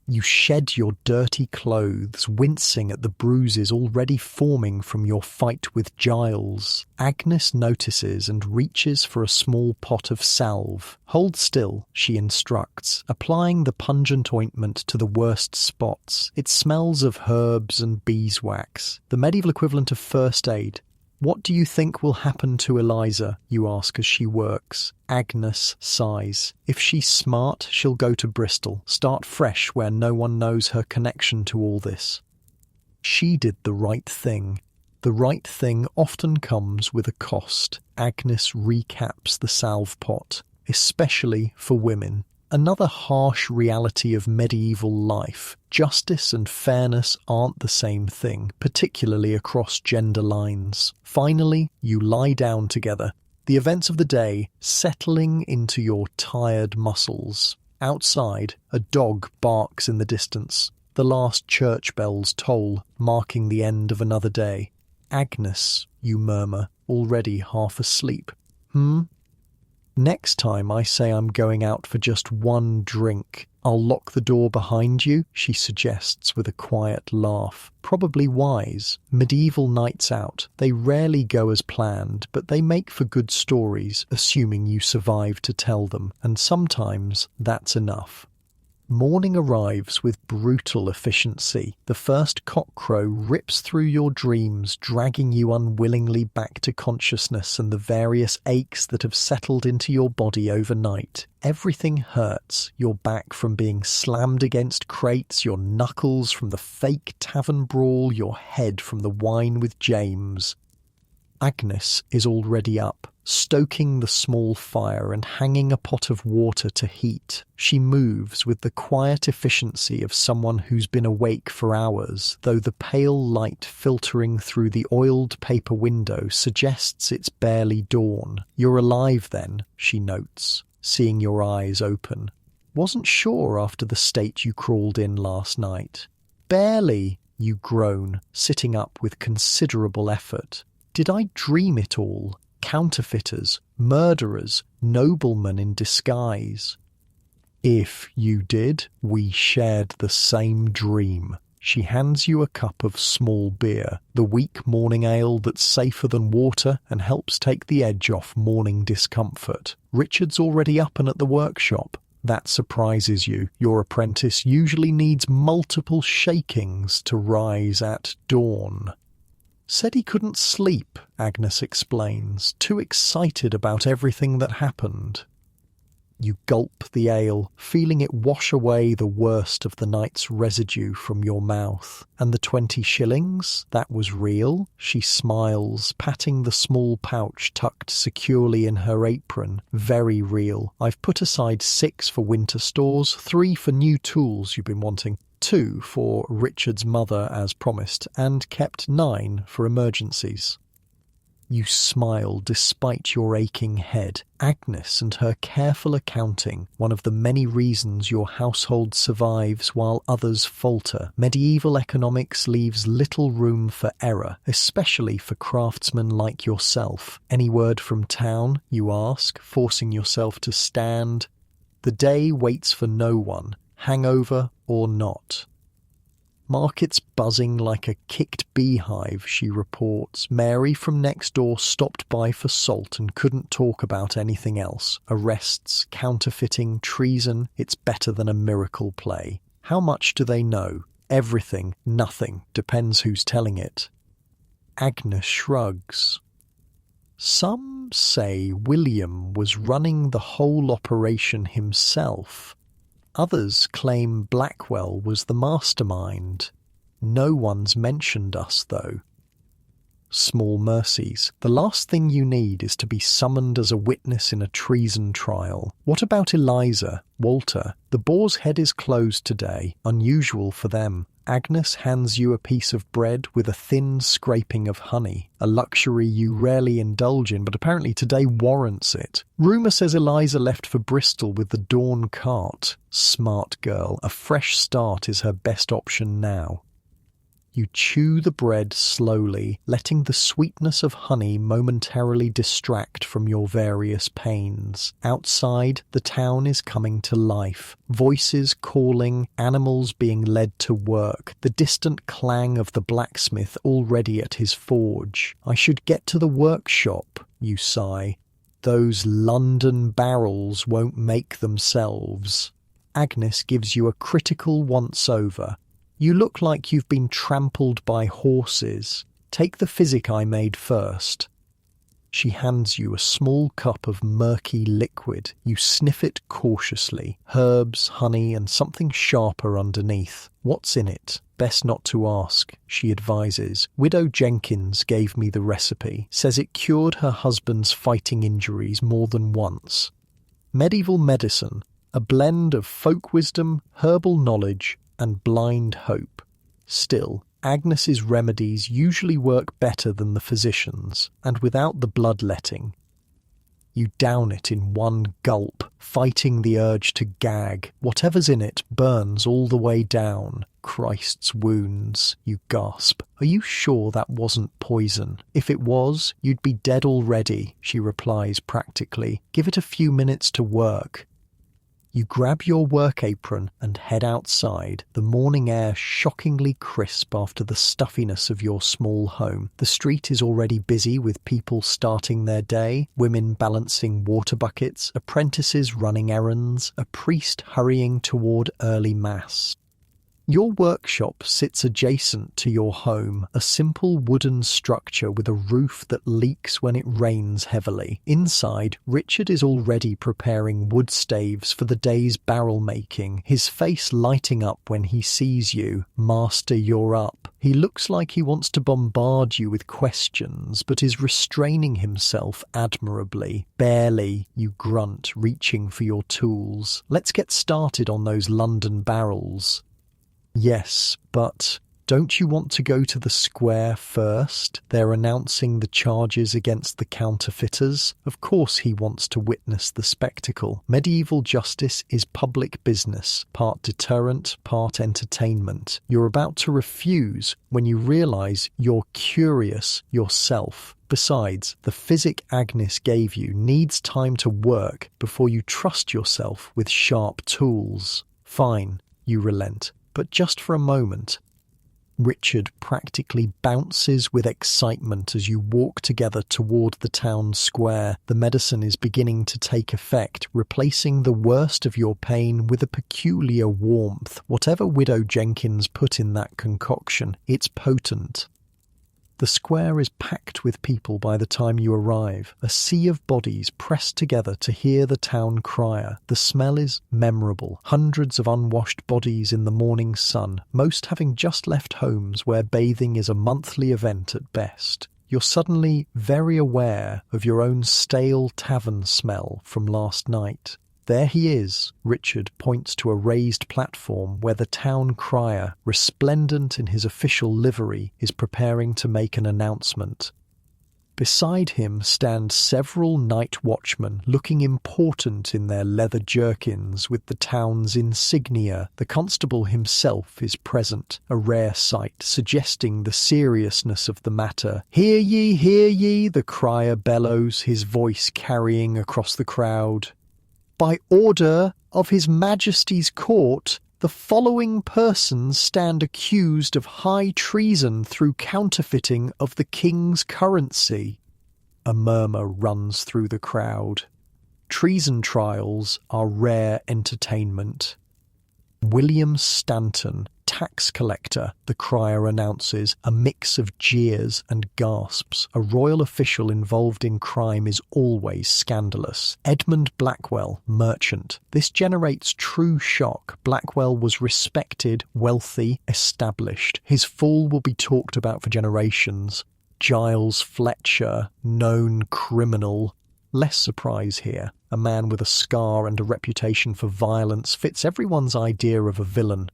A: You shed your dirty clothes, wincing at the bruises already forming from your fight with Giles. Agnes notices and reaches for a small pot of salve. "Hold still," she instructs, applying the pungent ointment to the worst spots. It smells of herbs and beeswax, the medieval equivalent of first aid. "What do you think will happen to Eliza?" you ask as she works. Agnes sighs. "If she's smart, she'll go to Bristol, start fresh where no one knows her connection to all this." She did the right thing. The right thing often comes with a cost. Agnes recaps the salve pot, especially for women. Another harsh reality of medieval life. Justice and fairness aren't the same thing, particularly across gender lines. Finally, you lie down together. The events of the day settling into your tired muscles. Outside, a dog barks in the distance. The last church bells toll, marking the end of another day. Agnes, you murmur, already half asleep. Next time I say I'm going out for just one drink, I'll lock the door behind you, she suggests with a quiet laugh. Probably wise. Medieval nights out. They rarely go as planned, but they make for good stories, assuming you survive to tell them, and sometimes that's enough. Morning arrives with brutal efficiency. The first cockcrow rips through your dreams, dragging you unwillingly back to consciousness and the various aches that have settled into your body overnight. Everything hurts. Your back from being slammed against crates, your knuckles from the fake tavern brawl, your head from the wine with James. Agnes is already up, stoking the small fire and hanging a pot of water to heat. She moves with the quiet efficiency of someone who's been awake for hours, though the pale light filtering through the oiled paper window suggests it's barely dawn. You're alive then, she notes, seeing your eyes open. Wasn't sure after the state you crawled in last night. Barely, you groan, sitting up with considerable effort. Did I dream it all? Counterfeiters, murderers, noblemen in disguise. If you did, we shared the same dream. She hands you a cup of small beer, the weak morning ale that's safer than water and helps take the edge off morning discomfort. Richard's already up and at the workshop. That surprises you. Your apprentice usually needs multiple shakings to rise at dawn. Said he couldn't sleep, Agnes explains, too excited about everything that happened. You gulp the ale, feeling it wash away the worst of the night's residue from your mouth. And the 20 shillings? That was real? She smiles, patting the small pouch tucked securely in her apron. Very real. I've put aside 6 for winter stores, 3 for new tools you've been wanting. 2 for Richard's mother as promised, and kept 9 for emergencies. You smile despite your aching head. Agnes and her careful accounting, one of the many reasons your household survives while others falter. Medieval economics leaves little room for error, especially for craftsmen like yourself. Any word from town, you ask, forcing yourself to stand. The day waits for no one, hangover or not. Market's buzzing like a kicked beehive, she reports. Mary from next door stopped by for salt and couldn't talk about anything else. Arrests, counterfeiting, treason, it's better than a miracle play. How much do they know? Everything, nothing, depends who's telling it. Agnes shrugs. Some say William was running the whole operation himself. Others claim Blackwell was the mastermind. No one's mentioned us, though. Small mercies. The last thing you need is to be summoned as a witness in a treason trial. What about Eliza, Walter? The Boar's Head is closed today, unusual for them. Agnes hands you a piece of bread with a thin scraping of honey, a luxury you rarely indulge in, but apparently today warrants it. Rumour says Eliza left for Bristol with the dawn cart. Smart girl, a fresh start is her best option now. You chew the bread slowly, letting the sweetness of honey momentarily distract from your various pains. Outside, the town is coming to life. Voices calling, animals being led to work, the distant clang of the blacksmith already at his forge. I should get to the workshop, you sigh. Those London barrels won't make themselves. Agnes gives you a critical once-over. You look like you've been trampled by horses. Take the physic I made first. She hands you a small cup of murky liquid. You sniff it cautiously. Herbs, honey, and something sharper underneath. What's in it? Best not to ask, she advises. Widow Jenkins gave me the recipe. Says it cured her husband's fighting injuries more than once. Medieval medicine. A blend of folk wisdom, herbal knowledge, and blind hope. Still, Agnes's remedies usually work better than the physicians, and without the bloodletting. You down it in one gulp, fighting the urge to gag. Whatever's in it burns all the way down. Christ's wounds, you gasp. Are you sure that wasn't poison? If it was, you'd be dead already, she replies practically. Give it a few minutes to work. You grab your work apron and head outside, the morning air shockingly crisp after the stuffiness of your small home. The street is already busy with people starting their day, women balancing water buckets, apprentices running errands, a priest hurrying toward early mass. Your workshop sits adjacent to your home, a simple wooden structure with a roof that leaks when it rains heavily. Inside, Richard is already preparing wood staves for the day's barrel making, his face lighting up when he sees you. Master, you're up. He looks like he wants to bombard you with questions, but is restraining himself admirably. Barely, you grunt, reaching for your tools. Let's get started on those London barrels. Yes, but don't you want to go to the square first? They're announcing the charges against the counterfeiters. Of course he wants to witness the spectacle. Medieval justice is public business, part deterrent, part entertainment. You're about to refuse when you realise you're curious yourself. Besides, the physic Agnes gave you needs time to work before you trust yourself with sharp tools. Fine, you relent. But just for a moment. Richard practically bounces with excitement as you walk together toward the town square. The medicine is beginning to take effect, replacing the worst of your pain with a peculiar warmth. Whatever Widow Jenkins put in that concoction, it's potent. The square is packed with people by the time you arrive, a sea of bodies pressed together to hear the town crier. The smell is memorable, hundreds of unwashed bodies in the morning sun, most having just left homes where bathing is a monthly event at best. You're suddenly very aware of your own stale tavern smell from last night. There he is, Richard points to a raised platform where the town crier, resplendent in his official livery, is preparing to make an announcement. Beside him stand several night watchmen looking important in their leather jerkins with the town's insignia. The constable himself is present, a rare sight, suggesting the seriousness of the matter. Hear ye, the crier bellows, his voice carrying across the crowd. By order of His Majesty's court, the following persons stand accused of high treason through counterfeiting of the king's currency. A murmur runs through the crowd. Treason trials are rare entertainment. William Stanton, tax collector, the crier announces, a mix of jeers and gasps. A royal official involved in crime is always scandalous. Edmund Blackwell, merchant. This generates true shock. Blackwell was respected, wealthy, established. His fall will be talked about for generations. Giles Fletcher, known criminal. Less surprise here. A man with a scar and a reputation for violence fits everyone's idea of a villain.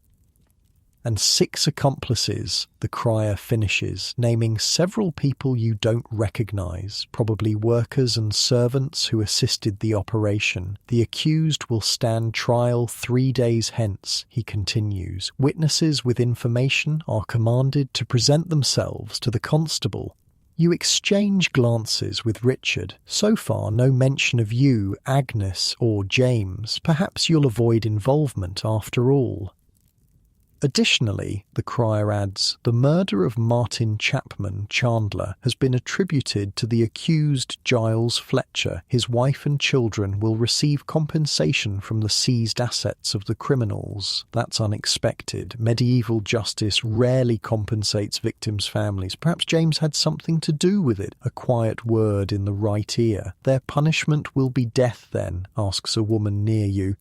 A: And 6 accomplices, the crier finishes, naming several people you don't recognise, probably workers and servants who assisted the operation. The accused will stand trial 3 days hence, he continues. Witnesses with information are commanded to present themselves to the constable. You exchange glances with Richard. So far, no mention of you, Agnes, or James. Perhaps you'll avoid involvement after all. Additionally, the crier adds, the murder of Martin Chapman Chandler has been attributed to the accused Giles Fletcher. His wife and children will receive compensation from the seized assets of the criminals. That's unexpected. Medieval justice rarely compensates victims' families. Perhaps James had something to do with it. A quiet word in the right ear. Their punishment will be death then, asks a woman near you.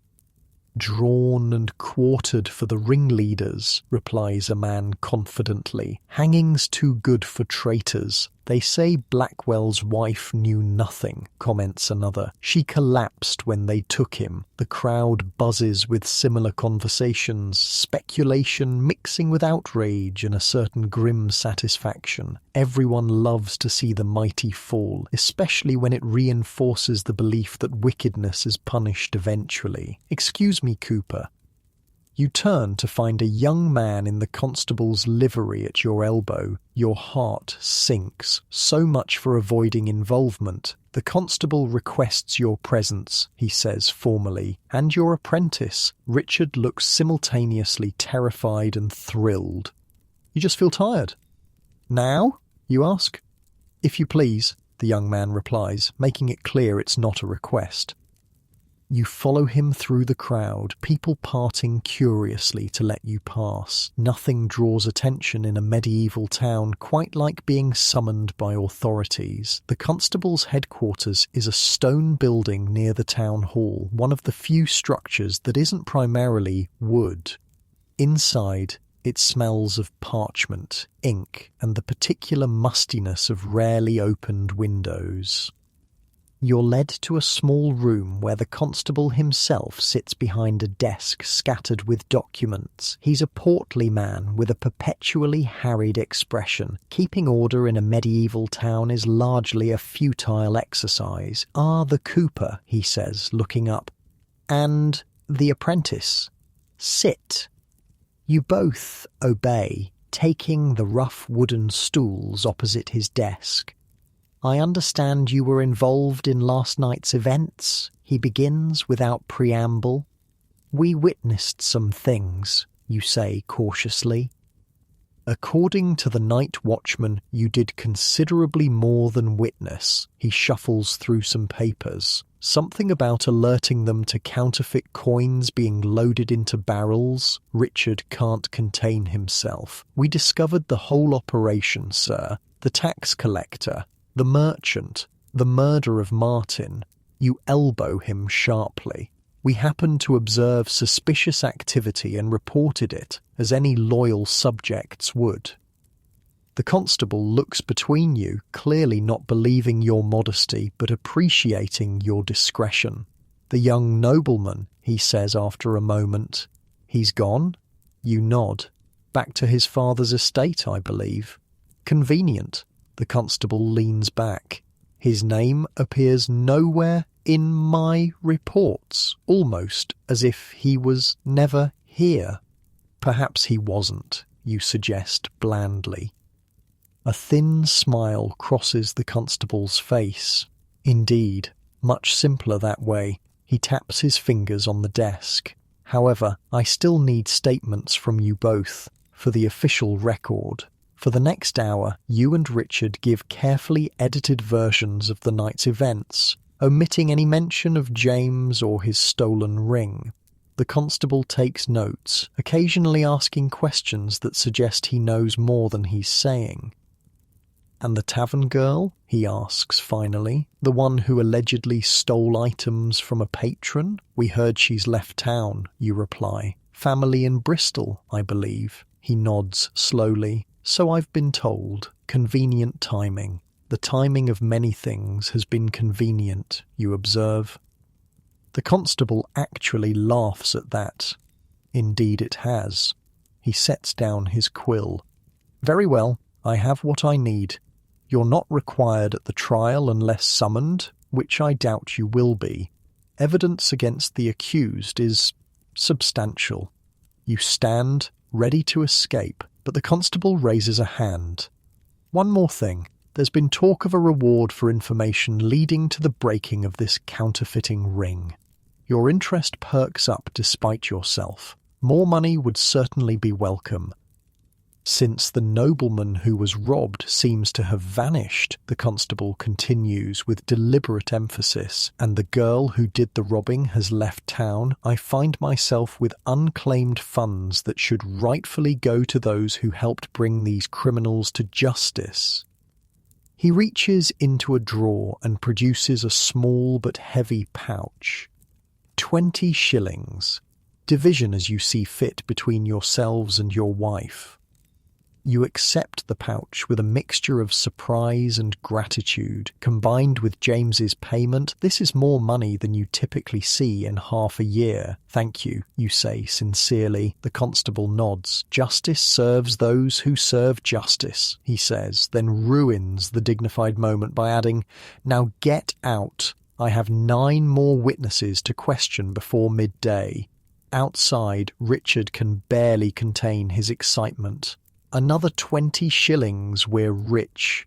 A: Drawn and quartered for the ringleaders, replies a man confidently. Hanging's too good for traitors. They say Blackwell's wife knew nothing, comments another. She collapsed when they took him. The crowd buzzes with similar conversations, speculation mixing with outrage and a certain grim satisfaction. Everyone loves to see the mighty fall, especially when it reinforces the belief that wickedness is punished eventually. Excuse me, Cooper. You turn to find a young man in the constable's livery at your elbow. Your heart sinks. So much for avoiding involvement. The constable requests your presence, he says formally, and your apprentice. Richard looks simultaneously terrified and thrilled. You just feel tired. Now? You ask. If you please, the young man replies, making it clear it's not a request. You follow him through the crowd, people parting curiously to let you pass. Nothing draws attention in a medieval town quite like being summoned by authorities. The constable's headquarters is a stone building near the town hall, one of the few structures that isn't primarily wood. Inside, it smells of parchment, ink, and the particular mustiness of rarely opened windows. You're led to a small room where the constable himself sits behind a desk scattered with documents. He's a portly man with a perpetually harried expression. Keeping order in a medieval town is largely a futile exercise. The Cooper, he says, looking up. And the apprentice. Sit. You both obey, taking the rough wooden stools opposite his desk. I understand you were involved in last night's events, he begins without preamble. We witnessed some things, you say cautiously. According to the night watchman, you did considerably more than witness. He shuffles through some papers. Something about alerting them to counterfeit coins being loaded into barrels. Richard can't contain himself. We discovered the whole operation, sir. The tax collector, the merchant, the murder of Martin. You elbow him sharply. We happened to observe suspicious activity and reported it, as any loyal subjects would. The constable looks between you, clearly not believing your modesty, but appreciating your discretion. The young nobleman, he says after a moment. He's gone? You nod. Back to his father's estate, I believe. Convenient. The constable leans back. His name appears nowhere in my reports, almost as if he was never here. Perhaps he wasn't, you suggest blandly. A thin smile crosses the constable's face. Indeed, much simpler that way. He taps his fingers on the desk. However, I still need statements from you both, for the official record. For the next hour, you and Richard give carefully edited versions of the night's events, omitting any mention of James or his stolen ring. The constable takes notes, occasionally asking questions that suggest he knows more than he's saying. And the tavern girl, he asks finally, the one who allegedly stole items from a patron? We heard she's left town, you reply. Family in Bristol, I believe. He nods slowly. So I've been told. Convenient timing. The timing of many things has been convenient, you observe. The constable actually laughs at that. Indeed it has. He sets down his quill. Very well, I have what I need. You're not required at the trial unless summoned, which I doubt you will be. Evidence against the accused is substantial. You stand, ready to escape, but the constable raises a hand. One more thing. There's been talk of a reward for information leading to the breaking of this counterfeiting ring. Your interest perks up despite yourself. More money would certainly be welcome. Since the nobleman who was robbed seems to have vanished, the constable continues with deliberate emphasis, and the girl who did the robbing has left town, I find myself with unclaimed funds that should rightfully go to those who helped bring these criminals to justice. He reaches into a drawer and produces a small but heavy pouch. 20 shillings. Division as you see fit between yourselves and your wife. You accept the pouch with a mixture of surprise and gratitude. Combined with James's payment, this is more money than you typically see in half a year. Thank you, you say sincerely. The constable nods. Justice serves those who serve justice, he says, then ruins the dignified moment by adding, Now get out. I have 9 more witnesses to question before midday. Outside, Richard can barely contain his excitement. Another 20 shillings, we're rich.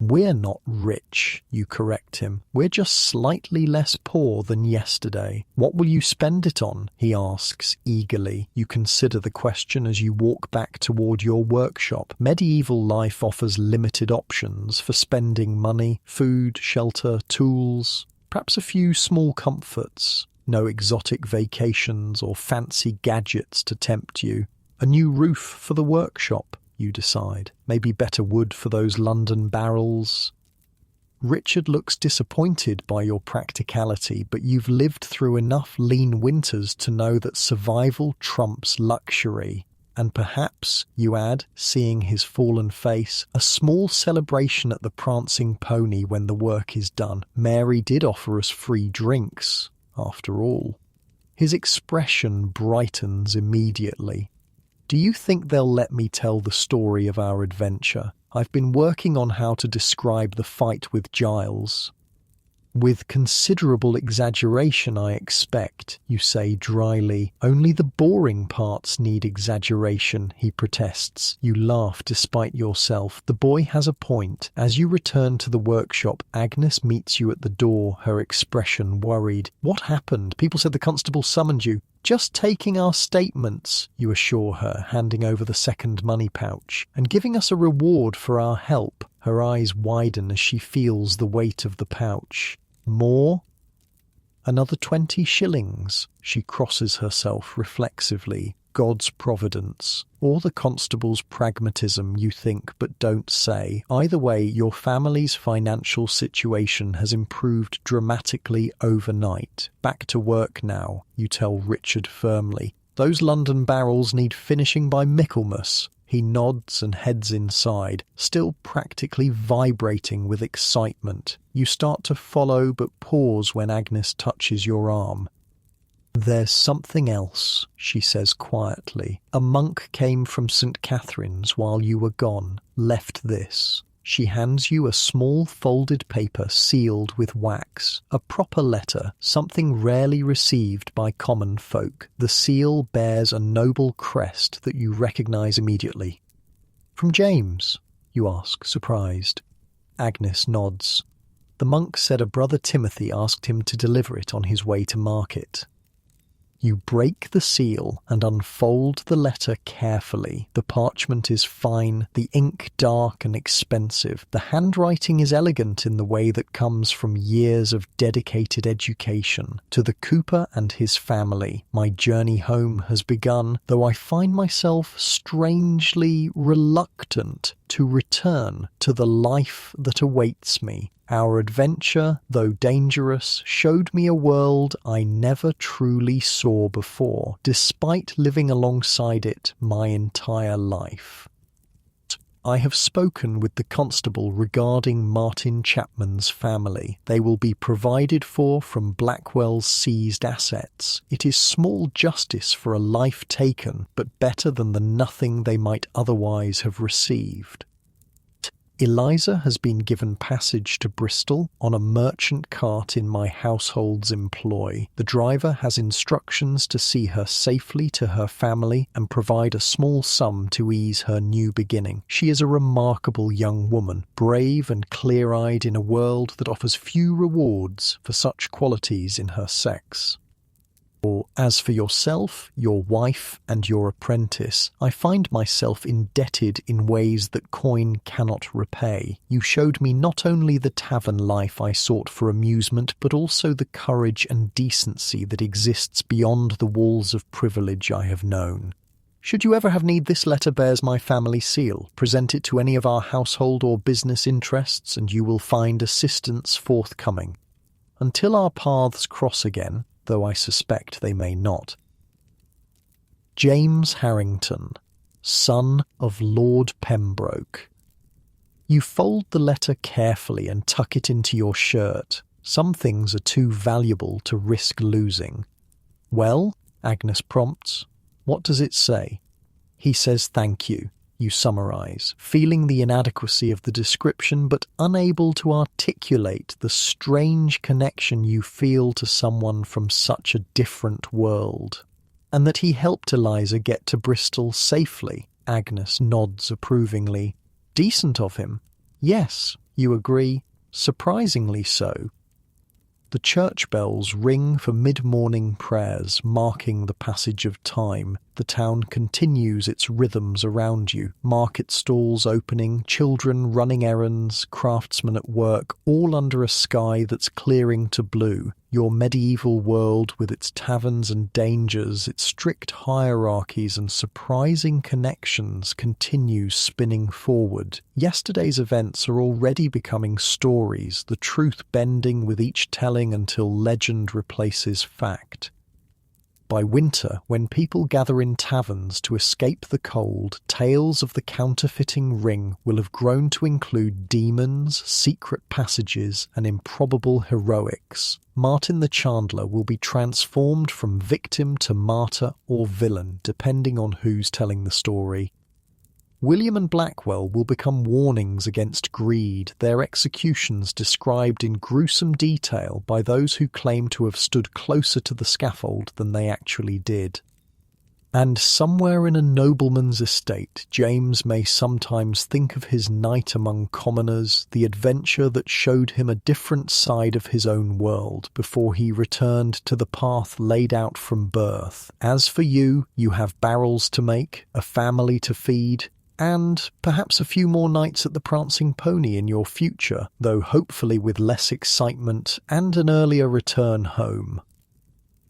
A: We're not rich, you correct him. We're just slightly less poor than yesterday. What will you spend it on? He asks eagerly. You consider the question as you walk back toward your workshop. Medieval life offers limited options for spending money, food, shelter, tools, perhaps a few small comforts. No exotic vacations or fancy gadgets to tempt you. A new roof for the workshop, you decide. Maybe better wood for those London barrels. Richard looks disappointed by your practicality, but you've lived through enough lean winters to know that survival trumps luxury. And perhaps, you add, seeing his fallen face, a small celebration at the Prancing Pony when the work is done. Mary did offer us free drinks, after all. His expression brightens immediately. Do you think they'll let me tell the story of our adventure? I've been working on how to describe the fight with Giles. With considerable exaggeration, I expect, you say dryly. Only the boring parts need exaggeration, he protests. You laugh despite yourself. The boy has a point. As you return to the workshop, Agnes meets you at the door, her expression worried. What happened? People said the constable summoned you. Just taking our statements, you assure her, handing over the second money pouch, and giving us a reward for our help. Her eyes widen as she feels the weight of the pouch. More? Another 20 shillings. She crosses herself reflexively. God's providence, or the constable's pragmatism, you think but don't say. Either way, your family's financial situation has improved dramatically overnight. Back to work now, you tell Richard firmly. Those London barrels need finishing by Michaelmas. He nods and heads inside, still practically vibrating with excitement. You start to follow but pause when Agnes touches your arm. There's something else, she says quietly. A monk came from St. Catherine's while you were gone, left this. She hands you a small folded paper sealed with wax. A proper letter, something rarely received by common folk. The seal bears a noble crest that you recognize immediately. From James? You ask, surprised. Agnes nods. The monk said a brother Timothy asked him to deliver it on his way to market. You break the seal and unfold the letter carefully. The parchment is fine, the ink dark and expensive. The handwriting is elegant in the way that comes from years of dedicated education. To the Cooper and his family, my journey home has begun, though I find myself strangely reluctant to return to the life that awaits me. Our adventure, though dangerous, showed me a world I never truly saw before, despite living alongside it my entire life. I have spoken with the constable regarding Martin Chapman's family. They will be provided for from Blackwell's seized assets. It is small justice for a life taken, but better than the nothing they might otherwise have received. Eliza has been given passage to Bristol on a merchant cart in my household's employ. The driver has instructions to see her safely to her family and provide a small sum to ease her new beginning. She is a remarkable young woman, brave and clear-eyed in a world that offers few rewards for such qualities in her sex. Or, as for yourself, your wife, and your apprentice, I find myself indebted in ways that coin cannot repay. You showed me not only the tavern life I sought for amusement, but also the courage and decency that exists beyond the walls of privilege I have known. Should you ever have need, this letter bears my family seal. Present it to any of our household or business interests, and you will find assistance forthcoming. Until our paths cross again, though I suspect they may not. James Harrington. son of Lord Pembroke. You fold the letter carefully and tuck it into your shirt. Some things are too valuable to risk losing. Well, Agnes prompts. What does it say? He says thank you, you summarize, feeling the inadequacy of the description but unable to articulate the strange connection you feel to someone from such a different world. And that he helped Eliza get to Bristol safely, Agnes nods approvingly. Decent of him. Yes, you agree, surprisingly so. The church bells ring for mid-morning prayers, marking the passage of time. The town continues its rhythms around you. Market stalls opening, children running errands, craftsmen at work, all under a sky that's clearing to blue. Your medieval world with its taverns and dangers, its strict hierarchies and surprising connections continues spinning forward. Yesterday's events are already becoming stories, the truth bending with each telling until legend replaces fact. By winter, when people gather in taverns to escape the cold, tales of the counterfeiting ring will have grown to include demons, secret passages, and improbable heroics. Martin the Chandler will be transformed from victim to martyr or villain, depending on who's telling the story. William and Blackwell will become warnings against greed, their executions described in gruesome detail by those who claim to have stood closer to the scaffold than they actually did. And somewhere in a nobleman's estate, James may sometimes think of his night among commoners, the adventure that showed him a different side of his own world before he returned to the path laid out from birth. As for you, you have barrels to make, a family to feed, and perhaps a few more nights at the Prancing Pony in your future, though hopefully with less excitement and an earlier return home.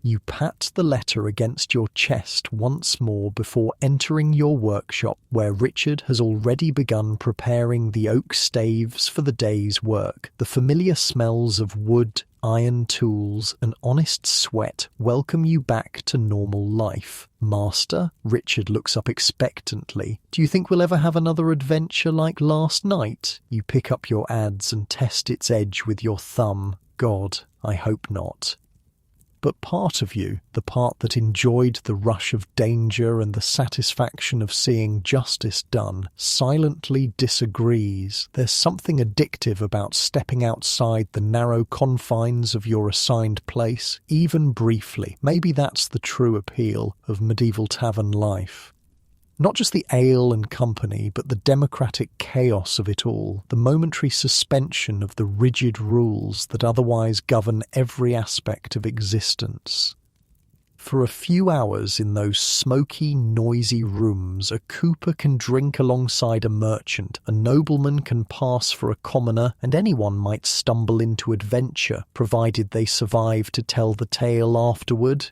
A: You pat the letter against your chest once more before entering your workshop, where Richard has already begun preparing the oak staves for the day's work. The familiar smells of wood, iron tools, and honest sweat welcome you back to normal life. Master, Richard looks up expectantly. Do you think we'll ever have another adventure like last night? You pick up your adze and test its edge with your thumb. God, I hope not. But part of you, the part that enjoyed the rush of danger and the satisfaction of seeing justice done, silently disagrees. There's something addictive about stepping outside the narrow confines of your assigned place, even briefly. Maybe that's the true appeal of medieval tavern life. Not just the ale and company, but the democratic chaos of it all, the momentary suspension of the rigid rules that otherwise govern every aspect of existence. For a few hours in those smoky, noisy rooms, a cooper can drink alongside a merchant, a nobleman can pass for a commoner, and anyone might stumble into adventure, provided they survive to tell the tale afterward.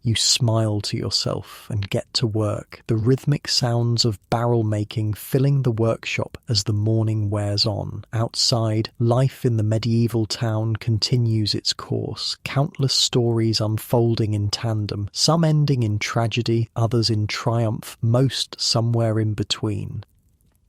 A: You smile to yourself and get to work, the rhythmic sounds of barrel making filling the workshop as the morning wears on. Outside, life in the medieval town continues its course, countless stories unfolding in tandem, some ending in tragedy, others in triumph, most somewhere in between.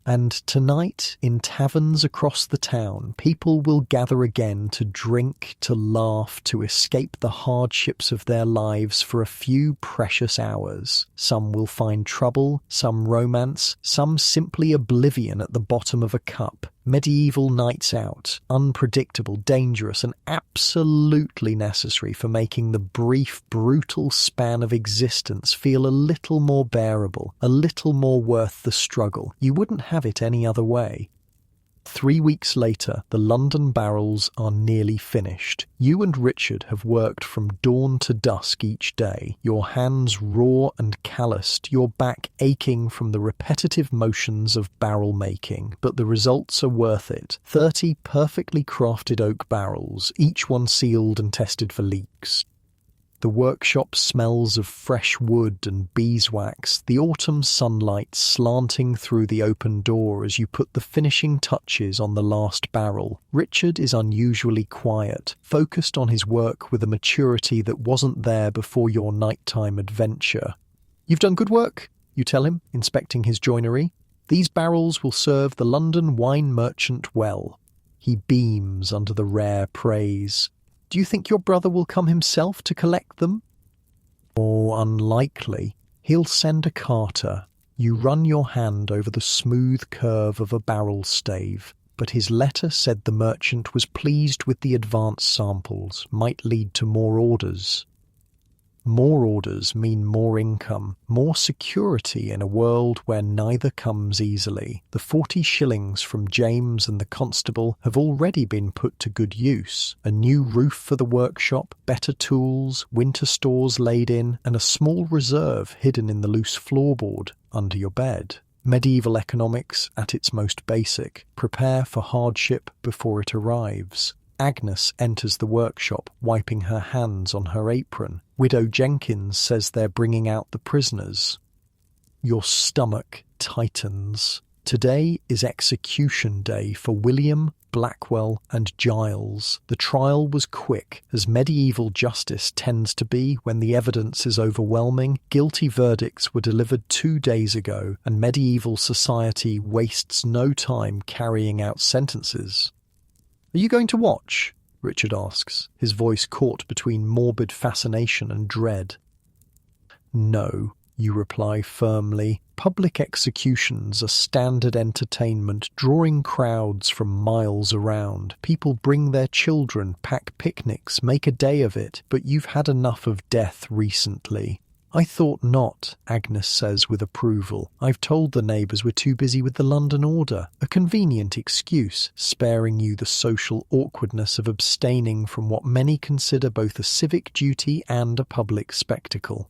A: And tonight, in taverns across the town, people will gather again to drink, to laugh, to escape the hardships of their lives for a few precious hours. Some will find trouble, some romance, some simply oblivion at the bottom of a cup. Medieval nights out, unpredictable, dangerous, and absolutely necessary for making the brief, brutal span of existence feel a little more bearable, a little more worth the struggle. You wouldn't have it any other way. 3 weeks later, the London barrels are nearly finished. You and Richard have worked from dawn to dusk each day, your hands raw and calloused, your back aching from the repetitive motions of barrel making, but the results are worth it. 30 perfectly crafted oak barrels, each one sealed and tested for leaks. The workshop smells of fresh wood and beeswax, the autumn sunlight slanting through the open door as you put the finishing touches on the last barrel. Richard is unusually quiet, focused on his work with a maturity that wasn't there before your nighttime adventure. "You've done good work," you tell him, inspecting his joinery. "These barrels will serve the London wine merchant well." He beams under the rare praise. "Do you think your brother will come himself to collect them?" "Oh, unlikely. He'll send a carter." You run your hand over the smooth curve of a barrel stave, but his letter said the merchant was pleased with the advance samples, might lead to more orders. More orders mean more income, more security in a world where neither comes easily. The 40 shillings from James and the constable have already been put to good use. A new roof for the workshop, better tools, winter stores laid in, and a small reserve hidden in the loose floorboard under your bed. Medieval economics at its most basic. Prepare for hardship before it arrives. Agnes enters the workshop, wiping her hands on her apron. Widow Jenkins says they're bringing out the prisoners. Your stomach tightens. Today is execution day for William, Blackwell, and Giles. The trial was quick, as medieval justice tends to be when the evidence is overwhelming. Guilty verdicts were delivered 2 days ago, and medieval society wastes no time carrying out sentences. "Are you going to watch?" Richard asks, his voice caught between morbid fascination and dread. "No," you reply firmly. "Public executions are standard entertainment, drawing crowds from miles around. People bring their children, pack picnics, make a day of it, but you've had enough of death recently." "I thought not," Agnes says with approval. "I've told the neighbours we're too busy with the London order. A convenient excuse, sparing you the social awkwardness of abstaining from what many consider both a civic duty and a public spectacle."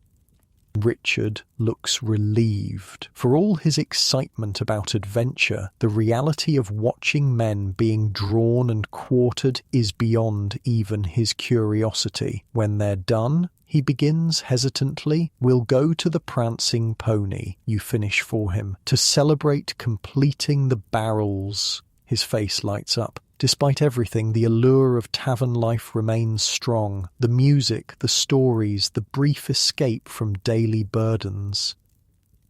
A: Richard looks relieved. For all his excitement about adventure, the reality of watching men being drawn and quartered is beyond even his curiosity. When they're done, he begins hesitantly, "We'll go to the prancing pony," you finish for him, "to celebrate completing the barrels." His face lights up. Despite everything, the allure of tavern life remains strong. The music, the stories, the brief escape from daily burdens.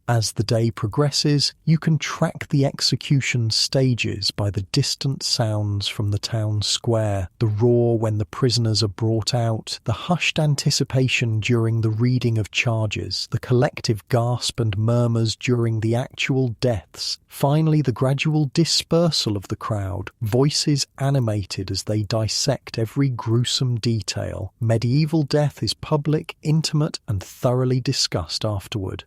A: As the day progresses, you can track the execution stages by the distant sounds from the town square, the roar when the prisoners are brought out, the hushed anticipation during the reading of charges, the collective gasp and murmurs during the actual deaths, finally the gradual dispersal of the crowd, voices animated as they dissect every gruesome detail. Medieval death is public, intimate, and thoroughly discussed afterward.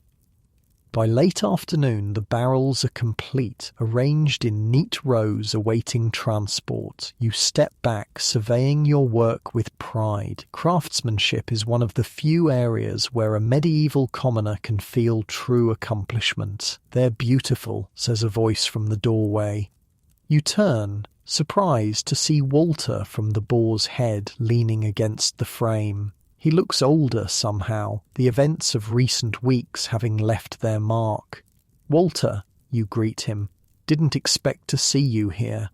A: By late afternoon, the barrels are complete, arranged in neat rows awaiting transport. You step back, surveying your work with pride. Craftsmanship is one of the few areas where a medieval commoner can feel true accomplishment. "They're beautiful," says a voice from the doorway. You turn, surprised to see Walter from the Boar's Head leaning against the frame. He looks older somehow, the events of recent weeks having left their mark. "Walter," you greet him, "didn't expect to see you here."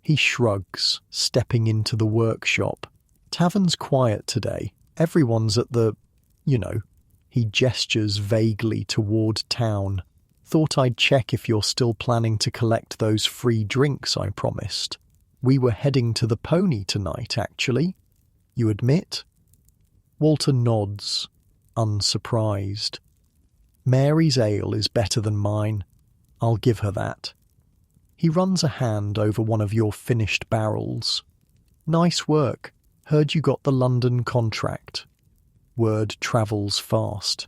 A: He shrugs, stepping into the workshop. "Tavern's quiet today. Everyone's at the, He gestures vaguely toward town. "Thought I'd check if you're still planning to collect those free drinks I promised. We were heading to the Pony tonight, actually." You admit? Walter nods, unsurprised. "Mary's ale is better than mine. I'll give her that." He runs a hand over one of your finished barrels. "Nice work. Heard you got the London contract." Word travels fast.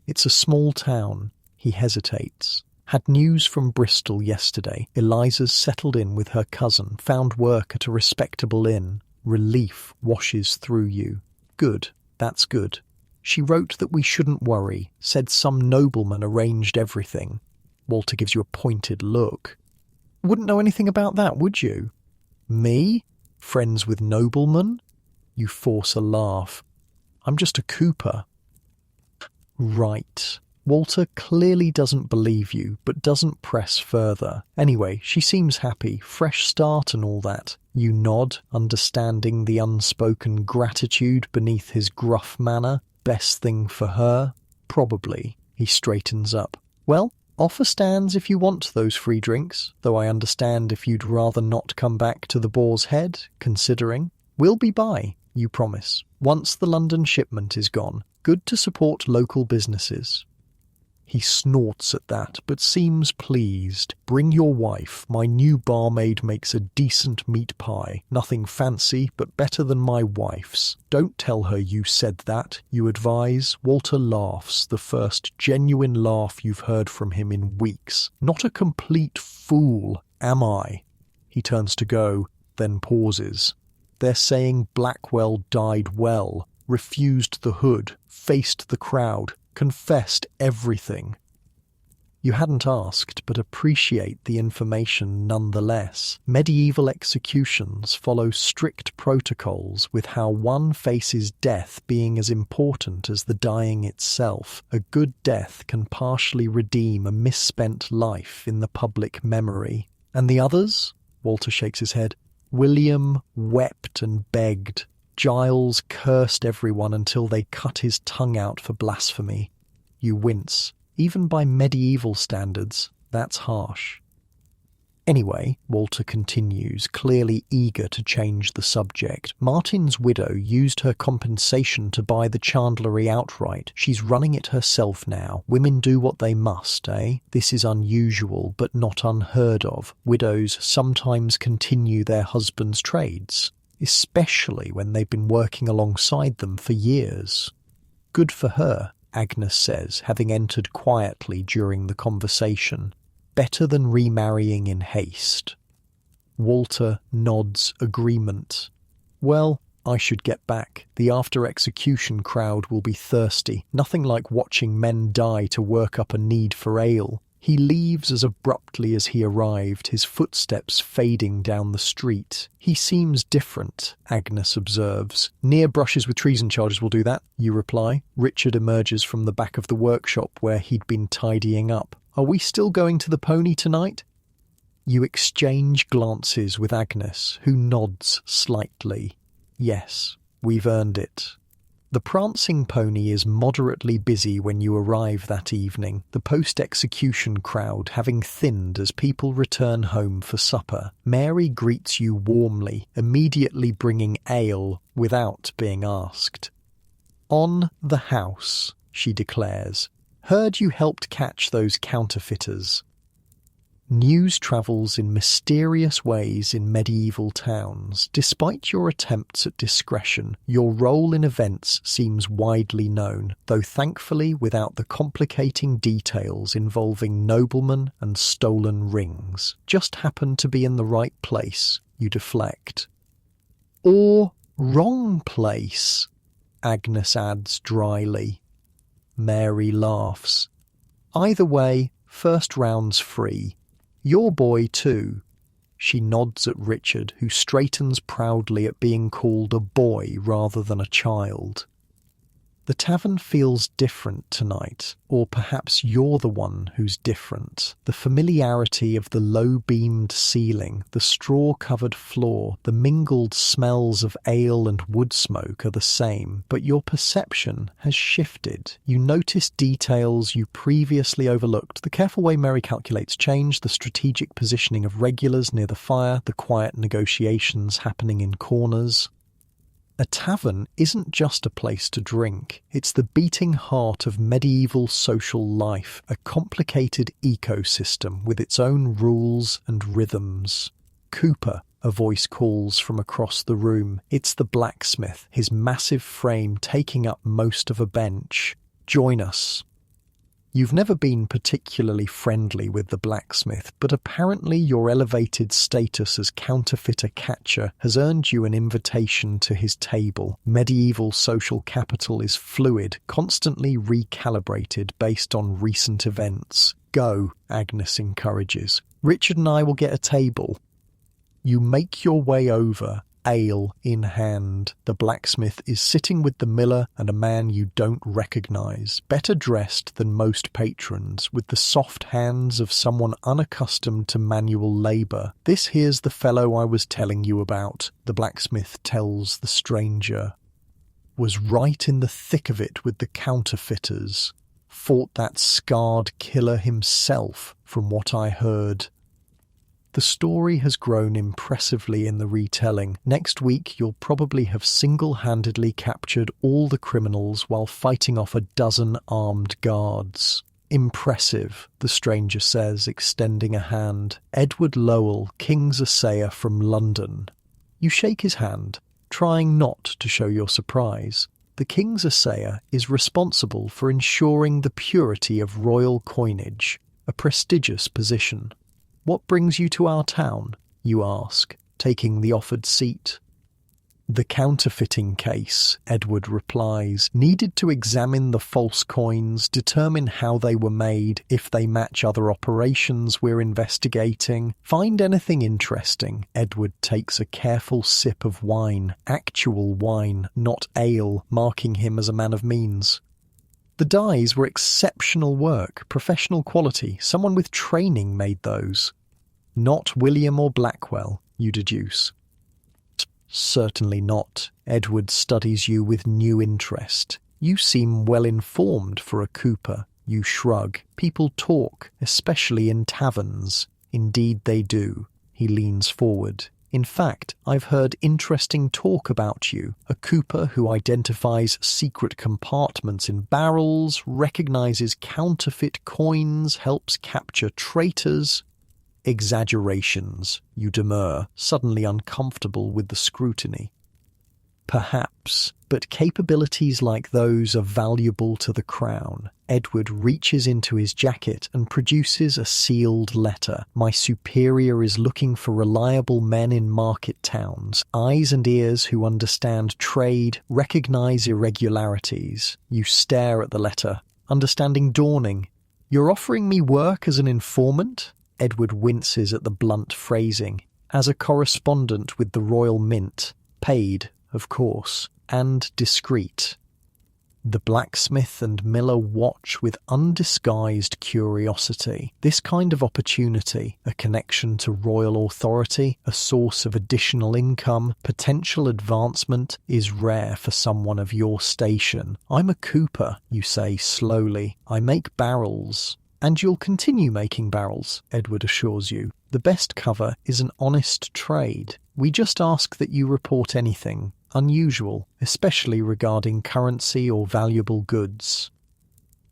A: "It's a small town." He hesitates. "Had news from Bristol yesterday. Eliza's settled in with her cousin, found work at a respectable inn. Relief washes through you. Good, that's good. She wrote that we shouldn't worry, said some nobleman arranged everything." Walter gives you a pointed look. "Wouldn't know anything about that, would you?" "Me? Friends with noblemen?" You force a laugh. "I'm just a cooper." "Right." Walter clearly doesn't believe you, but doesn't press further. Anyway, she seems happy, fresh start and all that. You nod, understanding the unspoken gratitude beneath his gruff manner. Best thing for her? Probably. He straightens up. Well, offer stands if you want those free drinks, though I understand if you'd rather not come back to the Boar's Head, considering. We'll be by, you promise, once the London shipment is gone. Good to support local businesses. He snorts at that, but seems pleased. Bring your wife. My new barmaid makes a decent meat pie. Nothing fancy, but better than my wife's. Don't tell her you said that, you advise. Walter laughs, the first genuine laugh you've heard from him in weeks. Not a complete fool, am I? He turns to go, then pauses. They're saying Blackwell died well, refused the hood, faced the crowd, confessed everything. You hadn't asked, but appreciate the information nonetheless. Medieval executions follow strict protocols, with how one faces death being as important as the dying itself. A good death can partially redeem a misspent life in the public memory. And the others? Walter shakes his head. William wept and begged. Giles cursed everyone until they cut his tongue out for blasphemy. You wince. Even by medieval standards, that's harsh. Anyway, Walter continues, clearly eager to change the subject. Martin's widow used her compensation to buy the chandlery outright. She's running it herself now. Women do what they must, eh? This is unusual, but not unheard of. Widows sometimes continue their husbands' trades, especially when they've been working alongside them for years. Good for her, Agnes says, having entered quietly during the conversation. Better than remarrying in haste. Walter nods agreement. Well, I should get back. The after-execution crowd will be thirsty. Nothing like watching men die to work up a need for ale. He leaves as abruptly as he arrived, his footsteps fading down the street. He seems different, Agnes observes. Near brushes with treason charges will do that, you reply. Richard emerges from the back of the workshop where he'd been tidying up. Are we still going to the pony tonight? You exchange glances with Agnes, who nods slightly. Yes, we've earned it. The prancing pony is moderately busy when you arrive that evening, the post-execution crowd having thinned as people return home for supper. Mary greets you warmly, immediately bringing ale without being asked. On the house, she declares. Heard you helped catch those counterfeiters. News travels in mysterious ways in medieval towns. Despite your attempts at discretion, your role in events seems widely known, though thankfully without the complicating details involving noblemen and stolen rings. Just happen to be in the right place, you deflect. Or wrong place, Agnes adds dryly. Mary laughs. Either way, first round's free. Your boy too. She nods at Richard, who straightens proudly at being called a boy rather than a child. The tavern feels different tonight, or perhaps you're the one who's different. The familiarity of the low-beamed ceiling, the straw-covered floor, the mingled smells of ale and wood smoke are the same, but your perception has shifted. You notice details you previously overlooked, the careful way Mary calculates change, the strategic positioning of regulars near the fire, the quiet negotiations happening in corners. A tavern isn't just a place to drink. It's the beating heart of medieval social life, a complicated ecosystem with its own rules and rhythms. Cooper, a voice calls from across the room. It's the blacksmith, his massive frame taking up most of a bench. Join us. You've never been particularly friendly with the blacksmith, but apparently your elevated status as counterfeiter catcher has earned you an invitation to his table. Medieval social capital is fluid, constantly recalibrated based on recent events. Go, Agnes encourages. Richard and I will get a table. You make your way over, ale in hand. The blacksmith is sitting with the miller and a man you don't recognize, better dressed than most patrons, with the soft hands of someone unaccustomed to manual labour. This here's the fellow I was telling you about, the blacksmith tells the stranger. Was right in the thick of it with the counterfeiters. Fought that scarred killer himself, from what I heard. The story has grown impressively in the retelling. Next week, you'll probably have single-handedly captured all the criminals while fighting off a dozen armed guards. Impressive, the stranger says, extending a hand. Edward Lowell, King's Assayer from London. You shake his hand, trying not to show your surprise. The King's Assayer is responsible for ensuring the purity of royal coinage, a prestigious position. What brings you to our town? You ask, taking the offered seat. The counterfeiting case, Edward replies, needed to examine the false coins, determine how they were made, if they match other operations we're investigating. Find anything interesting. Edward takes a careful sip of wine, actual wine, not ale, marking him as a man of means. The dies were exceptional work, professional quality. Someone with training made those. Not William or Blackwell, you deduce. Certainly not. Edward studies you with new interest. You seem well informed for a Cooper. You shrug. People talk, especially in taverns. Indeed they do. He leans forward. In fact, I've heard interesting talk about you. A Cooper who identifies secret compartments in barrels, recognizes counterfeit coins, helps capture traitors. Exaggerations, you demur, suddenly uncomfortable with the scrutiny. Perhaps, but capabilities like those are valuable to the Crown. Edward reaches into his jacket and produces a sealed letter. My superior is looking for reliable men in market towns, eyes and ears who understand trade, recognize irregularities. You stare at the letter, understanding dawning. You're offering me work as an informant? Edward winces at the blunt phrasing. As a correspondent with the Royal Mint, paid, of course, and discreet. The blacksmith and miller watch with undisguised curiosity. This kind of opportunity, a connection to royal authority, a source of additional income, potential advancement, is rare for someone of your station. I'm a Cooper, you say slowly. I make barrels. And you'll continue making barrels, Edward assures you. The best cover is an honest trade. We just ask that you report anything unusual, especially regarding currency or valuable goods.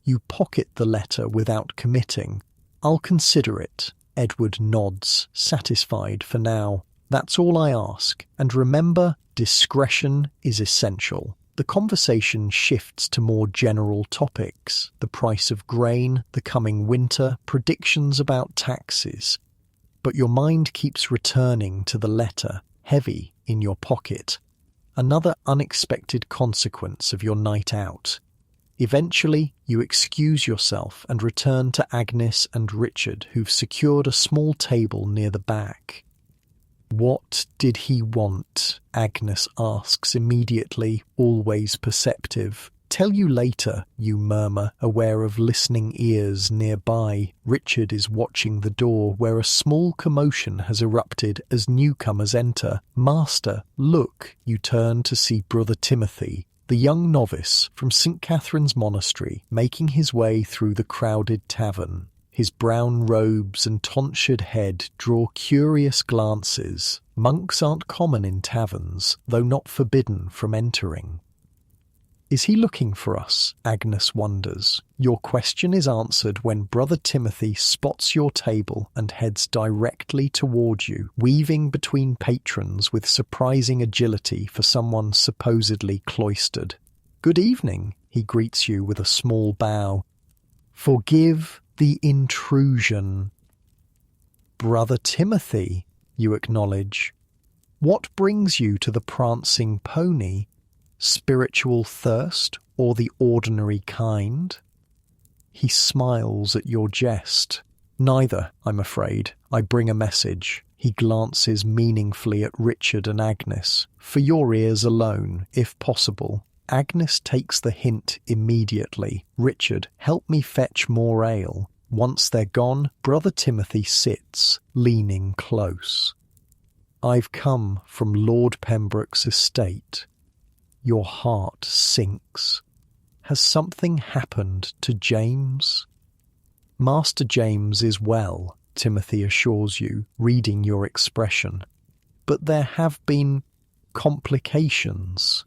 A: You pocket the letter without committing. I'll consider it. Edward nods, satisfied for now. That's all I ask. And remember, discretion is essential. The conversation shifts to more general topics. The price of grain, the coming winter, predictions about taxes. But your mind keeps returning to the letter, heavy in your pocket. Another unexpected consequence of your night out. Eventually, you excuse yourself and return to Agnes and Richard, who've secured a small table near the back. What did he want? Agnes asks immediately, always perceptive. Tell you later, you murmur, aware of listening ears nearby. Richard is watching the door, where a small commotion has erupted as newcomers enter. Master, look, you turn to see Brother Timothy, the young novice from St. Catherine's Monastery, making his way through the crowded tavern. His brown robes and tonsured head draw curious glances. Monks aren't common in taverns, though not forbidden from entering. Is he looking for us? Agnes wonders. Your question is answered when Brother Timothy spots your table and heads directly toward you, weaving between patrons with surprising agility for someone supposedly cloistered. Good evening, he greets you with a small bow. Forgive the intrusion. Brother Timothy, you acknowledge. What brings you to the prancing pony? Spiritual thirst or the ordinary kind? He smiles at your jest. Neither, I'm afraid. I bring a message. He glances meaningfully at Richard and Agnes. For your ears alone, if possible. Agnes takes the hint immediately. Richard, help me fetch more ale. Once they're gone, Brother Timothy sits, leaning close. I've come from Lord Pembroke's estate. Your heart sinks. Has something happened to James? Master James is well, Timothy assures you, reading your expression. But there have been complications.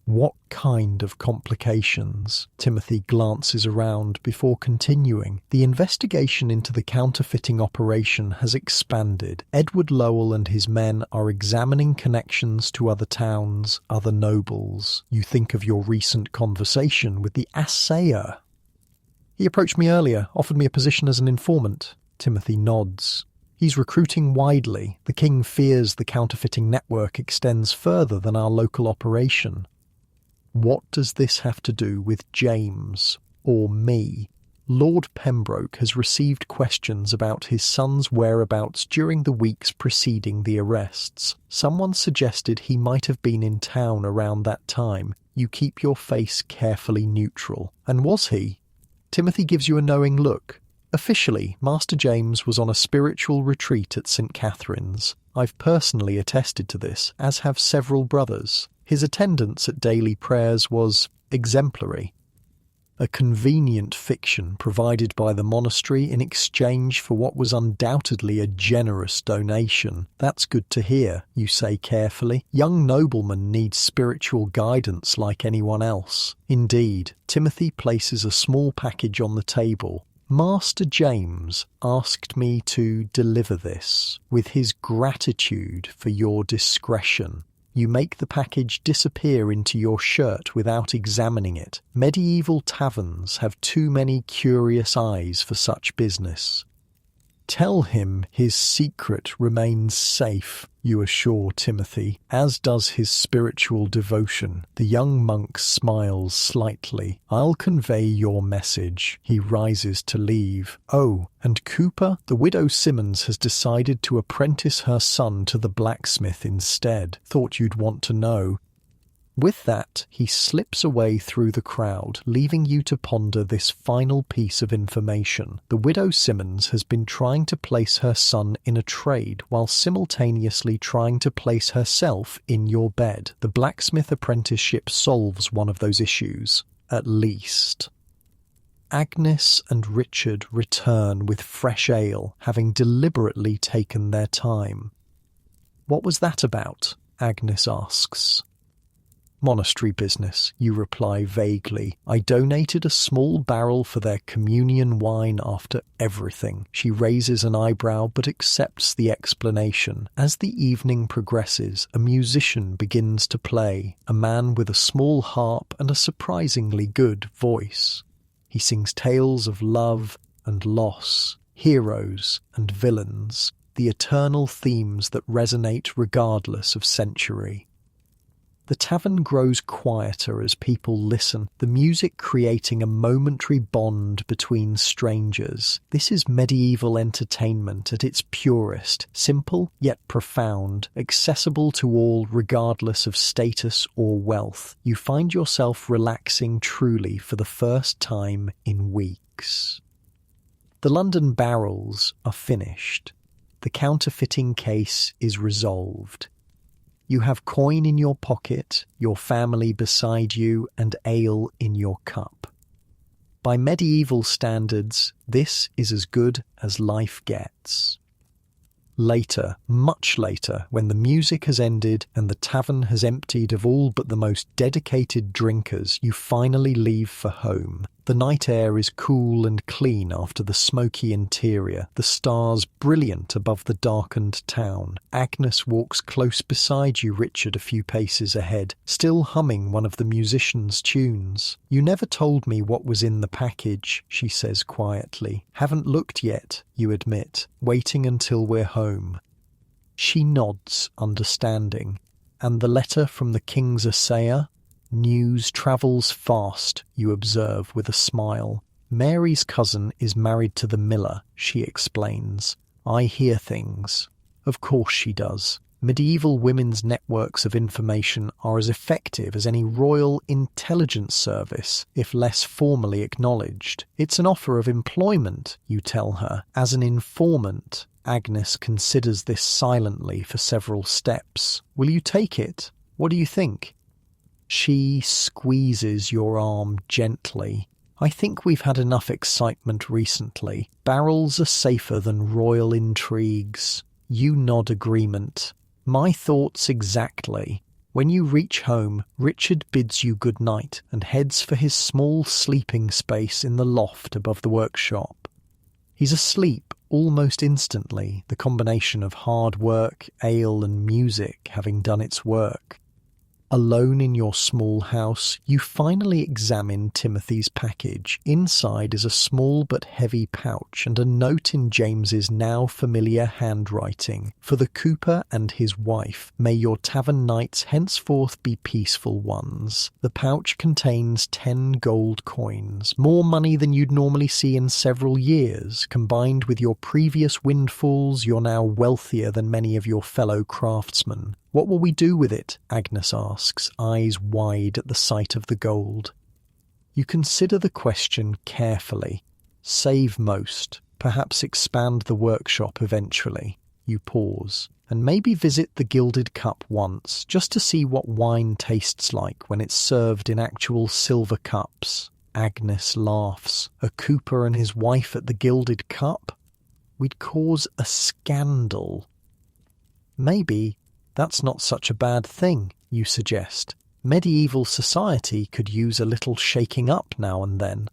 A: What kind of complications? Timothy glances around before continuing. The investigation into the counterfeiting operation has expanded. Edward Lowell and his men are examining connections to other towns, other nobles. You think of your recent conversation with the assayer. He approached me earlier, offered me a position as an informant. Timothy nods. He's recruiting widely. The king fears the counterfeiting network extends further than our local operation. What does this have to do with James or me? Lord Pembroke has received questions about his son's whereabouts during the weeks preceding the arrests. Someone suggested he might have been in town around that time. You keep your face carefully neutral. And was he? Timothy gives you a knowing look. Officially, Master James was on a spiritual retreat at St. Catherine's. I've personally attested to this, as have several brothers. His attendance at daily prayers was exemplary. A convenient fiction provided by the monastery in exchange for what was undoubtedly a generous donation. That's good to hear, you say carefully. Young noblemen need spiritual guidance like anyone else. Indeed, Timothy places a small package on the table. Master James asked me to deliver this with his gratitude for your discretion. You make the package disappear into your shirt without examining it. Medieval taverns have too many curious eyes for such business. Tell him his secret remains safe, you assure Timothy, as does his spiritual devotion. The young monk smiles slightly. I'll convey your message. He rises to leave. Oh, and Cooper, the widow Simmons has decided to apprentice her son to the blacksmith instead. Thought you'd want to know. With that, he slips away through the crowd, leaving you to ponder this final piece of information. The widow Simmons has been trying to place her son in a trade while simultaneously trying to place herself in your bed. The blacksmith apprenticeship solves one of those issues, at least. Agnes and Richard return with fresh ale, having deliberately taken their time. What was that about? Agnes asks. Monastery business, you reply vaguely. I donated a small barrel for their communion wine after everything. She raises an eyebrow but accepts the explanation. As the evening progresses, a musician begins to play, a man with a small harp and a surprisingly good voice. He sings tales of love and loss, heroes and villains, the eternal themes that resonate regardless of century. The tavern grows quieter as people listen, the music creating a momentary bond between strangers. This is medieval entertainment at its purest, simple yet profound, accessible to all regardless of status or wealth. You find yourself relaxing truly for the first time in weeks. The London barrels are finished. The counterfeiting case is resolved. You have coin in your pocket, your family beside you, and ale in your cup. By medieval standards, this is as good as life gets. Later, much later, when the music has ended and the tavern has emptied of all but the most dedicated drinkers, you finally leave for home. The night air is cool and clean after the smoky interior, the stars brilliant above the darkened town. Agnes walks close beside you, Richard, a few paces ahead, still humming one of the musician's tunes. You never told me what was in the package, she says quietly. Haven't looked yet, you admit, waiting until we're home. She nods, understanding. And the letter from the king's assayer? News travels fast, you observe with a smile. Mary's cousin is married to the miller, she explains. I hear things. Of course she does. Medieval women's networks of information are as effective as any royal intelligence service, if less formally acknowledged. It's an offer of employment, you tell her, as an informant. Agnes considers this silently for several steps. Will you take it? What do you think? She squeezes your arm gently. I think we've had enough excitement recently. Barrels are safer than royal intrigues. You nod agreement. My thoughts exactly. When you reach home, Richard bids you good night and heads for his small sleeping space in the loft above the workshop. He's asleep almost instantly, the combination of hard work, ale and music having done its work. Alone in your small house, you finally examine Timothy's package. Inside is a small but heavy pouch and a note in James's now familiar handwriting. For the cooper and his wife, may your tavern nights henceforth be peaceful ones. The pouch contains 10 gold coins, more money than you'd normally see in several years. Combined with your previous windfalls, you're now wealthier than many of your fellow craftsmen. What will we do with it? Agnes asks, eyes wide at the sight of the gold. You consider the question carefully. Save most, perhaps expand the workshop eventually. You pause, and maybe visit the Gilded Cup once, just to see what wine tastes like when it's served in actual silver cups. Agnes laughs. A cooper and his wife at the Gilded Cup? We'd cause a scandal. Maybe that's not such a bad thing, you suggest. Medieval society could use a little shaking up now and then.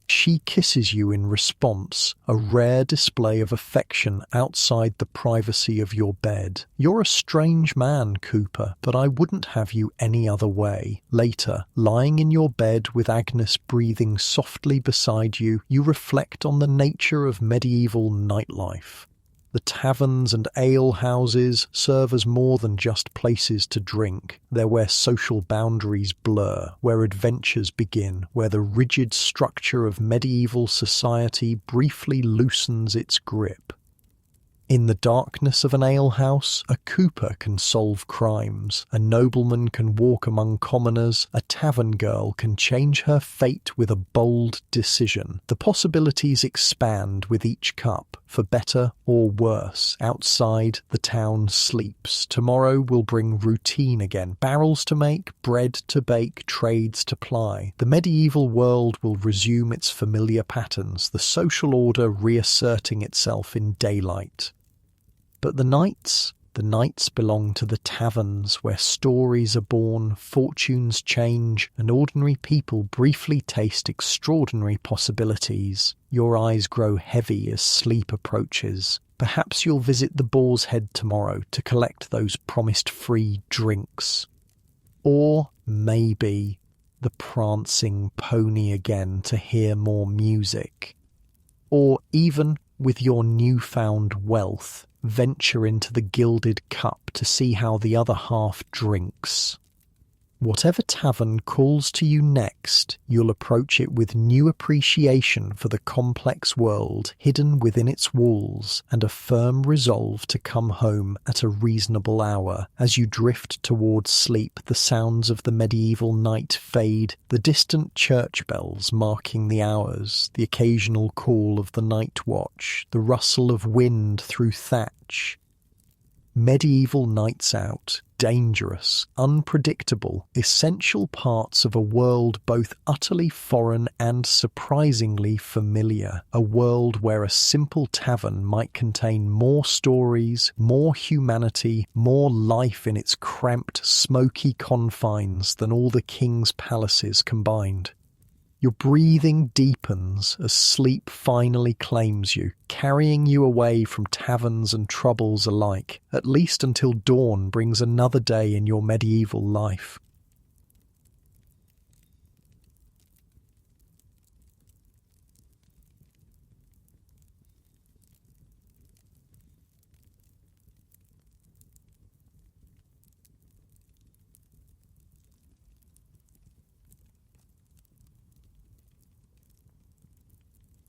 A: She kisses you in response, a rare display of affection outside the privacy of your bed. You're a strange man, Cooper, but I wouldn't have you any other way. Later, lying in your bed with Agnes breathing softly beside you, you reflect on the nature of medieval nightlife. The taverns and ale houses serve as more than just places to drink. They're where social boundaries blur, where adventures begin, where the rigid structure of medieval society briefly loosens its grip. In the darkness of an alehouse, a cooper can solve crimes, a nobleman can walk among commoners, a tavern girl can change her fate with a bold decision. The possibilities expand with each cup, for better or worse. Outside, the town sleeps. Tomorrow will bring routine again. Barrels to make, bread to bake, trades to ply. The medieval world will resume its familiar patterns, the social order reasserting itself in daylight. But the nights belong to the taverns where stories are born, fortunes change, and ordinary people briefly taste extraordinary possibilities. Your eyes grow heavy as sleep approaches. Perhaps you'll visit the Boar's Head tomorrow to collect those promised free drinks. Or maybe the Prancing Pony again to hear more music. Or even, with your newfound wealth, venture into the Gilded Cup to see how the other half drinks. Whatever tavern calls to you next, you'll approach it with new appreciation for the complex world hidden within its walls and a firm resolve to come home at a reasonable hour. As you drift towards sleep, the sounds of the medieval night fade, the distant church bells marking the hours, the occasional call of the night watch, the rustle of wind through thatch. Medieval nights out, dangerous, unpredictable, essential parts of a world both utterly foreign and surprisingly familiar. A world where a simple tavern might contain more stories, more humanity, more life in its cramped, smoky confines than all the king's palaces combined. Your breathing deepens as sleep finally claims you, carrying you away from taverns and troubles alike, at least until dawn brings another day in your medieval life.